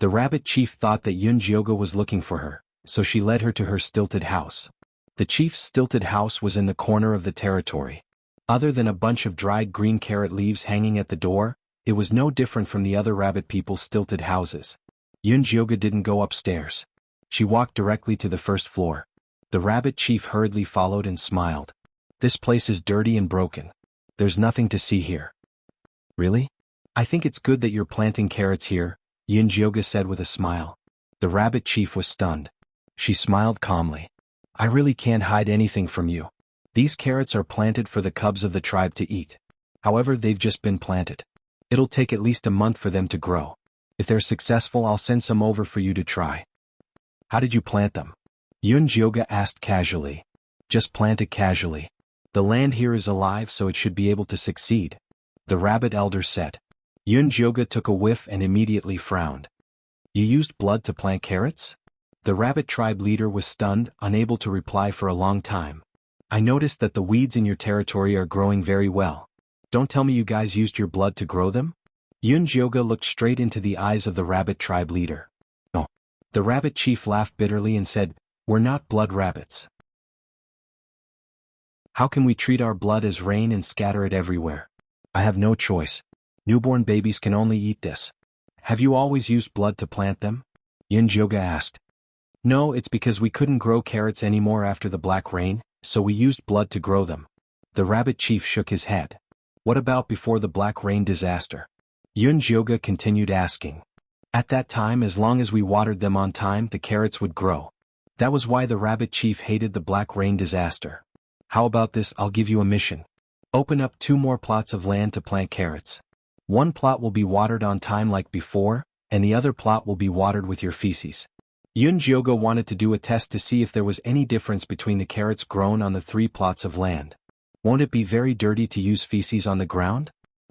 The rabbit chief thought that Yun Jioga was looking for her, so she led her to her stilted house. The chief's stilted house was in the corner of the territory. Other than a bunch of dried green carrot leaves hanging at the door, it was no different from the other rabbit people's stilted houses. Yun Jioga didn't go upstairs. She walked directly to the first floor. The rabbit chief hurriedly followed and smiled. "This place is dirty and broken. There's nothing to see here." "Really? I think it's good that you're planting carrots here," Yun Jioga said with a smile. The rabbit chief was stunned. She smiled calmly. "I really can't hide anything from you. These carrots are planted for the cubs of the tribe to eat. However, they've just been planted. It'll take at least a month for them to grow. If they're successful, I'll send some over for you to try." "How did you plant them?" Yun Jioga asked casually. "Just plant it casually. The land here is alive, so it should be able to succeed," the rabbit elder said. Yun Jioga took a whiff and immediately frowned. "You used blood to plant carrots?" The rabbit tribe leader was stunned, unable to reply for a long time. "I noticed that the weeds in your territory are growing very well. Don't tell me you guys used your blood to grow them? Yun Jioga looked straight into the eyes of the rabbit tribe leader. No. The rabbit chief laughed bitterly and said, "We're not blood rabbits. How can we treat our blood as rain and scatter it everywhere? I have no choice. Newborn babies can only eat this." "Have you always used blood to plant them?" Yun Jioga asked. "No, it's because we couldn't grow carrots anymore after the black rain, so we used blood to grow them." The rabbit chief shook his head. "What about before the black rain disaster?" Yun Jioga continued asking. "At that time, as long as we watered them on time, the carrots would grow. That was why the rabbit chief hated the black rain disaster. How about this? I'll give you a mission. Open up 2 more plots of land to plant carrots. One plot will be watered on time like before, and the other plot will be watered with your feces." Yun Jioga wanted to do a test to see if there was any difference between the carrots grown on the 3 plots of land. "Won't it be very dirty to use feces on the ground?"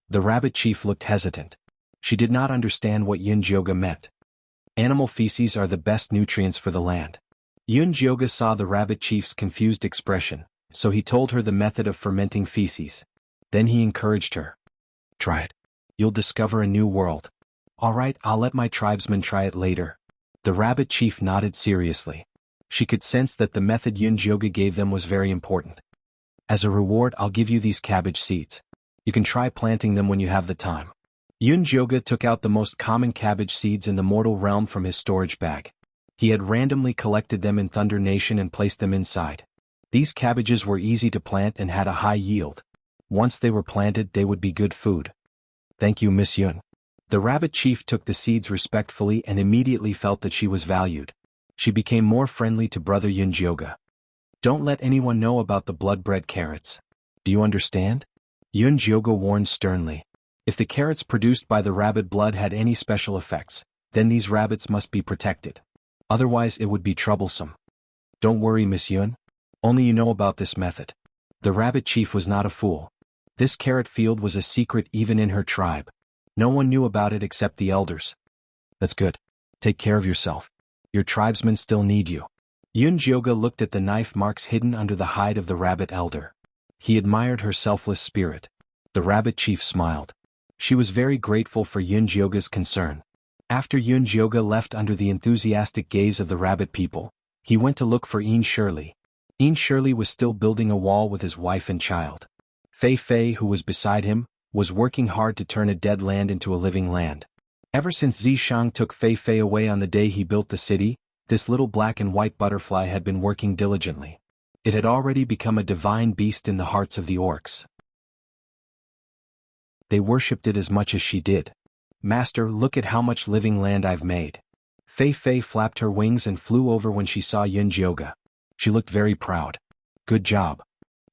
The rabbit chief looked hesitant. She did not understand what Yun Jioga meant. Animal feces are the best nutrients for the land. Yun Jioga saw the rabbit chief's confused expression, so he told her the method of fermenting feces. Then he encouraged her. "Try it. You'll discover a new world." "All right, I'll let my tribesmen try it later." The rabbit chief nodded seriously. She could sense that the method Yun Jioga gave them was very important. "As a reward, I'll give you these cabbage seeds. You can try planting them when you have the time." Yun Jioga took out the most common cabbage seeds in the mortal realm from his storage bag. He had randomly collected them in Thunder Nation and placed them inside. These cabbages were easy to plant and had a high yield. Once they were planted, they would be good food. "Thank you, Miss Yun." The rabbit chief took the seeds respectfully and immediately felt that she was valued. She became more friendly to brother Yun Jioga. "Don't let anyone know about the blood-bred carrots. Do you understand?" Yun Jioga warned sternly. If the carrots produced by the rabbit blood had any special effects, then these rabbits must be protected. Otherwise it would be troublesome. "Don't worry, Miss Yun. Only you know about this method." The rabbit chief was not a fool. This carrot field was a secret even in her tribe. No one knew about it except the elders. "That's good. Take care of yourself. Your tribesmen still need you." Yun Jioga looked at the knife marks hidden under the hide of the rabbit elder. He admired her selfless spirit. The rabbit chief smiled. She was very grateful for Yun Jioga's concern. After Yun Jioga left under the enthusiastic gaze of the rabbit people, he went to look for Een Shirley. Een Shirley was still building a wall with his wife and child. Fei Fei, who was beside him, was working hard to turn a dead land into a living land. Ever since Zishang took Fei Fei away on the day he built the city, this little black and white butterfly had been working diligently. It had already become a divine beast in the hearts of the orcs. They worshipped it as much as she did. "Master, look at how much living land I've made." Fei Fei flapped her wings and flew over when she saw Yun Jioga. She looked very proud. "Good job."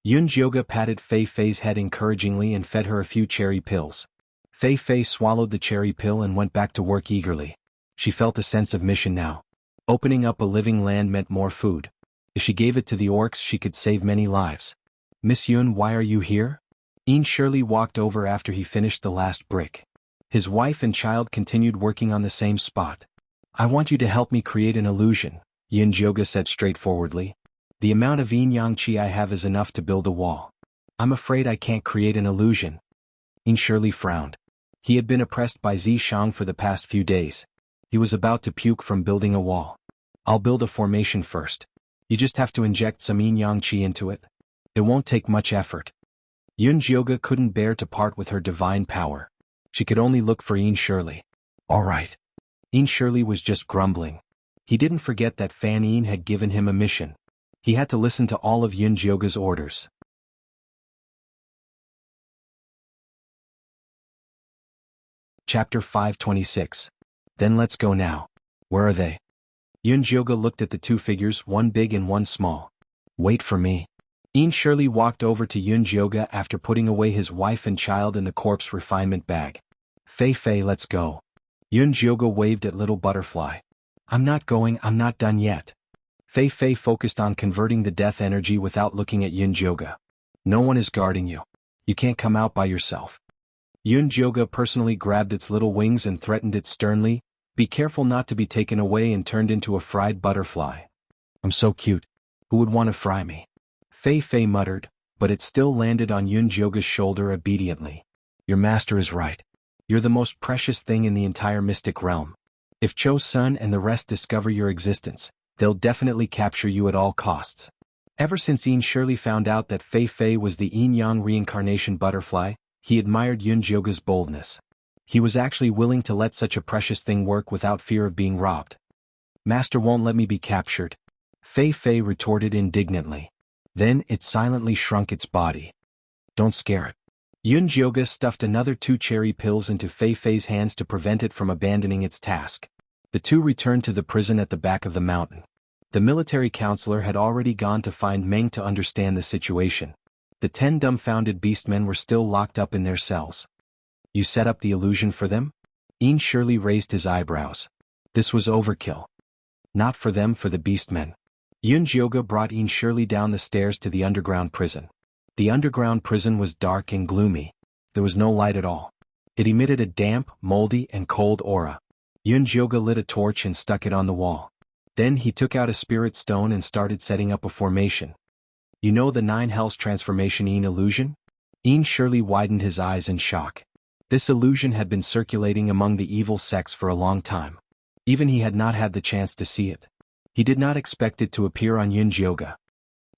Yun Jioga patted Fei Fei's head encouragingly and fed her a few cherry pills. Fei Fei swallowed the cherry pill and went back to work eagerly. She felt a sense of mission now. Opening up a living land meant more food. If she gave it to the orcs, she could save many lives. "Miss Yun, why are you here?" Een Shirley walked over after he finished the last brick. His wife and child continued working on the same spot. "I want you to help me create an illusion," Yun Jioga said straightforwardly. "The amount of yin yang qi I have is enough to build a wall. I'm afraid I can't create an illusion." Een Shirley frowned. He had been oppressed by Zishang for the past few days. He was about to puke from building a wall. "I'll build a formation first. You just have to inject some yin yang qi into it. It won't take much effort." Yun Jioga couldn't bear to part with her divine power. She could only look for Een Shirley. "All right." Een Shirley was just grumbling. He didn't forget that Fan Een had given him a mission. He had to listen to all of Yun Jioga's orders. Chapter 526. Then let's go now. Where are they? Yun Jioga looked at the 2 figures, one big and one small. "Wait for me." Een Shirley walked over to Yun Jioga after putting away his wife and child in the corpse refinement bag. "Fei Fei, let's go." Yun Jioga waved at Little Butterfly. I'm not done yet." Fei Fei focused on converting the death energy without looking at Yun Jioga. "No one is guarding you. You can't come out by yourself." Yun Jioga personally grabbed its little wings and threatened it sternly, "Be careful not to be taken away and turned into a fried butterfly." "I'm so cute. Who would want to fry me?" Fei Fei muttered, but it still landed on Yun Jioga's shoulder obediently. Your master is right. You're the most precious thing in the entire mystic realm. If Cho Sun and the rest discover your existence, they'll definitely capture you at all costs. Ever since Yin Shirley found out that Fei Fei was the Yin Yang reincarnation butterfly, he admired Yun Jioga's boldness. He was actually willing to let such a precious thing work without fear of being robbed. Master won't let me be captured, Fei Fei retorted indignantly. Then it silently shrunk its body. Don't scare it. Yun Jioga stuffed another 2 cherry pills into Fei Fei's hands to prevent it from abandoning its task. The two returned to the prison at the back of the mountain. The military counselor had already gone to find Meng to understand the situation. The 10 dumbfounded beastmen were still locked up in their cells. You set up the illusion for them? Yin Shirley raised his eyebrows. This was overkill. Not for them, for the beastmen. Yun Jioga brought Yin Shirley down the stairs to the underground prison. The underground prison was dark and gloomy. There was no light at all. It emitted a damp, moldy, and cold aura. Yun Jioga lit a torch and stuck it on the wall. Then he took out a spirit stone and started setting up a formation. You know the 9 Hells transformation Yin illusion? Yin Shirley widened his eyes in shock. This illusion had been circulating among the evil sects for a long time. Even he had not had the chance to see it. He did not expect it to appear on Yun Jioga.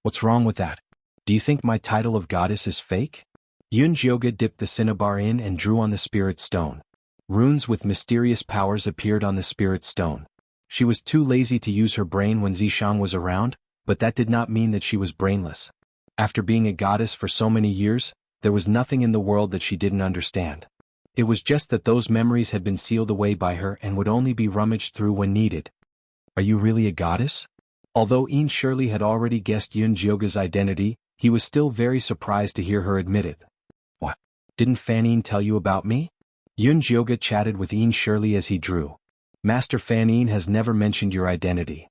What's wrong with that? Do you think my title of goddess is fake? Yun Jioga dipped the cinnabar in and drew on the spirit stone. Runes with mysterious powers appeared on the spirit stone. She was too lazy to use her brain when Zishang was around, but that did not mean that she was brainless. After being a goddess for so many years, there was nothing in the world that she didn't understand. It was just that those memories had been sealed away by her and would only be rummaged through when needed. Are you really a goddess? Although Yin Shirley had already guessed Yun Jioga's identity, he was still very surprised to hear her admit it. What? Didn't Fan Yin tell you about me? Yun Jioga chatted with Yin Shirley as he drew. Master Fan Yin has never mentioned your identity.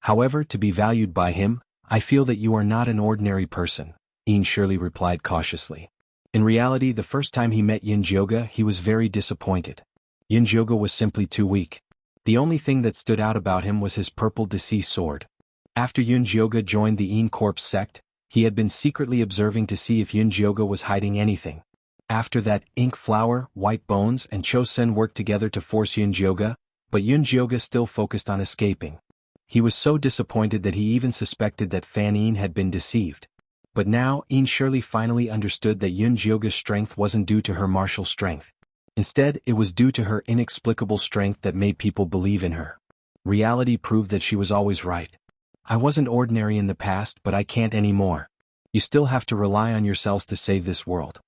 However, to be valued by him, I feel that you are not an ordinary person, Yin Shirley replied cautiously. In reality, the first time he met Yun Jioga, he was very disappointed. Yun Jioga was simply too weak. The only thing that stood out about him was his purple deceased sword. After Yun Jioga joined the Yin Corpse sect, he had been secretly observing to see if Yun Jioga was hiding anything. After that, Ink Flower, White Bones, and Cho Sen worked together to force Yun Jioga, but Yun Jioga still focused on escaping. He was so disappointed that he even suspected that Fan Yin had been deceived. But now, Yin Shirley finally understood that Yun Jioga's strength wasn't due to her martial strength. Instead, it was due to her inexplicable strength that made people believe in her. Reality proved that she was always right. I wasn't ordinary in the past, but I can't anymore. You still have to rely on yourselves to save this world.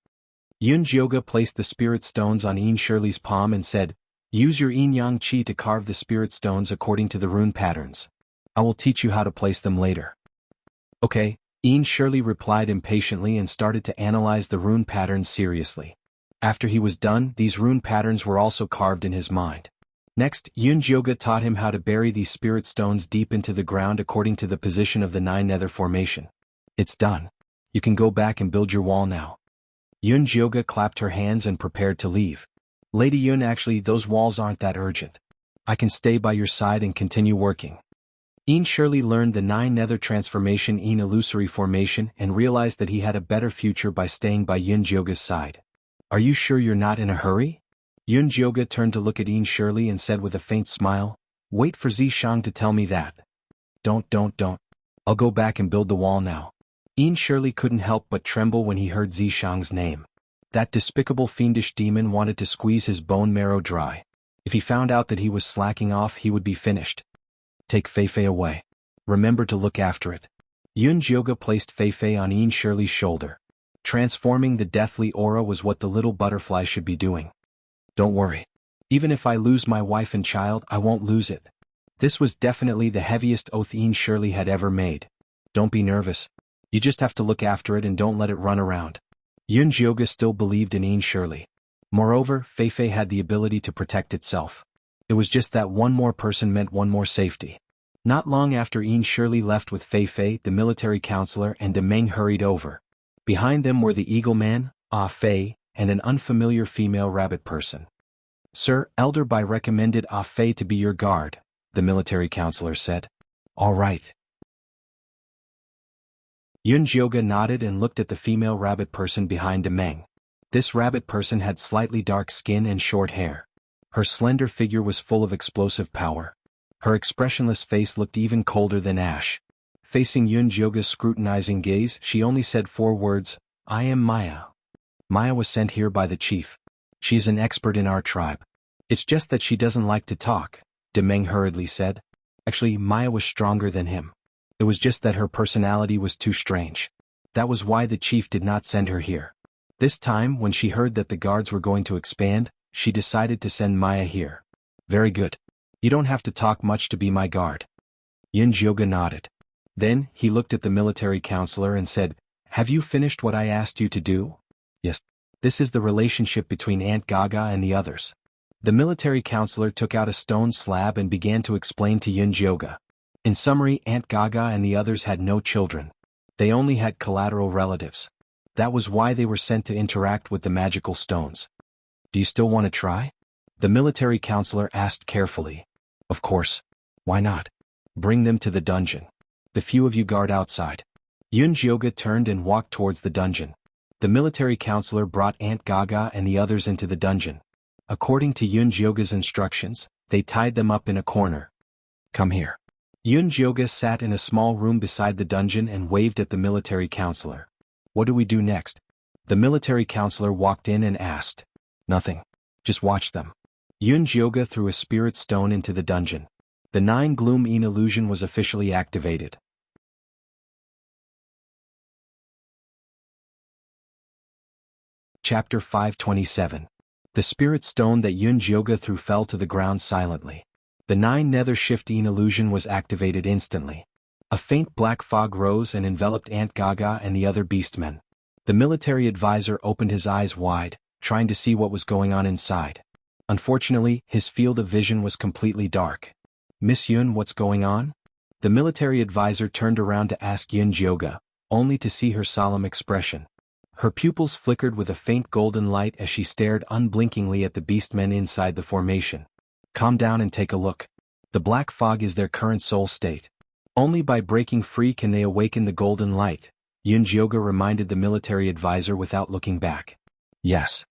Yun Jioga placed the spirit stones on Yin Shirley's palm and said, Use your Yin Yang Qi to carve the spirit stones according to the rune patterns. I will teach you how to place them later. Okay, Yin Shirley replied impatiently and started to analyze the rune patterns seriously. After he was done, these rune patterns were also carved in his mind. Next, Yun Jioga taught him how to bury these spirit stones deep into the ground according to the position of the 9 nether formation. It's done. You can go back and build your wall now. Yun Jioga clapped her hands and prepared to leave. Lady Yun, actually, those walls aren't that urgent. I can stay by your side and continue working. Yin Shirley learned the 9 nether transformation Yin illusory formation and realized that he had a better future by staying by Yun Jioga's side. Are you sure you're not in a hurry? Yun Jioga turned to look at Yin Shirley and said with a faint smile, Wait for Zishang to tell me that. Don't. I'll go back and build the wall now. Yin Shirley couldn't help but tremble when he heard Zishang's name. That despicable fiendish demon wanted to squeeze his bone marrow dry. If he found out that he was slacking off, he would be finished. Take Fei Fei away. Remember to look after it. Yun Jioga placed Fei Fei on Yin Shirley's shoulder. Transforming the deathly aura was what the little butterfly should be doing. Don't worry. Even if I lose my wife and child, I won't lose it. This was definitely the heaviest oath Yin Shirley had ever made. Don't be nervous. You just have to look after it and don't let it run around. Yun Jioga still believed in Yin Shirley. Moreover, Fei Fei had the ability to protect itself. It was just that one more person meant one more safety. Not long after Yin Shirley left with Fei Fei, the military counselor and De Meng hurried over. Behind them were the Eagle Man, Ah Fei, and an unfamiliar female rabbit person. Sir, Elder Bai recommended Ah Fei to be your guard, the military counselor said. All right. Yunjioga nodded and looked at the female rabbit person behind Demeng. This rabbit person had slightly dark skin and short hair. Her slender figure was full of explosive power. Her expressionless face looked even colder than ash. Facing Yunjioga's scrutinizing gaze, she only said 4 words, "I am Maya." Maya was sent here by the chief. She is an expert in our tribe. It's just that she doesn't like to talk, Demeng hurriedly said. Actually, Maya was stronger than him. It was just that her personality was too strange. That was why the chief did not send her here. This time, when she heard that the guards were going to expand, she decided to send Maya here. Very good. You don't have to talk much to be my guard. Yunjioga nodded. Then, he looked at the military counselor and said, "Have you finished what I asked you to do?" "Yes. This is the relationship between Aunt Gaga and the others." The military counselor took out a stone slab and began to explain to Yunjioga. In summary, Aunt Gaga and the others had no children. They only had collateral relatives. That was why they were sent to interact with the magical stones. "Do you still want to try?" The military counselor asked carefully. "Of course. Why not? Bring them to the dungeon. The few of you guard outside." Yunjioga turned and walked towards the dungeon. The military counselor brought Aunt Gaga and the others into the dungeon. According to Yunjioga's instructions, they tied them up in a corner. "Come here." Yunjioga sat in a small room beside the dungeon and waved at the military counselor. "What do we do next?" The military counselor walked in and asked. "Nothing. Just watch them." Yunjioga threw a spirit stone into the dungeon. The 9 Gloom Een illusion was officially activated. Chapter 527. The spirit stone that Yunjioga threw fell to the ground silently. The 9 Nether Shift Een illusion was activated instantly. A faint black fog rose and enveloped Aunt Gaga and the other beastmen. The military advisor opened his eyes wide, trying to see what was going on inside. Unfortunately, his field of vision was completely dark. "Miss Yun, what's going on?" The military advisor turned around to ask Yunjioga, only to see her solemn expression. Her pupils flickered with a faint golden light as she stared unblinkingly at the beastmen inside the formation. "Calm down and take a look. The black fog is their current soul state. Only by breaking free can they awaken the golden light," Yunjioga reminded the military advisor without looking back. "Yes."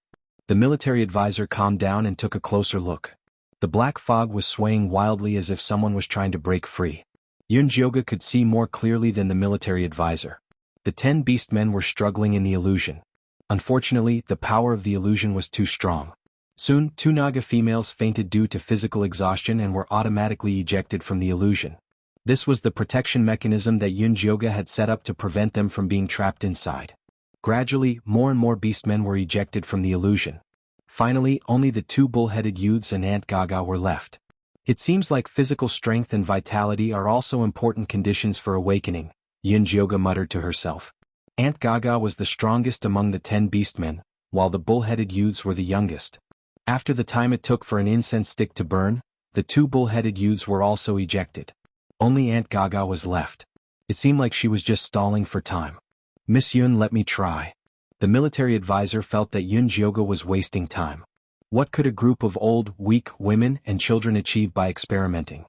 The military advisor calmed down and took a closer look. The black fog was swaying wildly as if someone was trying to break free. Yunjioga could see more clearly than the military advisor. The 10 beastmen were struggling in the illusion. Unfortunately, the power of the illusion was too strong. Soon, 2 Naga females fainted due to physical exhaustion and were automatically ejected from the illusion. This was the protection mechanism that Yunjioga had set up to prevent them from being trapped inside. Gradually, more and more beastmen were ejected from the illusion. Finally, only the 2 bull-headed youths and Aunt Gaga were left. It seems like physical strength and vitality are also important conditions for awakening, Yunjioga muttered to herself. Aunt Gaga was the strongest among the 10 beastmen, while the bull-headed youths were the youngest. After the time it took for an incense stick to burn, the 2 bull-headed youths were also ejected. Only Aunt Gaga was left. It seemed like she was just stalling for time. "Miss Yun, let me try." The military advisor felt that Yunjioga was wasting time. What could a group of old, weak women and children achieve by experimenting?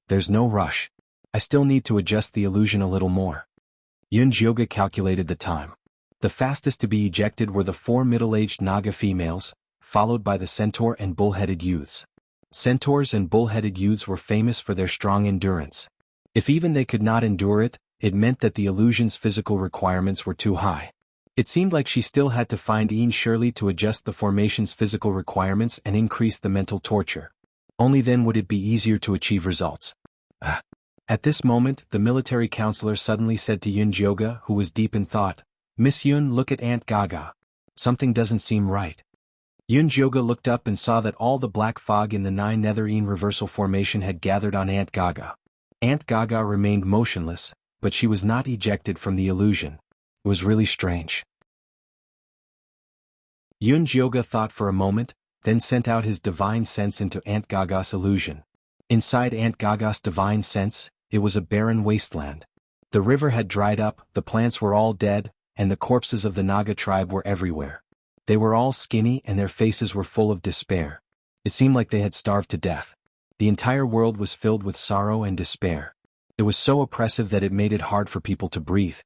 "There's no rush. I still need to adjust the illusion a little more." Yunjioga calculated the time. The fastest to be ejected were the 4 middle-aged Naga females, followed by the centaur and bull-headed youths. Centaurs and bull-headed youths were famous for their strong endurance. If even they could not endure it, it meant that the illusion's physical requirements were too high. It seemed like she still had to find Ian Shirley to adjust the formation's physical requirements and increase the mental torture. Only then would it be easier to achieve results. At this moment, the military counselor suddenly said to Yunjioga, who was deep in thought, "Miss Yun, look at Aunt Gaga. Something doesn't seem right." Yunjioga looked up and saw that all the black fog in the 9 Nether Een reversal formation had gathered on Aunt Gaga. Aunt Gaga remained motionless, but she was not ejected from the illusion. It was really strange. Yunjioga thought for a moment, then sent out his divine sense into Aunt Gaga's illusion. Inside Aunt Gaga's divine sense, it was a barren wasteland. The river had dried up, the plants were all dead, and the corpses of the Naga tribe were everywhere. They were all skinny and their faces were full of despair. It seemed like they had starved to death. The entire world was filled with sorrow and despair. It was so oppressive that it made it hard for people to breathe.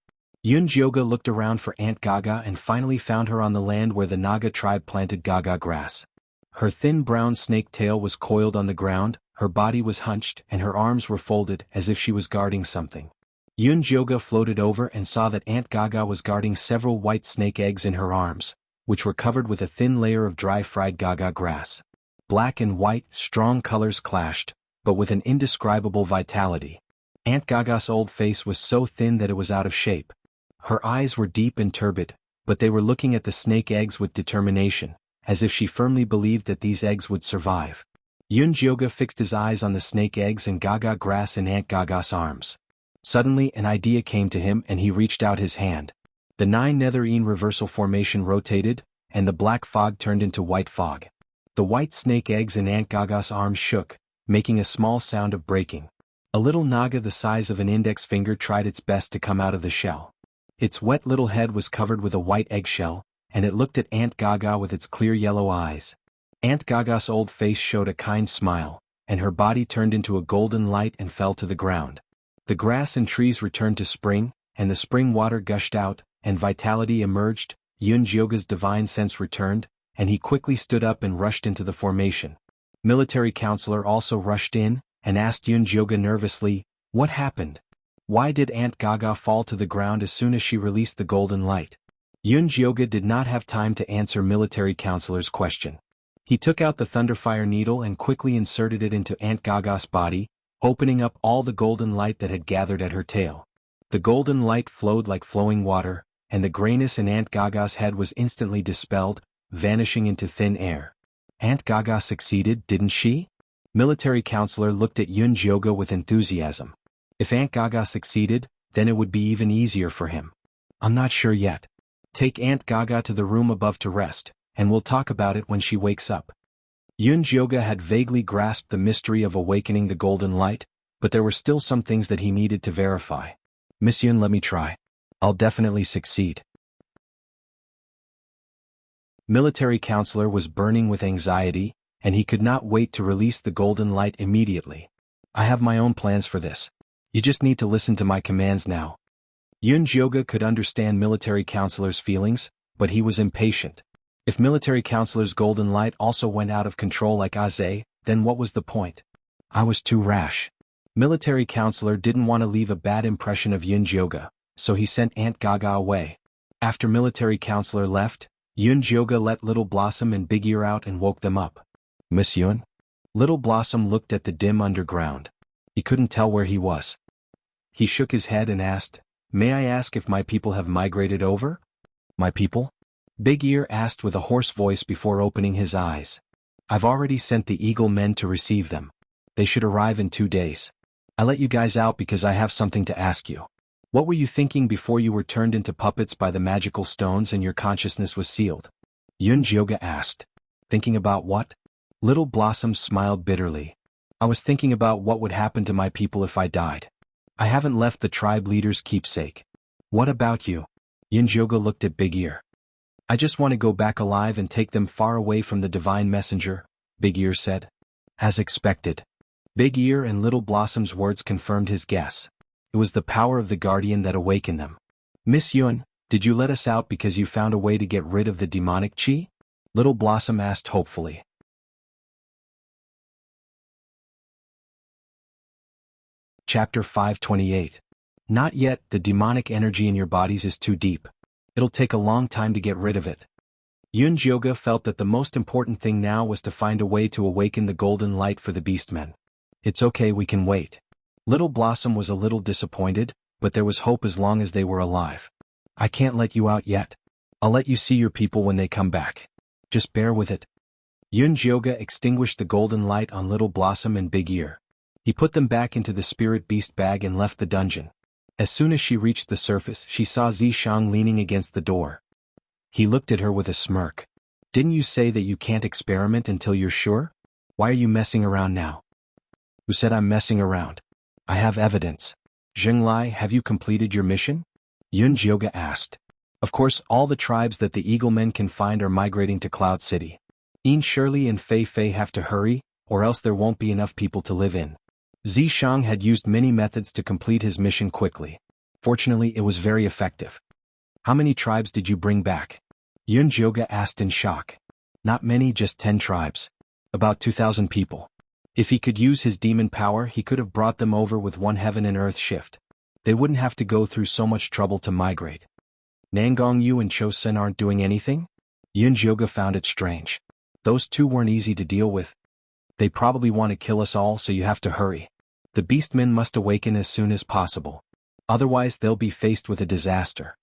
Yun Jioga looked around for Aunt Gaga and finally found her on the land where the Naga tribe planted Gaga grass. Her thin brown snake tail was coiled on the ground, her body was hunched, and her arms were folded as if she was guarding something. Yun Jioga floated over and saw that Aunt Gaga was guarding several white snake eggs in her arms, which were covered with a thin layer of dry fried Gaga grass. Black and white, strong colors clashed, but with an indescribable vitality. Aunt Gaga's old face was so thin that it was out of shape. Her eyes were deep and turbid, but they were looking at the snake eggs with determination, as if she firmly believed that these eggs would survive. Yun Jioga fixed his eyes on the snake eggs and Gaga grass in Aunt Gaga's arms. Suddenly an idea came to him and he reached out his hand. The 9 netherine reversal formation rotated, and the black fog turned into white fog. The white snake eggs in Aunt Gaga's arms shook, making a small sound of breaking. A little naga the size of an index finger tried its best to come out of the shell. Its wet little head was covered with a white eggshell, and it looked at Aunt Gaga with its clear yellow eyes. Aunt Gaga's old face showed a kind smile, and her body turned into a golden light and fell to the ground. The grass and trees returned to spring, and the spring water gushed out, and vitality emerged. Yun Jioga's divine sense returned, and he quickly stood up and rushed into the formation. Military counselor also rushed in, and asked Yun Jioga nervously, "What happened? Why did Aunt Gaga fall to the ground as soon as she released the golden light?" Yun Jioga did not have time to answer military counselor's question. He took out the thunderfire needle and quickly inserted it into Aunt Gaga's body, opening up all the golden light that had gathered at her tail. The golden light flowed like flowing water, and the grayness in Aunt Gaga's head was instantly dispelled, vanishing into thin air. Aunt Gaga succeeded, didn't she? Military counselor looked at Yun Jioga with enthusiasm. If Aunt Gaga succeeded, then it would be even easier for him. I'm not sure yet. Take Aunt Gaga to the room above to rest, and we'll talk about it when she wakes up. Yun Jioga had vaguely grasped the mystery of awakening the golden light, but there were still some things that he needed to verify. Miss Yun, let me try. I'll definitely succeed. Military counselor was burning with anxiety, and he could not wait to release the golden light immediately. I have my own plans for this. You just need to listen to my commands now. Yun Jioga could understand military counselor's feelings, but he was impatient. If military counselor's golden light also went out of control like Aze, then what was the point? I was too rash. Military counselor didn't want to leave a bad impression of Yun Jioga, so he sent Aunt Gaga away. After military counselor left, Yun Jioga let Little Blossom and Big Ear out and woke them up. Miss Yun? Little Blossom looked at the dim underground. He couldn't tell where he was. He shook his head and asked, "May I ask if my people have migrated over?" My people? Big Ear asked with a hoarse voice before opening his eyes. I've already sent the Eagle men to receive them. They should arrive in 2 days. I let you guys out because I have something to ask you. What were you thinking before you were turned into puppets by the magical stones and your consciousness was sealed? Yun Jioga asked. Thinking about what? Little Blossom smiled bitterly. I was thinking about what would happen to my people if I died. I haven't left the tribe leader's keepsake. What about you? Yun Jioga looked at Big Ear. I just want to go back alive and take them far away from the divine messenger, Big Ear said. As expected. Big Ear and Little Blossom's words confirmed his guess. It was the power of the guardian that awakened them. Miss Yun, did you let us out because you found a way to get rid of the demonic chi? Little Blossom asked hopefully. Chapter 528. Not yet, the demonic energy in your bodies is too deep. It'll take a long time to get rid of it. Yun Jioga felt that the most important thing now was to find a way to awaken the golden light for the beastmen. It's okay, we can wait. Little Blossom was a little disappointed, but there was hope as long as they were alive. I can't let you out yet. I'll let you see your people when they come back. Just bear with it. Yun Jioga extinguished the golden light on Little Blossom and Big Ear. He put them back into the spirit beast bag and left the dungeon. As soon as she reached the surface, she saw Zishang leaning against the door. He looked at her with a smirk. Didn't you say that you can't experiment until you're sure? Why are you messing around now? Who said I'm messing around? I have evidence. Zhenglai, have you completed your mission? Yun Jioga asked. Of course, all the tribes that the Eagle Men can find are migrating to Cloud City. Yin Shirley and Fei Fei have to hurry, or else there won't be enough people to live in. Zishang had used many methods to complete his mission quickly. Fortunately, it was very effective. How many tribes did you bring back? Yun Jioga asked in shock. Not many, just 10 tribes. About 2,000 people. If he could use his demon power, he could have brought them over with one heaven and earth shift. They wouldn't have to go through so much trouble to migrate. Nangong Yu and Cho Sen aren't doing anything? Yun Jioga found it strange. Those two weren't easy to deal with. They probably want to kill us all, so you have to hurry. The beastmen must awaken as soon as possible. Otherwise they'll be faced with a disaster.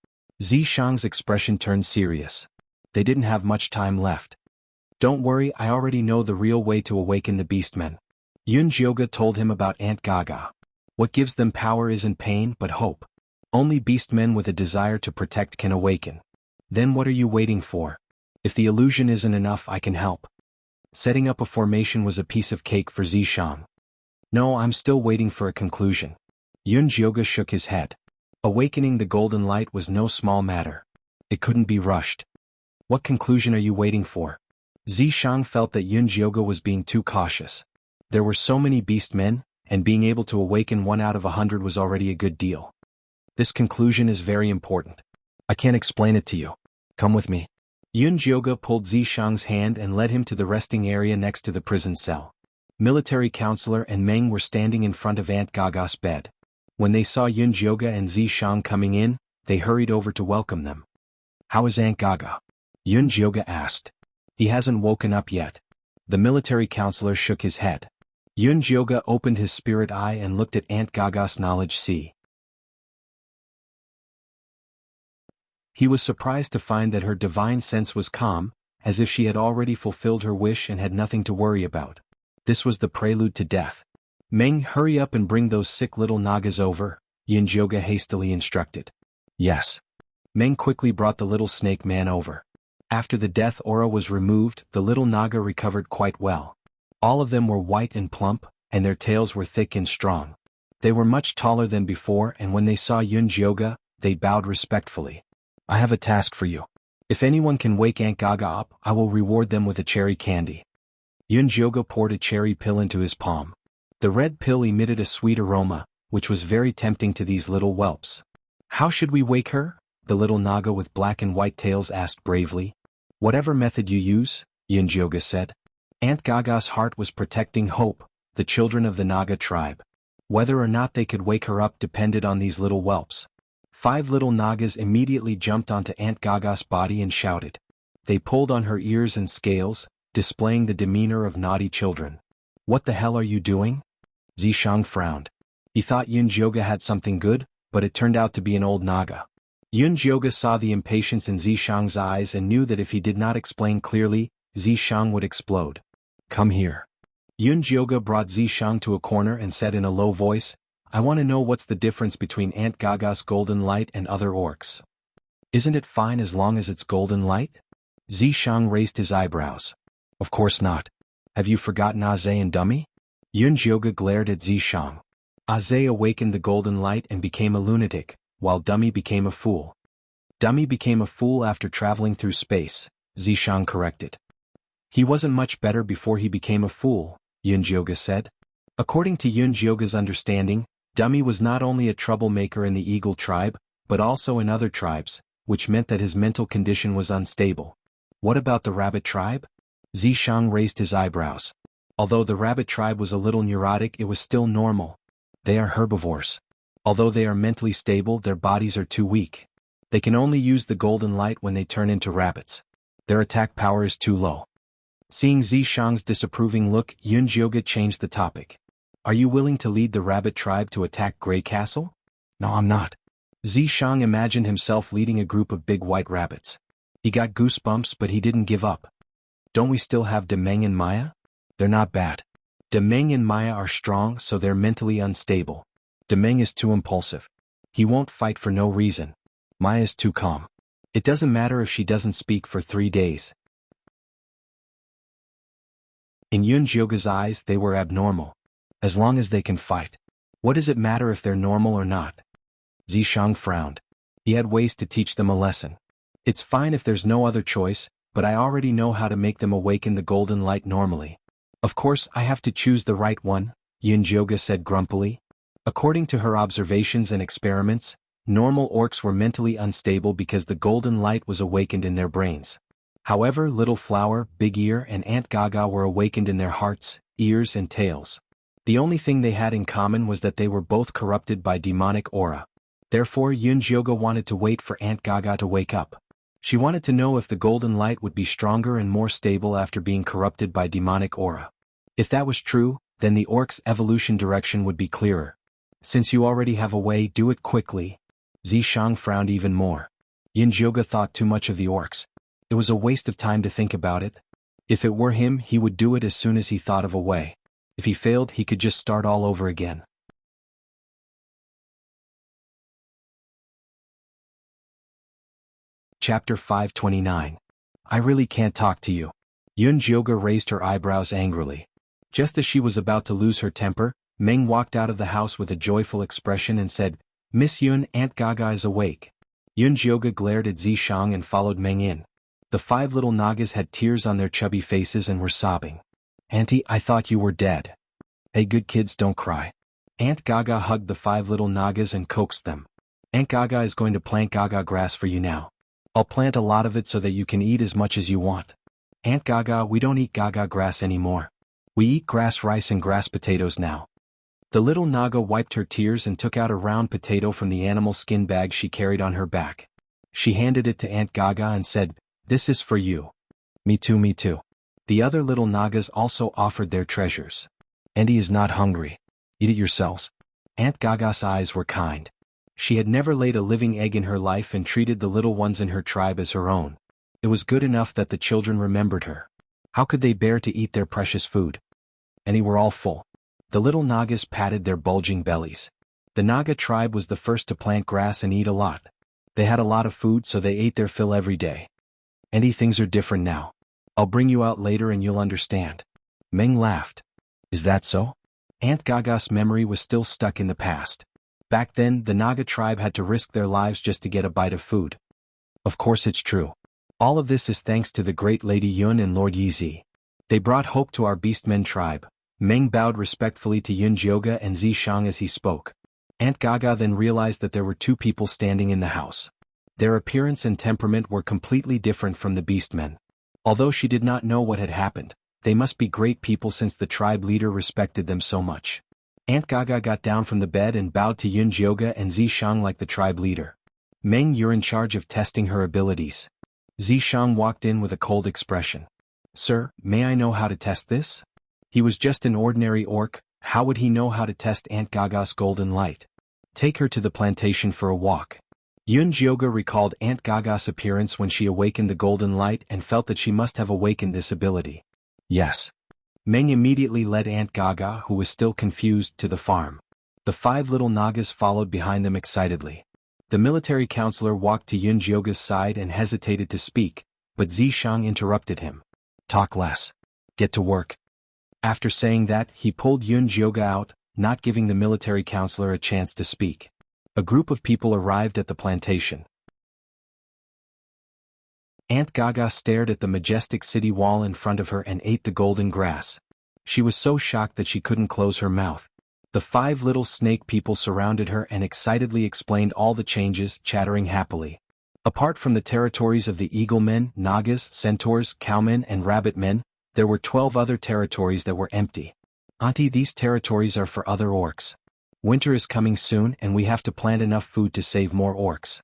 Zishang's expression turned serious. They didn't have much time left. Don't worry, I already know the real way to awaken the beastmen. Yun Jioga told him about Aunt Gaga. What gives them power isn't pain but hope. Only beastmen with a desire to protect can awaken. Then what are you waiting for? If the illusion isn't enough, I can help. Setting up a formation was a piece of cake for Zishang. No, I'm still waiting for a conclusion. Yun Jioga shook his head. Awakening the golden light was no small matter. It couldn't be rushed. What conclusion are you waiting for? Zishang felt that Yun Jioga was being too cautious. There were so many beastmen, and being able to awaken 1 out of 100 was already a good deal. This conclusion is very important. I can't explain it to you. Come with me. Yun Jioga pulled Zishang's hand and led him to the resting area next to the prison cell. Military counselor and Meng were standing in front of Aunt Gaga's bed. When they saw Yun Jioga and Zishang coming in, they hurried over to welcome them. How is Aunt Gaga? Yun Jioga asked. He hasn't woken up yet. The military counselor shook his head. Yun Jioga opened his spirit eye and looked at Aunt Gaga's knowledge sea. He was surprised to find that her divine sense was calm, as if she had already fulfilled her wish and had nothing to worry about. This was the prelude to death. Meng, hurry up and bring those sick little Nagas over, Yun Jioga hastily instructed. Yes. Meng quickly brought the little snake man over. After the death aura was removed, the little Naga recovered quite well. All of them were white and plump, and their tails were thick and strong. They were much taller than before, and when they saw Yun Jioga, they bowed respectfully. I have a task for you. If anyone can wake Aunt Gaga up, I will reward them with a cherry candy. Yun Jioga poured a cherry pill into his palm. The red pill emitted a sweet aroma, which was very tempting to these little whelps. How should we wake her? The little Naga with black and white tails asked bravely. Whatever method you use, Yun Jioga said. Aunt Gaga's heart was protecting Hope, the children of the Naga tribe. Whether or not they could wake her up depended on these little whelps. 5 little Nagas immediately jumped onto Aunt Gaga's body and shouted. They pulled on her ears and scales, displaying the demeanor of naughty children. What the hell are you doing? Zishang frowned. He thought Yun Jioga had something good, but it turned out to be an old Naga. Yun Jioga saw the impatience in Zishang's eyes and knew that if he did not explain clearly, Zishang would explode. Come here. Yun Jioga brought Zishang to a corner and said in a low voice, I want to know what's the difference between Aunt Gaga's golden light and other orcs. Isn't it fine as long as it's golden light? Zishang raised his eyebrows. Of course not. Have you forgotten Aze and Dummy? Yun Jioga glared at Zishang. Aze awakened the golden light and became a lunatic, while Dummy became a fool. Dummy became a fool after traveling through space, Zishang corrected. He wasn't much better before he became a fool, Yun Jioga said. According to Yun Jioga's understanding, Dummy was not only a troublemaker in the Eagle tribe, but also in other tribes, which meant that his mental condition was unstable. What about the Rabbit tribe? Zishang raised his eyebrows. Although the Rabbit tribe was a little neurotic, it was still normal. They are herbivores. Although they are mentally stable, their bodies are too weak. They can only use the golden light when they turn into rabbits. Their attack power is too low. Seeing Zishang's disapproving look, Yun Jioga changed the topic. Are you willing to lead the Rabbit tribe to attack Grey Castle? No, I'm not. Zishang imagined himself leading a group of big white rabbits. He got goosebumps, but he didn't give up. Don't we still have Demeng and Maya? They're not bad. Demeng and Maya are strong, so they're mentally unstable. Demeng is too impulsive. He won't fight for no reason. Maya is too calm. It doesn't matter if she doesn't speak for 3 days. In Yun Jioga's eyes, they were abnormal. As long as they can fight. What does it matter if they're normal or not? Zishang frowned. He had ways to teach them a lesson. It's fine if there's no other choice, but I already know how to make them awaken the golden light normally. Of course, I have to choose the right one, Yun Jioga said grumpily. According to her observations and experiments, Normal orcs were mentally unstable because the golden light was awakened in their brains. However, Little Flower, Big Ear and Aunt Gaga were awakened in their hearts, ears and tails. The only thing they had in common was that they were both corrupted by demonic aura. Therefore Yunjioga wanted to wait for Aunt Gaga to wake up. She wanted to know if the golden light would be stronger and more stable after being corrupted by demonic aura. If that was true, then the orc's evolution direction would be clearer. Since you already have a way, do it quickly. Zishang frowned even more. Yunjioga thought too much of the orcs. It was a waste of time to think about it. If it were him, he would do it as soon as he thought of a way. If he failed, he could just start all over again. Chapter 529. I really can't talk to you. Yunjioga raised her eyebrows angrily. Just as she was about to lose her temper, Meng walked out of the house with a joyful expression and said, Miss Yun, Aunt Gaga is awake. Yunjioga glared at Zishang and followed Meng in. The 5 little Nagas had tears on their chubby faces and were sobbing. Auntie, I thought you were dead. Hey good kids, don't cry. Aunt Gaga hugged the 5 little Nagas and coaxed them. Aunt Gaga is going to plant Gaga grass for you now. I'll plant a lot of it so that you can eat as much as you want. Aunt Gaga, we don't eat Gaga grass anymore. We eat grass rice and grass potatoes now. The little Naga wiped her tears and took out a round potato from the animal skin bag she carried on her back. She handed it to Aunt Gaga and said, This is for you. Me too, me too. The other little Nagas also offered their treasures. Andy is not hungry. Eat it yourselves. Aunt Gaga's eyes were kind. She had never laid a living egg in her life and treated the little ones in her tribe as her own. It was good enough that the children remembered her. How could they bear to eat their precious food? And they were all full. The little Nagas patted their bulging bellies. The Naga tribe was the first to plant grass and eat a lot. They had a lot of food, so they ate their fill every day. Andy, things are different now. I'll bring you out later and you'll understand. Meng laughed. Is that so? Aunt Gaga's memory was still stuck in the past. Back then, the Naga tribe had to risk their lives just to get a bite of food. Of course it's true. All of this is thanks to the great Lady Yun and Lord Yizi. They brought hope to our Beastmen tribe. Meng bowed respectfully to Yunjioga and Zishang as he spoke. Aunt Gaga then realized that there were 2 people standing in the house. Their appearance and temperament were completely different from the Beastmen. Although she did not know what had happened, they must be great people since the tribe leader respected them so much. Aunt Gaga got down from the bed and bowed to Yunjioga and Zishang like the tribe leader. Meng, you're in charge of testing her abilities. Zishang walked in with a cold expression. Sir, may I know how to test this? He was just an ordinary orc, how would he know how to test Aunt Gaga's golden light? Take her to the plantation for a walk. Yunjioga recalled Aunt Gaga's appearance when she awakened the golden light and felt that she must have awakened this ability. Yes. Meng immediately led Aunt Gaga, who was still confused, to the farm. The 5 little Nagas followed behind them excitedly. The military counselor walked to Yunjioga's side and hesitated to speak, but Zishang interrupted him. Talk less. Get to work. After saying that, he pulled Yunjioga out, not giving the military counselor a chance to speak. A group of people arrived at the plantation. Aunt Gaga stared at the majestic city wall in front of her and ate the golden grass. She was so shocked that she couldn't close her mouth. The 5 little snake people surrounded her and excitedly explained all the changes, chattering happily. Apart from the territories of the Eaglemen, Nagas, Centaurs, Cowmen and Rabbitmen, there were 12 other territories that were empty. Auntie, these territories are for other orcs. Winter is coming soon and we have to plant enough food to save more orcs.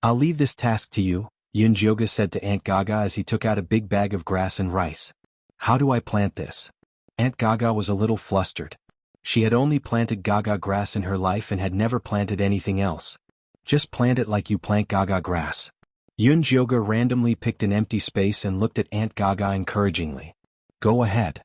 I'll leave this task to you, Yunjioga said to Aunt Gaga as he took out a big bag of grass and rice. How do I plant this? Aunt Gaga was a little flustered. She had only planted Gaga grass in her life and had never planted anything else. Just plant it like you plant Gaga grass. Yunjioga randomly picked an empty space and looked at Aunt Gaga encouragingly. Go ahead.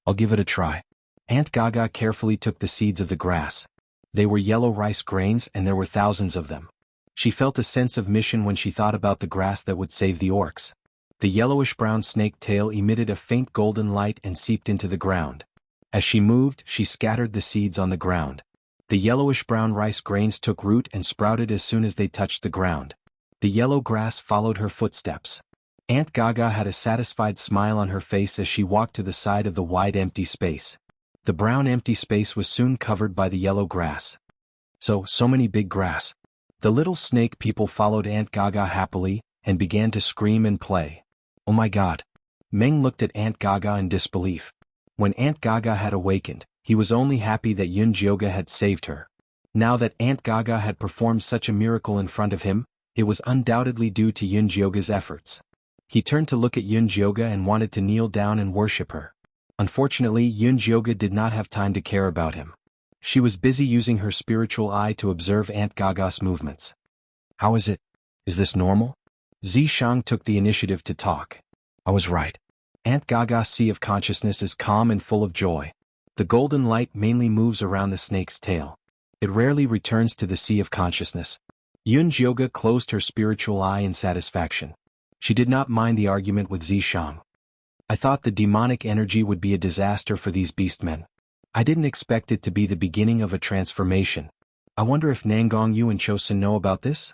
I'll give it a try. Aunt Gaga carefully took the seeds of the grass. They were yellow rice grains and there were thousands of them. She felt a sense of mission when she thought about the grass that would save the orcs. The yellowish-brown snake tail emitted a faint golden light and seeped into the ground. As she moved, she scattered the seeds on the ground. The yellowish-brown rice grains took root and sprouted as soon as they touched the ground. The yellow grass followed her footsteps. Aunt Gaga had a satisfied smile on her face as she walked to the side of the wide empty space. The brown empty space was soon covered by the yellow grass. So many big grass. The little snake people followed Aunt Gaga happily, and began to scream and play. Oh my God! Meng looked at Aunt Gaga in disbelief. When Aunt Gaga had awakened, he was only happy that Yun Jioge had saved her. Now that Aunt Gaga had performed such a miracle in front of him, it was undoubtedly due to Yun Jioge's efforts. He turned to look at Yun Jioge and wanted to kneel down and worship her. Unfortunately, Yun Jioge did not have time to care about him. She was busy using her spiritual eye to observe Aunt Gaga's movements. How is it? Is this normal? Zishang took the initiative to talk. I was right. Aunt Gaga's sea of consciousness is calm and full of joy. The golden light mainly moves around the snake's tail. It rarely returns to the sea of consciousness. Yun Jioge closed her spiritual eye in satisfaction. She did not mind the argument with Zishang. I thought the demonic energy would be a disaster for these beastmen. I didn't expect it to be the beginning of a transformation. I wonder if Nangongyu and Chosun know about this?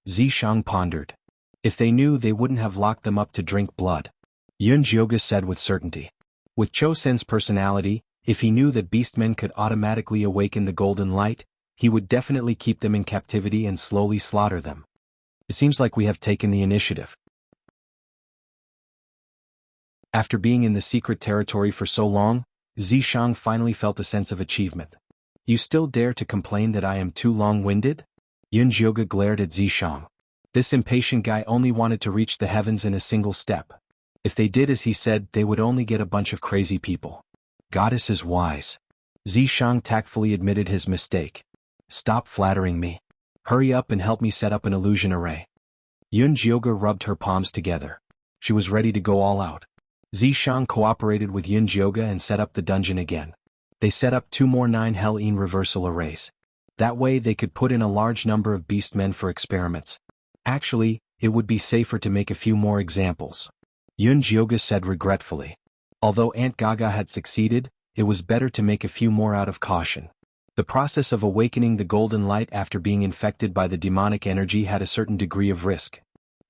Zishang pondered. If they knew, they wouldn't have locked them up to drink blood. Yun Jioge said with certainty. With Chosun's personality, if he knew that beastmen could automatically awaken the golden light, he would definitely keep them in captivity and slowly slaughter them. It seems like we have taken the initiative. After being in the secret territory for so long, Zishang finally felt a sense of achievement. You still dare to complain that I am too long-winded? Yun Jioge glared at Zishang. This impatient guy only wanted to reach the heavens in a single step. If they did as he said, they would only get a bunch of crazy people. Goddess is wise. Zishang tactfully admitted his mistake. Stop flattering me. Hurry up and help me set up an illusion array. Yun Jioge rubbed her palms together. She was ready to go all out. Zishang cooperated with Yun Jioge and set up the dungeon again. They set up 2 more 9 Hell-in reversal arrays. That way they could put in a large number of beastmen for experiments. Actually, it would be safer to make a few more examples. Yun Jioge said regretfully. Although Aunt Gaga had succeeded, it was better to make a few more out of caution. The process of awakening the golden light after being infected by the demonic energy had a certain degree of risk.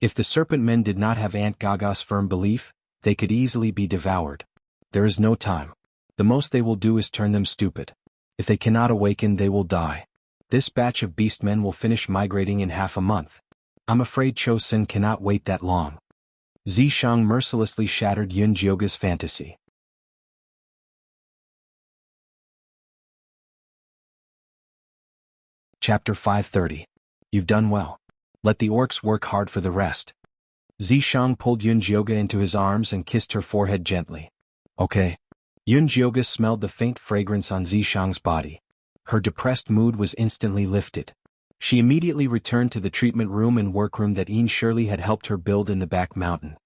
If the serpent men did not have Aunt Gaga's firm belief, they could easily be devoured. There is no time. The most they will do is turn them stupid. If they cannot awaken, they will die. This batch of beastmen will finish migrating in half a month. I'm afraid Chosun cannot wait that long. Zishang mercilessly shattered Yun Jioge's fantasy. Chapter 530. You've done well. Let the orcs work hard for the rest. Zishang pulled Yun Jioge into his arms and kissed her forehead gently. Okay. Yun Jioge smelled the faint fragrance on Zishang's body. Her depressed mood was instantly lifted. She immediately returned to the treatment room and workroom that Ian Shirley had helped her build in the back mountain.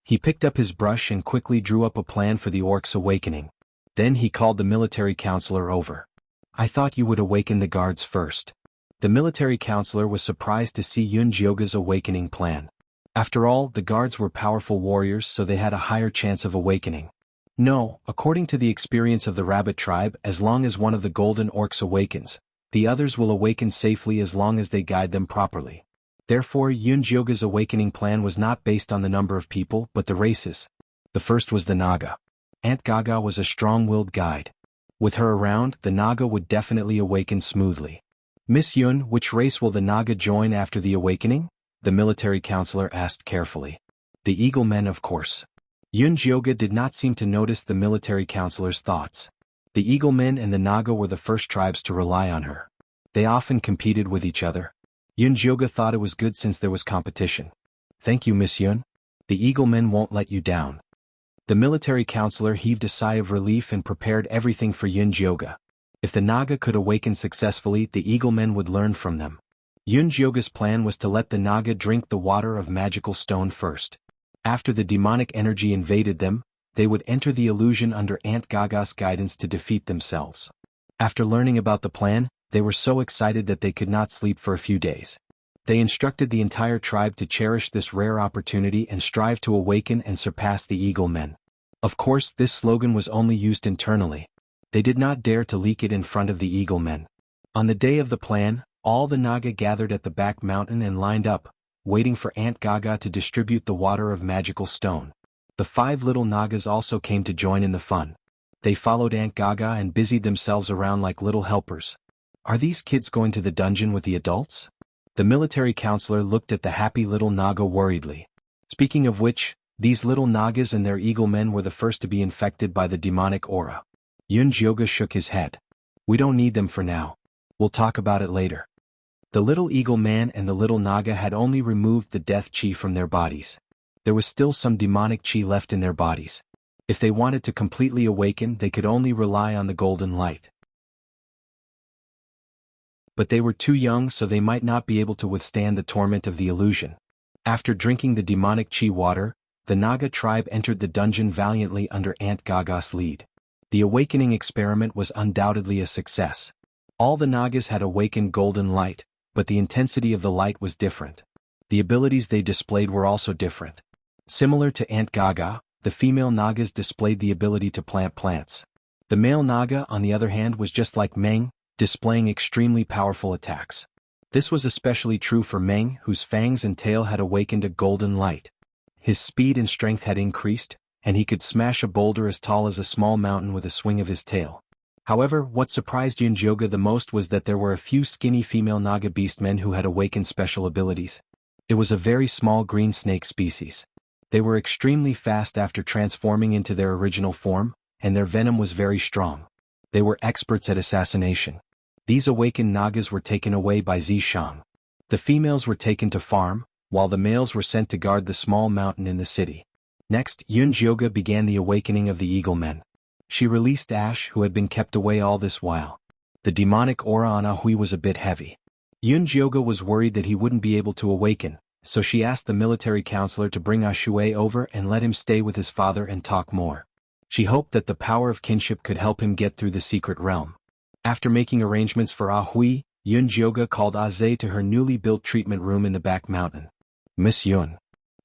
He picked up his brush and quickly drew up a plan for the orcs' awakening. Then he called the military counselor over. I thought you would awaken the guards first. The military counselor was surprised to see Yun Jioge's awakening plan. After all, the guards were powerful warriors, so they had a higher chance of awakening. No, according to the experience of the rabbit tribe, as long as one of the golden orcs awakens, the others will awaken safely as long as they guide them properly. Therefore, Yun Jioge's awakening plan was not based on the number of people, but the races. The first was the Naga. Aunt Gaga was a strong-willed guide. With her around, the Naga would definitely awaken smoothly. Miss Yun, which race will the Naga join after the awakening? The military counselor asked carefully. The Eagle Men, of course. Yun Jioge did not seem to notice the military counselor's thoughts. The Eagle Men and the Naga were the first tribes to rely on her. They often competed with each other. Yun Jioge thought it was good since there was competition. Thank you, Miss Yun. The Eagle Men won't let you down. The military counselor heaved a sigh of relief and prepared everything for Yun Jioge. If the Naga could awaken successfully, the Eagle Men would learn from them. Yun Jioge's plan was to let the Naga drink the water of magical stone first. After the demonic energy invaded them, they would enter the illusion under Aunt Gaga's guidance to defeat themselves. After learning about the plan, they were so excited that they could not sleep for a few days. They instructed the entire tribe to cherish this rare opportunity and strive to awaken and surpass the Eagle Men. Of course, this slogan was only used internally. They did not dare to leak it in front of the Eagle Men. On the day of the plan, all the Naga gathered at the back mountain and lined up, waiting for Aunt Gaga to distribute the water of magical stone. The 5 little Nagas also came to join in the fun. They followed Aunt Gaga and busied themselves around like little helpers. Are these kids going to the dungeon with the adults? The military counselor looked at the happy little Naga worriedly. Speaking of which, these little Nagas and their eagle men were the first to be infected by the demonic aura. Yunjioga shook his head. We don't need them for now. We'll talk about it later. The little eagle man and the little Naga had only removed the death chi from their bodies. There was still some demonic chi left in their bodies. If they wanted to completely awaken, they could only rely on the golden light. But they were too young, so they might not be able to withstand the torment of the illusion. After drinking the demonic chi water, the Naga tribe entered the dungeon valiantly under Aunt Gaga's lead. The awakening experiment was undoubtedly a success. All the Nagas had awakened golden light, but the intensity of the light was different. The abilities they displayed were also different. Similar to Aunt Gaga, the female Nagas displayed the ability to plant plants. The male Naga, on the other hand, was just like Meng, displaying extremely powerful attacks. This was especially true for Meng, whose fangs and tail had awakened a golden light. His speed and strength had increased, and he could smash a boulder as tall as a small mountain with a swing of his tail. However, what surprised Yunjioga the most was that there were a few skinny female Naga beastmen who had awakened special abilities. It was a very small green snake species. They were extremely fast after transforming into their original form, and their venom was very strong. They were experts at assassination. These awakened Nagas were taken away by Zishang. The females were taken to farm, while the males were sent to guard the small mountain in the city. Next, Yunjioga began the awakening of the eagle men. She released Ash, who had been kept away all this while. The demonic aura on Ahui was a bit heavy. Yunjioga was worried that he wouldn't be able to awaken, so she asked the military counselor to bring Ashui over and let him stay with his father and talk more. She hoped that the power of kinship could help him get through the secret realm. After making arrangements for Ahui, Yunjioga called Aze to her newly built treatment room in the back mountain. Miss Yun.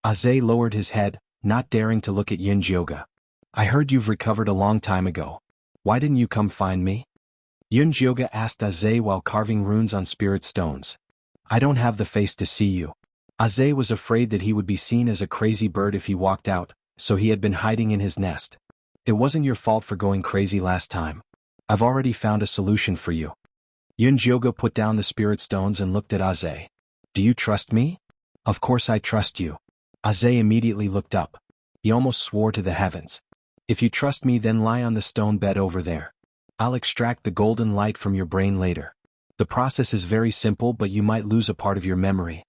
Aze lowered his head, not daring to look at Yunjioga. I heard you've recovered a long time ago. Why didn't you come find me? Yunjioga asked Aze while carving runes on spirit stones. I don't have the face to see you. Aze was afraid that he would be seen as a crazy bird if he walked out, so he had been hiding in his nest. It wasn't your fault for going crazy last time. I've already found a solution for you. Yunjioga put down the spirit stones and looked at Aze. Do you trust me? Of course I trust you. Aze immediately looked up. He almost swore to the heavens. If you trust me, then lie on the stone bed over there. I'll extract the golden light from your brain later. The process is very simple, but you might lose a part of your memory.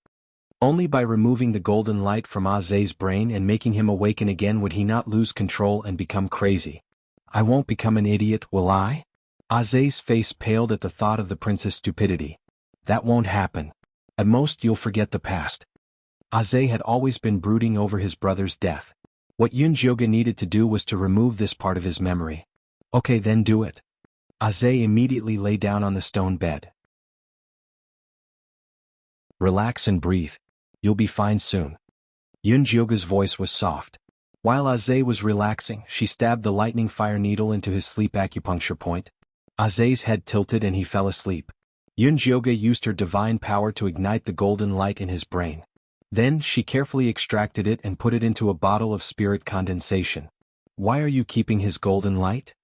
Only by removing the golden light from Aze's brain and making him awaken again would he not lose control and become crazy. I won't become an idiot, will I? Aze's face paled at the thought of the prince's stupidity. That won't happen. At most you'll forget the past. Aze had always been brooding over his brother's death. What Yunjioga needed to do was to remove this part of his memory. Okay, then do it. Aze immediately lay down on the stone bed. Relax and breathe. You'll be fine soon. Yunjioga's voice was soft. While Aze was relaxing, she stabbed the lightning fire needle into his sleep acupuncture point. Aze's head tilted and he fell asleep. Yunjioga used her divine power to ignite the golden light in his brain. Then she carefully extracted it and put it into a bottle of spirit condensation. Why are you keeping his golden light?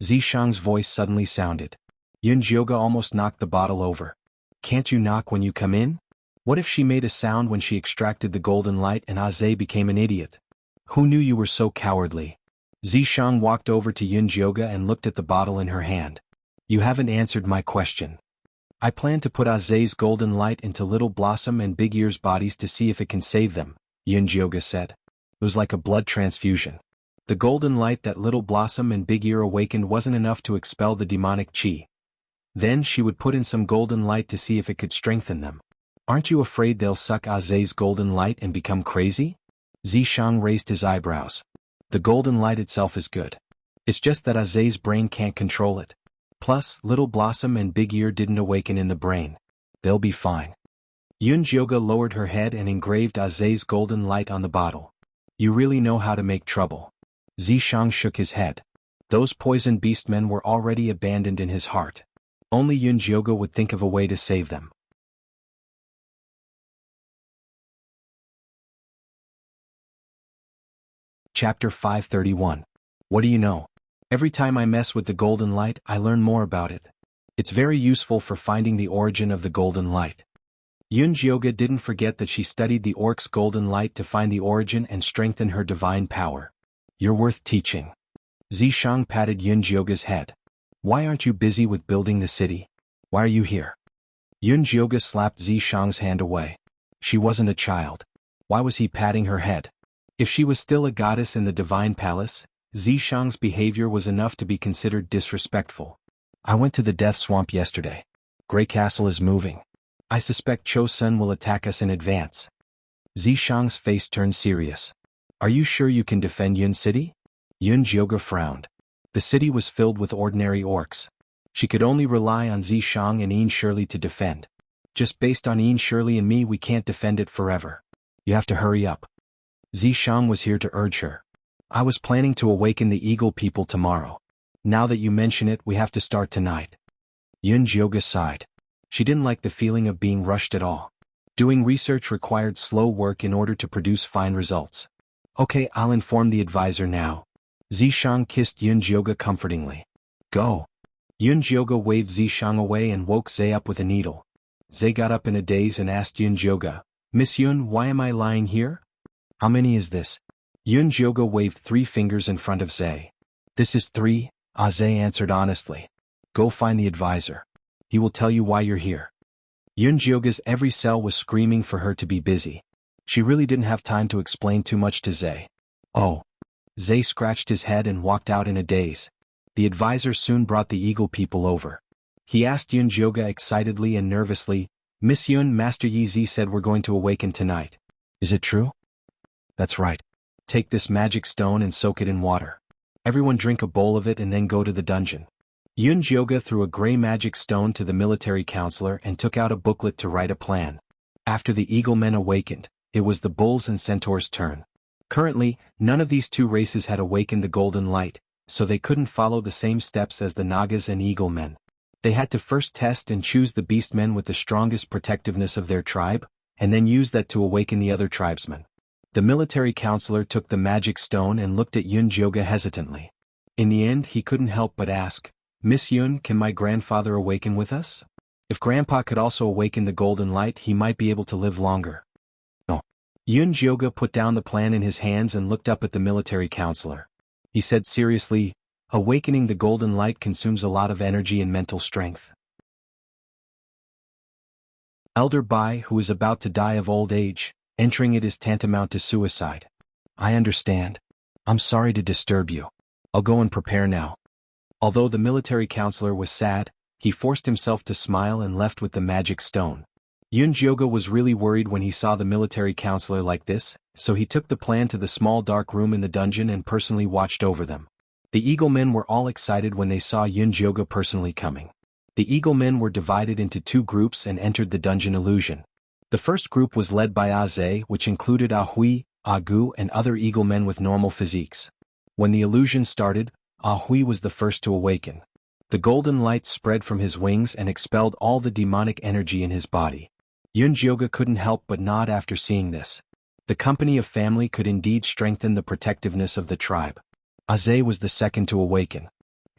Zishang's voice suddenly sounded. Yunjioga almost knocked the bottle over. Can't you knock when you come in? What if she made a sound when she extracted the golden light and Aze became an idiot? Who knew you were so cowardly? Zishang walked over to Yunjioga and looked at the bottle in her hand. You haven't answered my question. I plan to put Aze's golden light into Little Blossom and Big Ear's bodies to see if it can save them, Yunjioga said. It was like a blood transfusion. The golden light that Little Blossom and Big Ear awakened wasn't enough to expel the demonic chi. Then she would put in some golden light to see if it could strengthen them. Aren't you afraid they'll suck Aze's golden light and become crazy? Zishang raised his eyebrows. The golden light itself is good. It's just that Aze's brain can't control it. Plus, Little Blossom and Big Ear didn't awaken in the brain. They'll be fine. Yunjioga lowered her head and engraved Aze's golden light on the bottle. You really know how to make trouble. Zishang shook his head. Those poison beastmen were already abandoned in his heart. Only Yunjioga would think of a way to save them. Chapter 531. What do you know? Every time I mess with the golden light, I learn more about it. It's very useful for finding the origin of the golden light. Yunjioga didn't forget that she studied the orc's golden light to find the origin and strengthen her divine power. You're worth teaching. Zishang patted Yunjioga's head. Why aren't you busy with building the city? Why are you here? Yunjioga slapped Zishang's hand away. She wasn't a child. Why was he patting her head? If she was still a goddess in the divine palace, Zishang's behavior was enough to be considered disrespectful. I went to the Death Swamp yesterday. Grey Castle is moving. I suspect Cho-sun will attack us in advance. Zishang's face turned serious. Are you sure you can defend Yun City? Yunjioga frowned. The city was filled with ordinary orcs. She could only rely on Zishang and Ian Shirley to defend. Just based on Ian Shirley and me, we can't defend it forever. You have to hurry up. Zishang was here to urge her. I was planning to awaken the Eagle people tomorrow. Now that you mention it, we have to start tonight. Yunjioga sighed. She didn't like the feeling of being rushed at all. Doing research required slow work in order to produce fine results. Okay, I'll inform the advisor now. Zishang kissed Yunjioga comfortingly. Go. Yunjioga waved Zishang away and woke Zhe up with a needle. Zhe got up in a daze and asked Yunjioga, Miss Yun, why am I lying here? How many is this? Yunjioga waved 3 fingers in front of Zhe. This is 3, Zhe answered honestly. Go find the advisor. He will tell you why you're here. Yunjioga's every cell was screaming for her to be busy. She really didn't have time to explain too much to Zhe. Oh. Zhe scratched his head and walked out in a daze. The advisor soon brought the Eagle people over. He asked Yunjioga excitedly and nervously, Miss Yun, Master Yi Zi said we're going to awaken tonight. Is it true? That's right. Take this magic stone and soak it in water. Everyone drink a bowl of it and then go to the dungeon. Yunjioga threw a gray magic stone to the military counselor and took out a booklet to write a plan. After the Eagle men awakened, it was the Bulls and Centaurs' turn. Currently, none of these 2 races had awakened the golden light, so they couldn't follow the same steps as the Nagas and Eagle men. They had to first test and choose the beast men with the strongest protectiveness of their tribe, and then use that to awaken the other tribesmen. The military counselor took the magic stone and looked at Yunjioga hesitantly. In the end, he couldn't help but ask, Miss Yun, can my grandfather awaken with us? If Grandpa could also awaken the golden light, he might be able to live longer. No. Yunjioga put down the plan in his hands and looked up at the military counselor. He said seriously, awakening the golden light consumes a lot of energy and mental strength. Elder Bai, who is about to die of old age, entering it is tantamount to suicide. I understand. I'm sorry to disturb you. I'll go and prepare now. Although the military counselor was sad, he forced himself to smile and left with the magic stone. Yunjioga was really worried when he saw the military counselor like this, so he took the plan to the small dark room in the dungeon and personally watched over them. The Eagle men were all excited when they saw Yunjioga personally coming. The Eagle men were divided into 2 groups and entered the dungeon illusion. The first group was led by Aze, which included Ahui, Agu and other Eagle men with normal physiques. When the illusion started, Ahui was the first to awaken. The golden light spread from his wings and expelled all the demonic energy in his body. Yunjioga couldn't help but nod after seeing this. The company of family could indeed strengthen the protectiveness of the tribe. Aze was the second to awaken.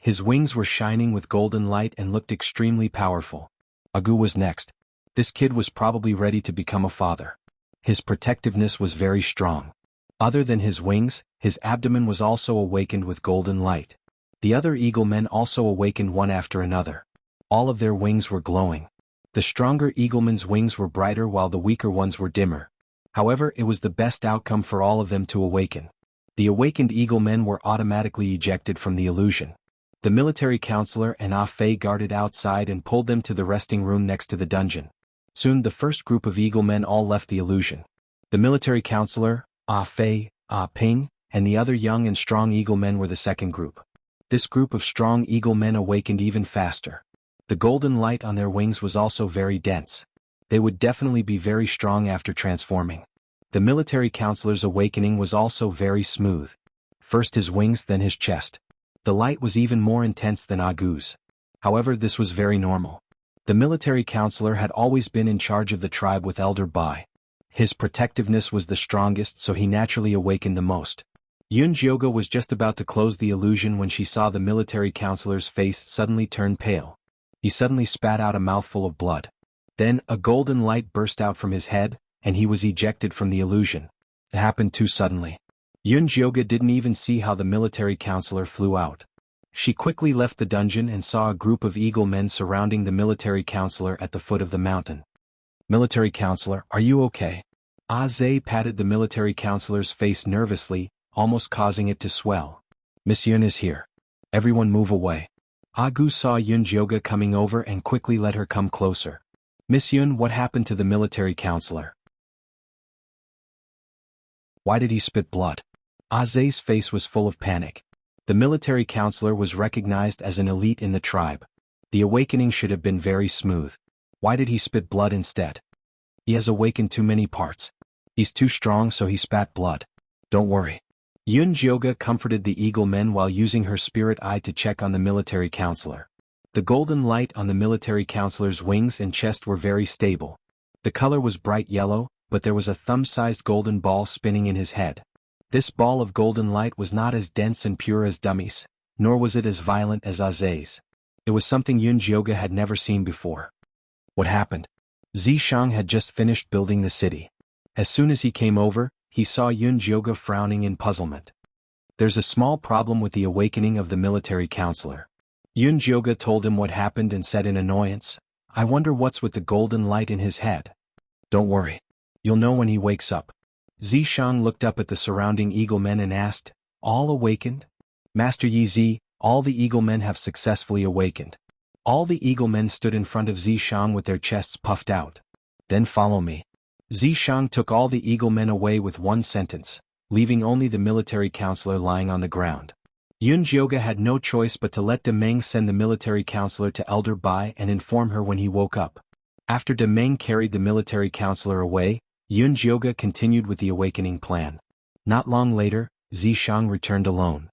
His wings were shining with golden light and looked extremely powerful. Agu was next. This kid was probably ready to become a father. His protectiveness was very strong. Other than his wings, his abdomen was also awakened with golden light. The other Eagle men also awakened one after another. All of their wings were glowing. The stronger Eaglemen's wings were brighter while the weaker ones were dimmer. However, it was the best outcome for all of them to awaken. The awakened Eagle men were automatically ejected from the illusion. The military counselor and Ah Fei guarded outside and pulled them to the resting room next to the dungeon. Soon the first group of Eagle men all left the illusion. The military counselor, Ah Fei, Ah Ping, and the other young and strong Eagle men were the second group. This group of strong Eagle men awakened even faster. The golden light on their wings was also very dense. They would definitely be very strong after transforming. The military counselor's awakening was also very smooth. First his wings, then his chest. The light was even more intense than Agu's. However, this was very normal. The military counselor had always been in charge of the tribe with Elder Bai. His protectiveness was the strongest, so he naturally awakened the most. Yunjioga was just about to close the illusion when she saw the military counselor's face suddenly turn pale. He suddenly spat out a mouthful of blood. Then, a golden light burst out from his head, and he was ejected from the illusion. It happened too suddenly. Yun Jioga didn't even see how the military counselor flew out. She quickly left the dungeon and saw a group of eagle men surrounding the military counselor at the foot of the mountain. "Military counselor, are you okay?" Zhe patted the military counselor's face nervously, almost causing it to swell. "Miss Yun is here. Everyone move away." Gu saw Yun Jioga coming over and quickly let her come closer. "Miss Yun, what happened to the military counselor? Why did he spit blood?" Zhe's face was full of panic. The military counselor was recognized as an elite in the tribe. The awakening should have been very smooth. Why did he spit blood instead? He has awakened too many parts. He's too strong, so he spat blood. Don't worry. Yun Jioga comforted the eagle men while using her spirit eye to check on the military counselor. The golden light on the military counselor's wings and chest were very stable. The color was bright yellow, but there was a thumb-sized golden ball spinning in his head. This ball of golden light was not as dense and pure as Dummy's, nor was it as violent as Aze's. It was something Yun Jioga had never seen before. What happened? Zishang had just finished building the city. As soon as he came over, he saw Yun Jioga frowning in puzzlement. There's a small problem with the awakening of the military counselor. Yun Jioga told him what happened and said in annoyance, "I wonder what's with the golden light in his head." "Don't worry. You'll know when he wakes up." Zishang looked up at the surrounding eagle men and asked, "All awakened?" "Master Yi Zi, all the eagle men have successfully awakened." All the eagle men stood in front of Zishang with their chests puffed out. "Then follow me." Zishang took all the eagle men away with one sentence, leaving only the military counselor lying on the ground. Yun Jioga had no choice but to let Demeng send the military counselor to Elder Bai and inform her when he woke up. After Demeng carried the military counselor away, Yun Jioga continued with the awakening plan. Not long later, Zishang returned alone.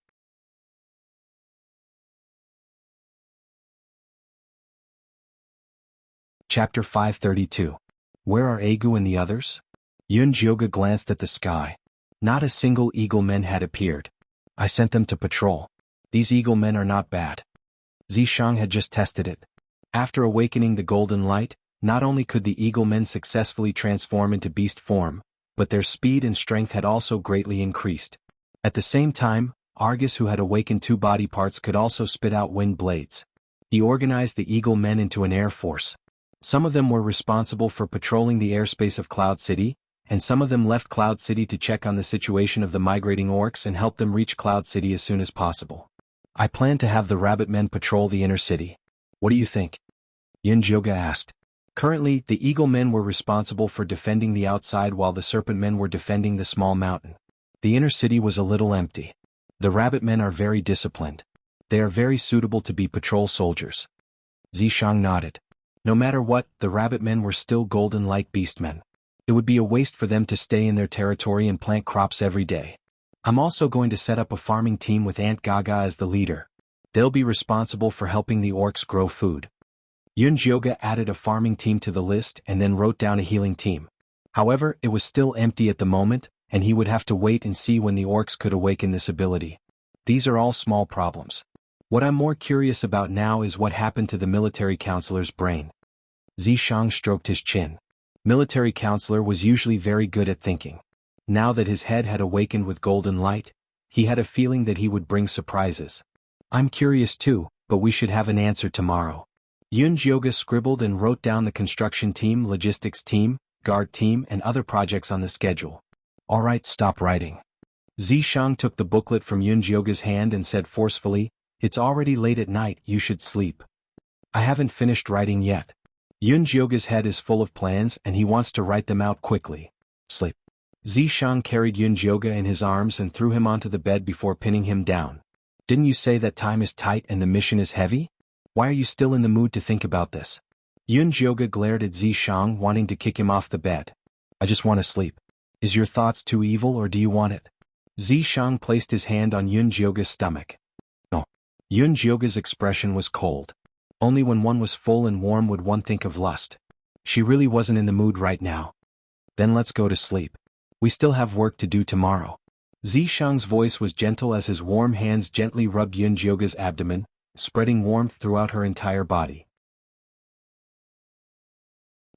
Chapter 532. Where are Agu and the others? Yun Jioga glanced at the sky. Not a single eagle men had appeared. "I sent them to patrol. These eagle men are not bad." Zishang had just tested it. After awakening the golden light, not only could the eagle men successfully transform into beast form, but their speed and strength had also greatly increased. At the same time, Argus, who had awakened 2 body parts, could also spit out wind blades. He organized the eagle men into an air force. Some of them were responsible for patrolling the airspace of Cloud City, and some of them left Cloud City to check on the situation of the migrating orcs and help them reach Cloud City as soon as possible. "I plan to have the rabbit men patrol the inner city. What do you think?" Yun Jioga asked. Currently, the eagle men were responsible for defending the outside while the serpent men were defending the small mountain. The inner city was a little empty. The rabbit men are very disciplined. They are very suitable to be patrol soldiers. Zishang nodded. No matter what, the rabbit men were still golden-like beastmen. It would be a waste for them to stay in their territory and plant crops every day. I'm also going to set up a farming team with Aunt Gaga as the leader. They'll be responsible for helping the orcs grow food. Yun Jioga added a farming team to the list and then wrote down a healing team. However, it was still empty at the moment, and he would have to wait and see when the orcs could awaken this ability. These are all small problems. What I'm more curious about now is what happened to the military counselor's brain. Zishang stroked his chin. Military counselor was usually very good at thinking. Now that his head had awakened with golden light, he had a feeling that he would bring surprises. "I'm curious too, but we should have an answer tomorrow." Yun Jioga scribbled and wrote down the construction team, logistics team, guard team, and other projects on the schedule. "All right, stop writing." Zishang took the booklet from Yun Jioga's hand and said forcefully, "It's already late at night, you should sleep." "I haven't finished writing yet." Yun Jioga's head is full of plans and he wants to write them out quickly. "Sleep." Zishang carried Yun Jioga in his arms and threw him onto the bed before pinning him down. "Didn't you say that time is tight and the mission is heavy? Why are you still in the mood to think about this?" Yun Jioga glared at Zishang, wanting to kick him off the bed. "I just want to sleep. Is your thoughts too evil or do you want it?" Zishang placed his hand on Yun Jioga's stomach. "No." Yun Jioga's expression was cold. Only when one was full and warm would one think of lust. She really wasn't in the mood right now. "Then let's go to sleep. We still have work to do tomorrow." Zishang's voice was gentle as his warm hands gently rubbed Yun Jioga's abdomen, spreading warmth throughout her entire body.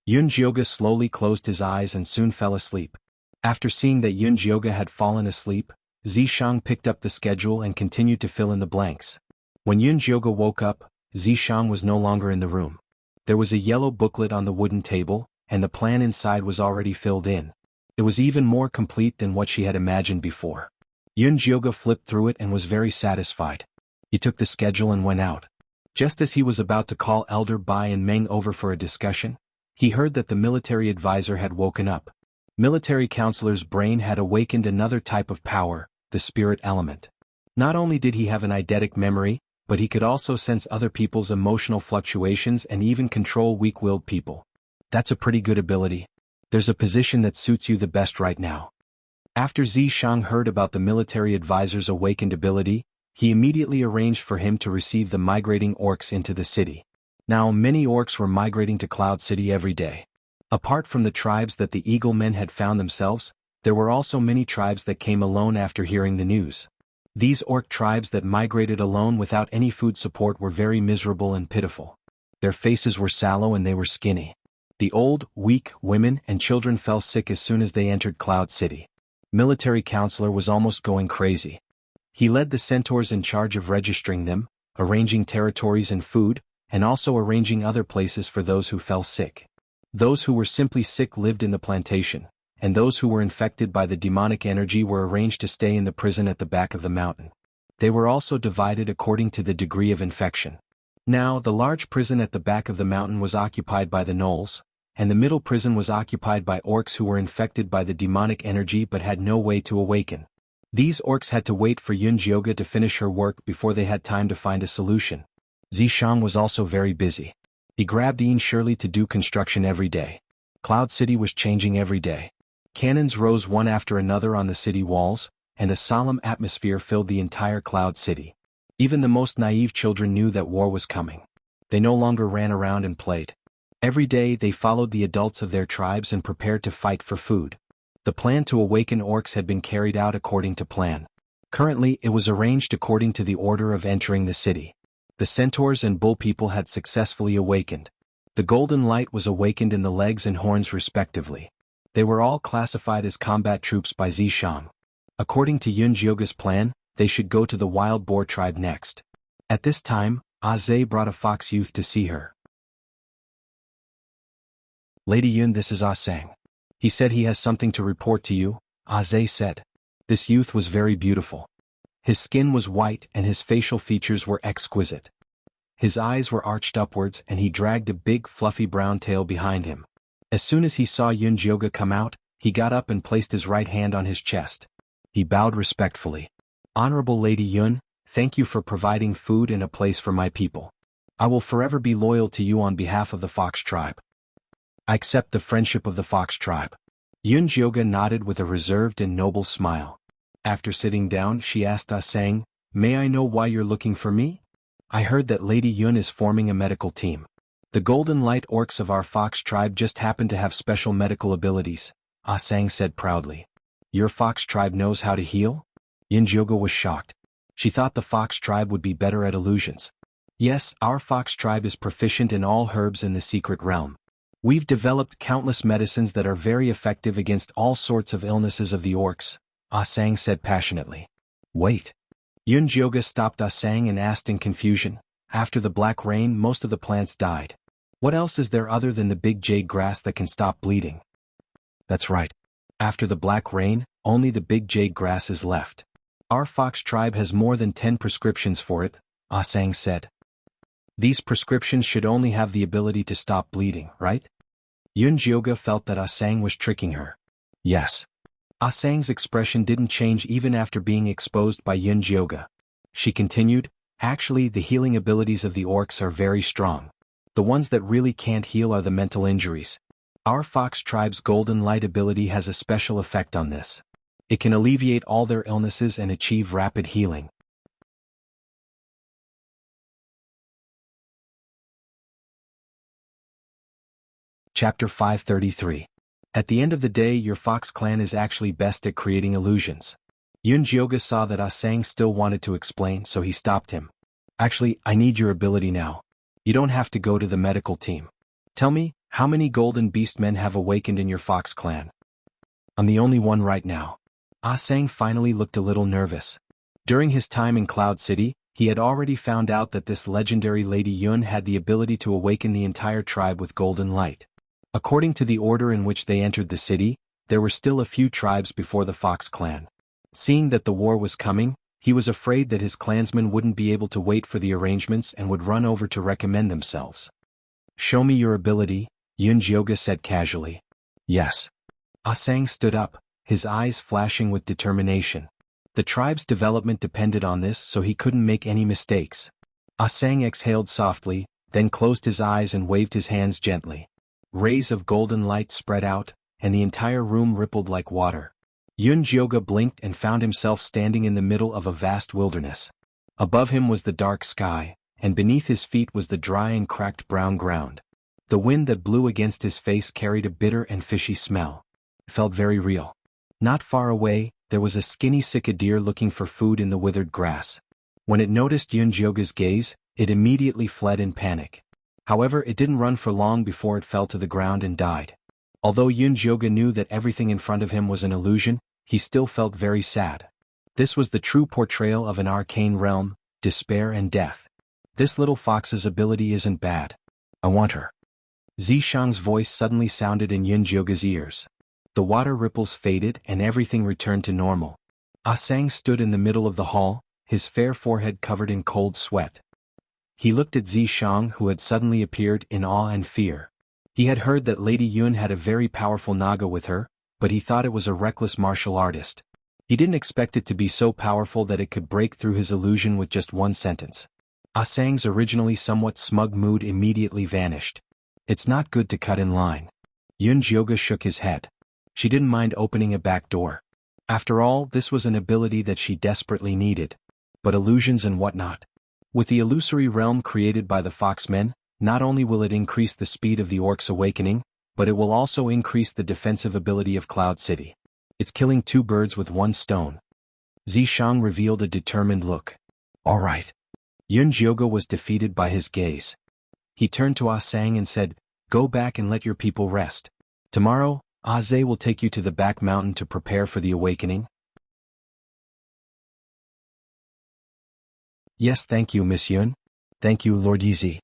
Yun Jioga slowly closed his eyes and soon fell asleep. After seeing that Yun Jioga had fallen asleep, Zishang picked up the schedule and continued to fill in the blanks. When Yun Jioga woke up, Zishang was no longer in the room. There was a yellow booklet on the wooden table, and the plan inside was already filled in. It was even more complete than what she had imagined before. Yun Jioga flipped through it and was very satisfied. He took the schedule and went out. Just as he was about to call Elder Bai and Meng over for a discussion, he heard that the military advisor had woken up. Military counselor's brain had awakened another type of power, the spirit element. Not only did he have an eidetic memory, but he could also sense other people's emotional fluctuations and even control weak-willed people. That's a pretty good ability. There's a position that suits you the best right now. After Zishang heard about the military advisor's awakened ability, he immediately arranged for him to receive the migrating orcs into the city. Now many orcs were migrating to Cloud City every day. Apart from the tribes that the Eagle Men had found themselves, there were also many tribes that came alone after hearing the news. These orc tribes that migrated alone without any food support were very miserable and pitiful. Their faces were sallow and they were skinny. The old, weak, women and children fell sick as soon as they entered Cloud City. Military counselor was almost going crazy. He led the centaurs in charge of registering them, arranging territories and food, and also arranging other places for those who fell sick. Those who were simply sick lived in the plantation, and those who were infected by the demonic energy were arranged to stay in the prison at the back of the mountain. They were also divided according to the degree of infection. Now, the large prison at the back of the mountain was occupied by the gnolls, and the middle prison was occupied by orcs who were infected by the demonic energy but had no way to awaken. These orcs had to wait for Yun Jioga to finish her work before they had time to find a solution. Zishang was also very busy. He grabbed Ian Shirley to do construction every day. Cloud City was changing every day. Cannons rose one after another on the city walls, and a solemn atmosphere filled the entire Cloud City. Even the most naive children knew that war was coming. They no longer ran around and played. Every day they followed the adults of their tribes and prepared to fight for food. The plan to awaken orcs had been carried out according to plan. Currently it was arranged according to the order of entering the city. The centaurs and bull people had successfully awakened. The golden light was awakened in the legs and horns respectively. They were all classified as combat troops by Zishang. According to Yun Jioga's plan, they should go to the wild boar tribe next. At this time, Aze brought a fox youth to see her. Lady Yun, this is Asang. He said he has something to report to you, Aze said. This youth was very beautiful. His skin was white and his facial features were exquisite. His eyes were arched upwards and he dragged a big fluffy brown tail behind him. As soon as he saw Yun Jioga come out, he got up and placed his right hand on his chest. He bowed respectfully. Honorable Lady Yun, thank you for providing food and a place for my people. I will forever be loyal to you on behalf of the Fox tribe. I accept the friendship of the Fox tribe. Yun Jioga nodded with a reserved and noble smile. After sitting down, she asked Asang, may I know why you're looking for me? I heard that Lady Yun is forming a medical team. The Golden Light Orcs of our Fox tribe just happen to have special medical abilities, Asang said proudly. Your Fox tribe knows how to heal? Yun Jioga was shocked. She thought the Fox tribe would be better at illusions. Yes, our Fox tribe is proficient in all herbs in the secret realm. We've developed countless medicines that are very effective against all sorts of illnesses of the orcs, Asang said passionately. Wait. Yun Jioga stopped Asang and asked in confusion. After the black rain, most of the plants died. What else is there other than the big jade grass that can stop bleeding? That's right. After the black rain, only the big jade grass is left. Our Fox tribe has more than 10 prescriptions for it, Asang said. These prescriptions should only have the ability to stop bleeding, right? Yun Jioga felt that Asang was tricking her. Yes. Asang's expression didn't change even after being exposed by Yun Jioga. She continued, actually the healing abilities of the orcs are very strong. The ones that really can't heal are the mental injuries. Our Fox tribe's golden light ability has a special effect on this. It can alleviate all their illnesses and achieve rapid healing. Chapter 533. At the end of the day, your Fox clan is actually best at creating illusions. Yun Jioga saw that Asang still wanted to explain, so he stopped him. Actually, I need your ability now. You don't have to go to the medical team. Tell me, How many golden beast men have awakened in your fox clan? I'm the only one right now. Ah Sang finally looked a little nervous. During his time in Cloud City, he had already found out that this legendary Lady Yun had the ability to awaken the entire tribe with golden light. According to the order in which they entered the city, there were still a few tribes before the Fox clan. Seeing that the war was coming, he was afraid that his clansmen wouldn't be able to wait for the arrangements and would run over to recommend themselves. Show me your ability, Yun Jioga said casually. Yes. Ah Sang stood up, his eyes flashing with determination. The tribe's development depended on this, so he couldn't make any mistakes. Ah Sang exhaled softly, then closed his eyes and waved his hands gently. Rays of golden light spread out, and the entire room rippled like water. Yun Jioga blinked and found himself standing in the middle of a vast wilderness. Above him was the dark sky, and beneath his feet was the dry and cracked brown ground. The wind that blew against his face carried a bitter and fishy smell. It felt very real. Not far away, there was a skinny sika deer looking for food in the withered grass. When it noticed Yun Jioga's gaze, it immediately fled in panic. However, it didn't run for long before it fell to the ground and died. Although Yun Jioga knew that everything in front of him was an illusion, he still felt very sad. This was the true portrayal of an arcane realm, despair and death. This little fox's ability isn't bad. I want her. Zishang's voice suddenly sounded in Yun Jioga's ears. The water ripples faded and everything returned to normal. Ah Sang stood in the middle of the hall, his fair forehead covered in cold sweat. He looked at Zishang, who had suddenly appeared, in awe and fear. He had heard that Lady Yun had a very powerful naga with her, but he thought it was a reckless martial artist. He didn't expect it to be so powerful that it could break through his illusion with just one sentence. Ah Sang's originally somewhat smug mood immediately vanished. It's not good to cut in line. Yun Jioga shook his head. She didn't mind opening a back door. After all, this was an ability that she desperately needed. But illusions and whatnot. With the illusory realm created by the Foxmen, not only will it increase the speed of the Orc's awakening, but it will also increase the defensive ability of Cloud City. It's killing two birds with one stone. Zishang revealed a determined look. All right. Yun Jioga was defeated by his gaze. He turned to Ah Sang and said, Go back and let your people rest. Tomorrow, Ah Zhe will take you to the back mountain to prepare for the awakening. Yes, thank you, Miss Yun. Thank you, Lord Yizi.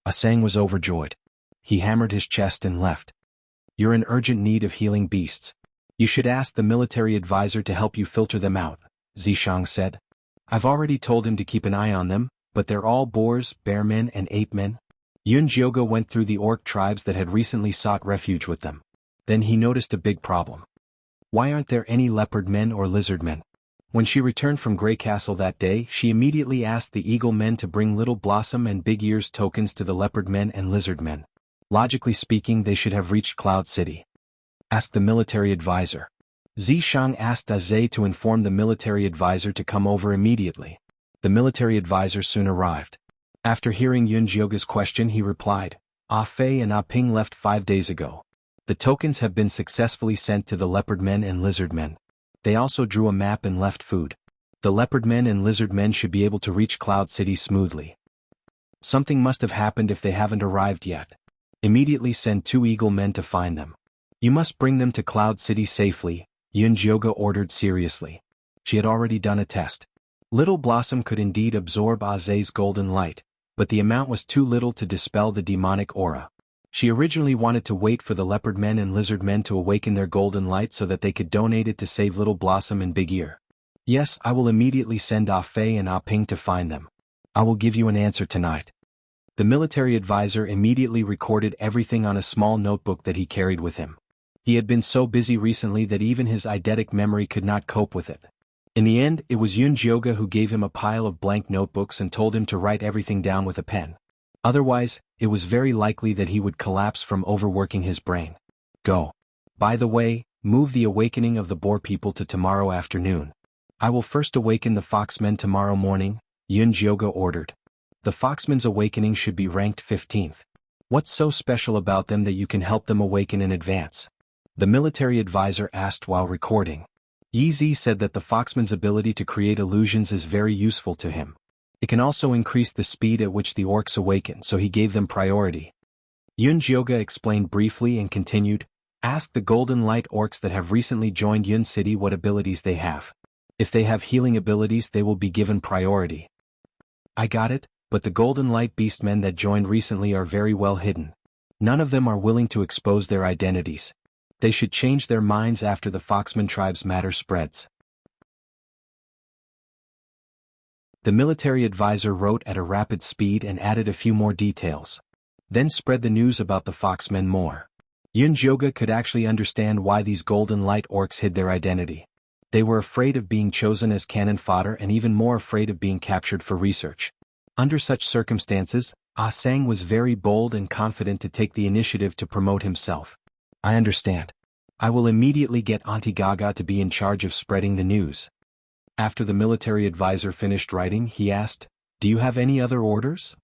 Ah Sang was overjoyed. He hammered his chest and left. You're in urgent need of healing beasts. You should ask the military advisor to help you filter them out, Zishang said. I've already told him to keep an eye on them, but they're all boars, bearmen and ape-men. Yun Jioga went through the orc tribes that had recently sought refuge with them. Then he noticed a big problem. Why aren't there any leopard men or lizard men? When she returned from Grey Castle that day, she immediately asked the eagle men to bring Little Blossom and Big Ears tokens to the leopard men and lizard men. Logically speaking, they should have reached Cloud City. Ask the military advisor. Zishang asked Azay to inform the military advisor to come over immediately. The military advisor soon arrived. After hearing Yun Jioga's question, he replied, Ah Fei and Ah Ping left 5 days ago. The tokens have been successfully sent to the leopard men and lizard men. They also drew a map and left food. The leopard men and lizard men should be able to reach Cloud City smoothly. Something must have happened if they haven't arrived yet. Immediately send 2 eagle men to find them. You must bring them to Cloud City safely, Yun Jioga ordered seriously. She had already done a test. Little Blossom could indeed absorb Azay's golden light, but the amount was too little to dispel the demonic aura. She originally wanted to wait for the leopard men and lizard men to awaken their golden light so that they could donate it to save Little Blossom and Big Ear. Yes, I will immediately send Ah Fei and Ah Ping to find them. I will give you an answer tonight. The military advisor immediately recorded everything on a small notebook that he carried with him. He had been so busy recently that even his eidetic memory could not cope with it. In the end, it was Yun Jioga who gave him a pile of blank notebooks and told him to write everything down with a pen. Otherwise, it was very likely that he would collapse from overworking his brain. Go. By the way, move the awakening of the boar people to tomorrow afternoon. I will first awaken the Foxmen tomorrow morning, Yun Jioga ordered. The Foxmen's awakening should be ranked 15th. What's so special about them that you can help them awaken in advance? The military advisor asked while recording. Yizi said that the Foxman's ability to create illusions is very useful to him. It can also increase the speed at which the orcs awaken, so he gave them priority. Yun Jioga explained briefly and continued, ask the Golden Light Orcs that have recently joined Yun City what abilities they have. If they have healing abilities they will be given priority. I got it, but the Golden Light Beastmen that joined recently are very well hidden. None of them are willing to expose their identities. They should change their minds after the Foxman tribe's matter spreads. The military advisor wrote at a rapid speed and added a few more details. Then spread the news about the Foxmen more. Yun Jioga could actually understand why these Golden Light Orcs hid their identity. They were afraid of being chosen as cannon fodder and even more afraid of being captured for research. Under such circumstances, Ah Sang was very bold and confident to take the initiative to promote himself. I understand. I will immediately get Auntie Gaga to be in charge of spreading the news. After the military advisor finished writing, he asked, do you have any other orders?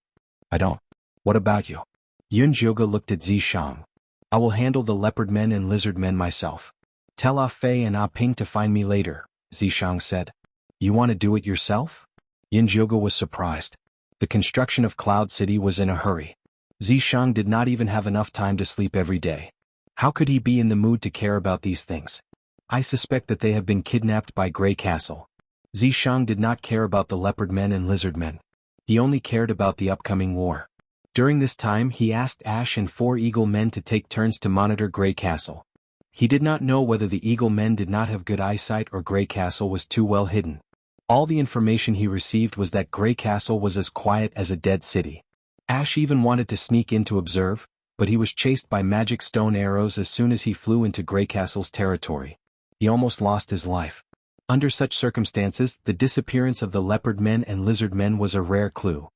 I don't. What about you? Yun Jioga looked at Zishang. I will handle the leopard men and lizard men myself. Tell Ah Fei and Ah Ping to find me later, Zishang said. You want to do it yourself? Yun Jioga was surprised. The construction of Cloud City was in a hurry. Zishang did not even have enough time to sleep every day. How could he be in the mood to care about these things? I suspect that they have been kidnapped by Grey Castle. Zishang did not care about the leopard men and lizard men. He only cared about the upcoming war. During this time he asked Ash and 4 Eagle men to take turns to monitor Grey Castle. He did not know whether the Eagle men did not have good eyesight or Grey Castle was too well hidden. All the information he received was that Grey Castle was as quiet as a dead city. Ash even wanted to sneak in to observe, but he was chased by magic stone arrows as soon as he flew into Grey Castle's territory. He almost lost his life. Under such circumstances, the disappearance of the leopard men and lizard men was a rare clue.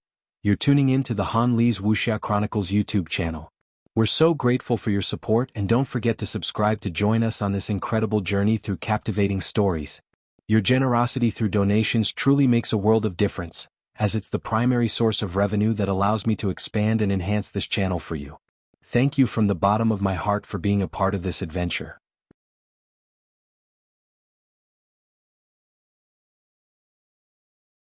You're tuning in to the Han Li's Wuxia Chronicles YouTube channel. We're so grateful for your support and don't forget to subscribe to join us on this incredible journey through captivating stories. Your generosity through donations truly makes a world of difference, as it's the primary source of revenue that allows me to expand and enhance this channel for you. Thank you from the bottom of my heart for being a part of this adventure.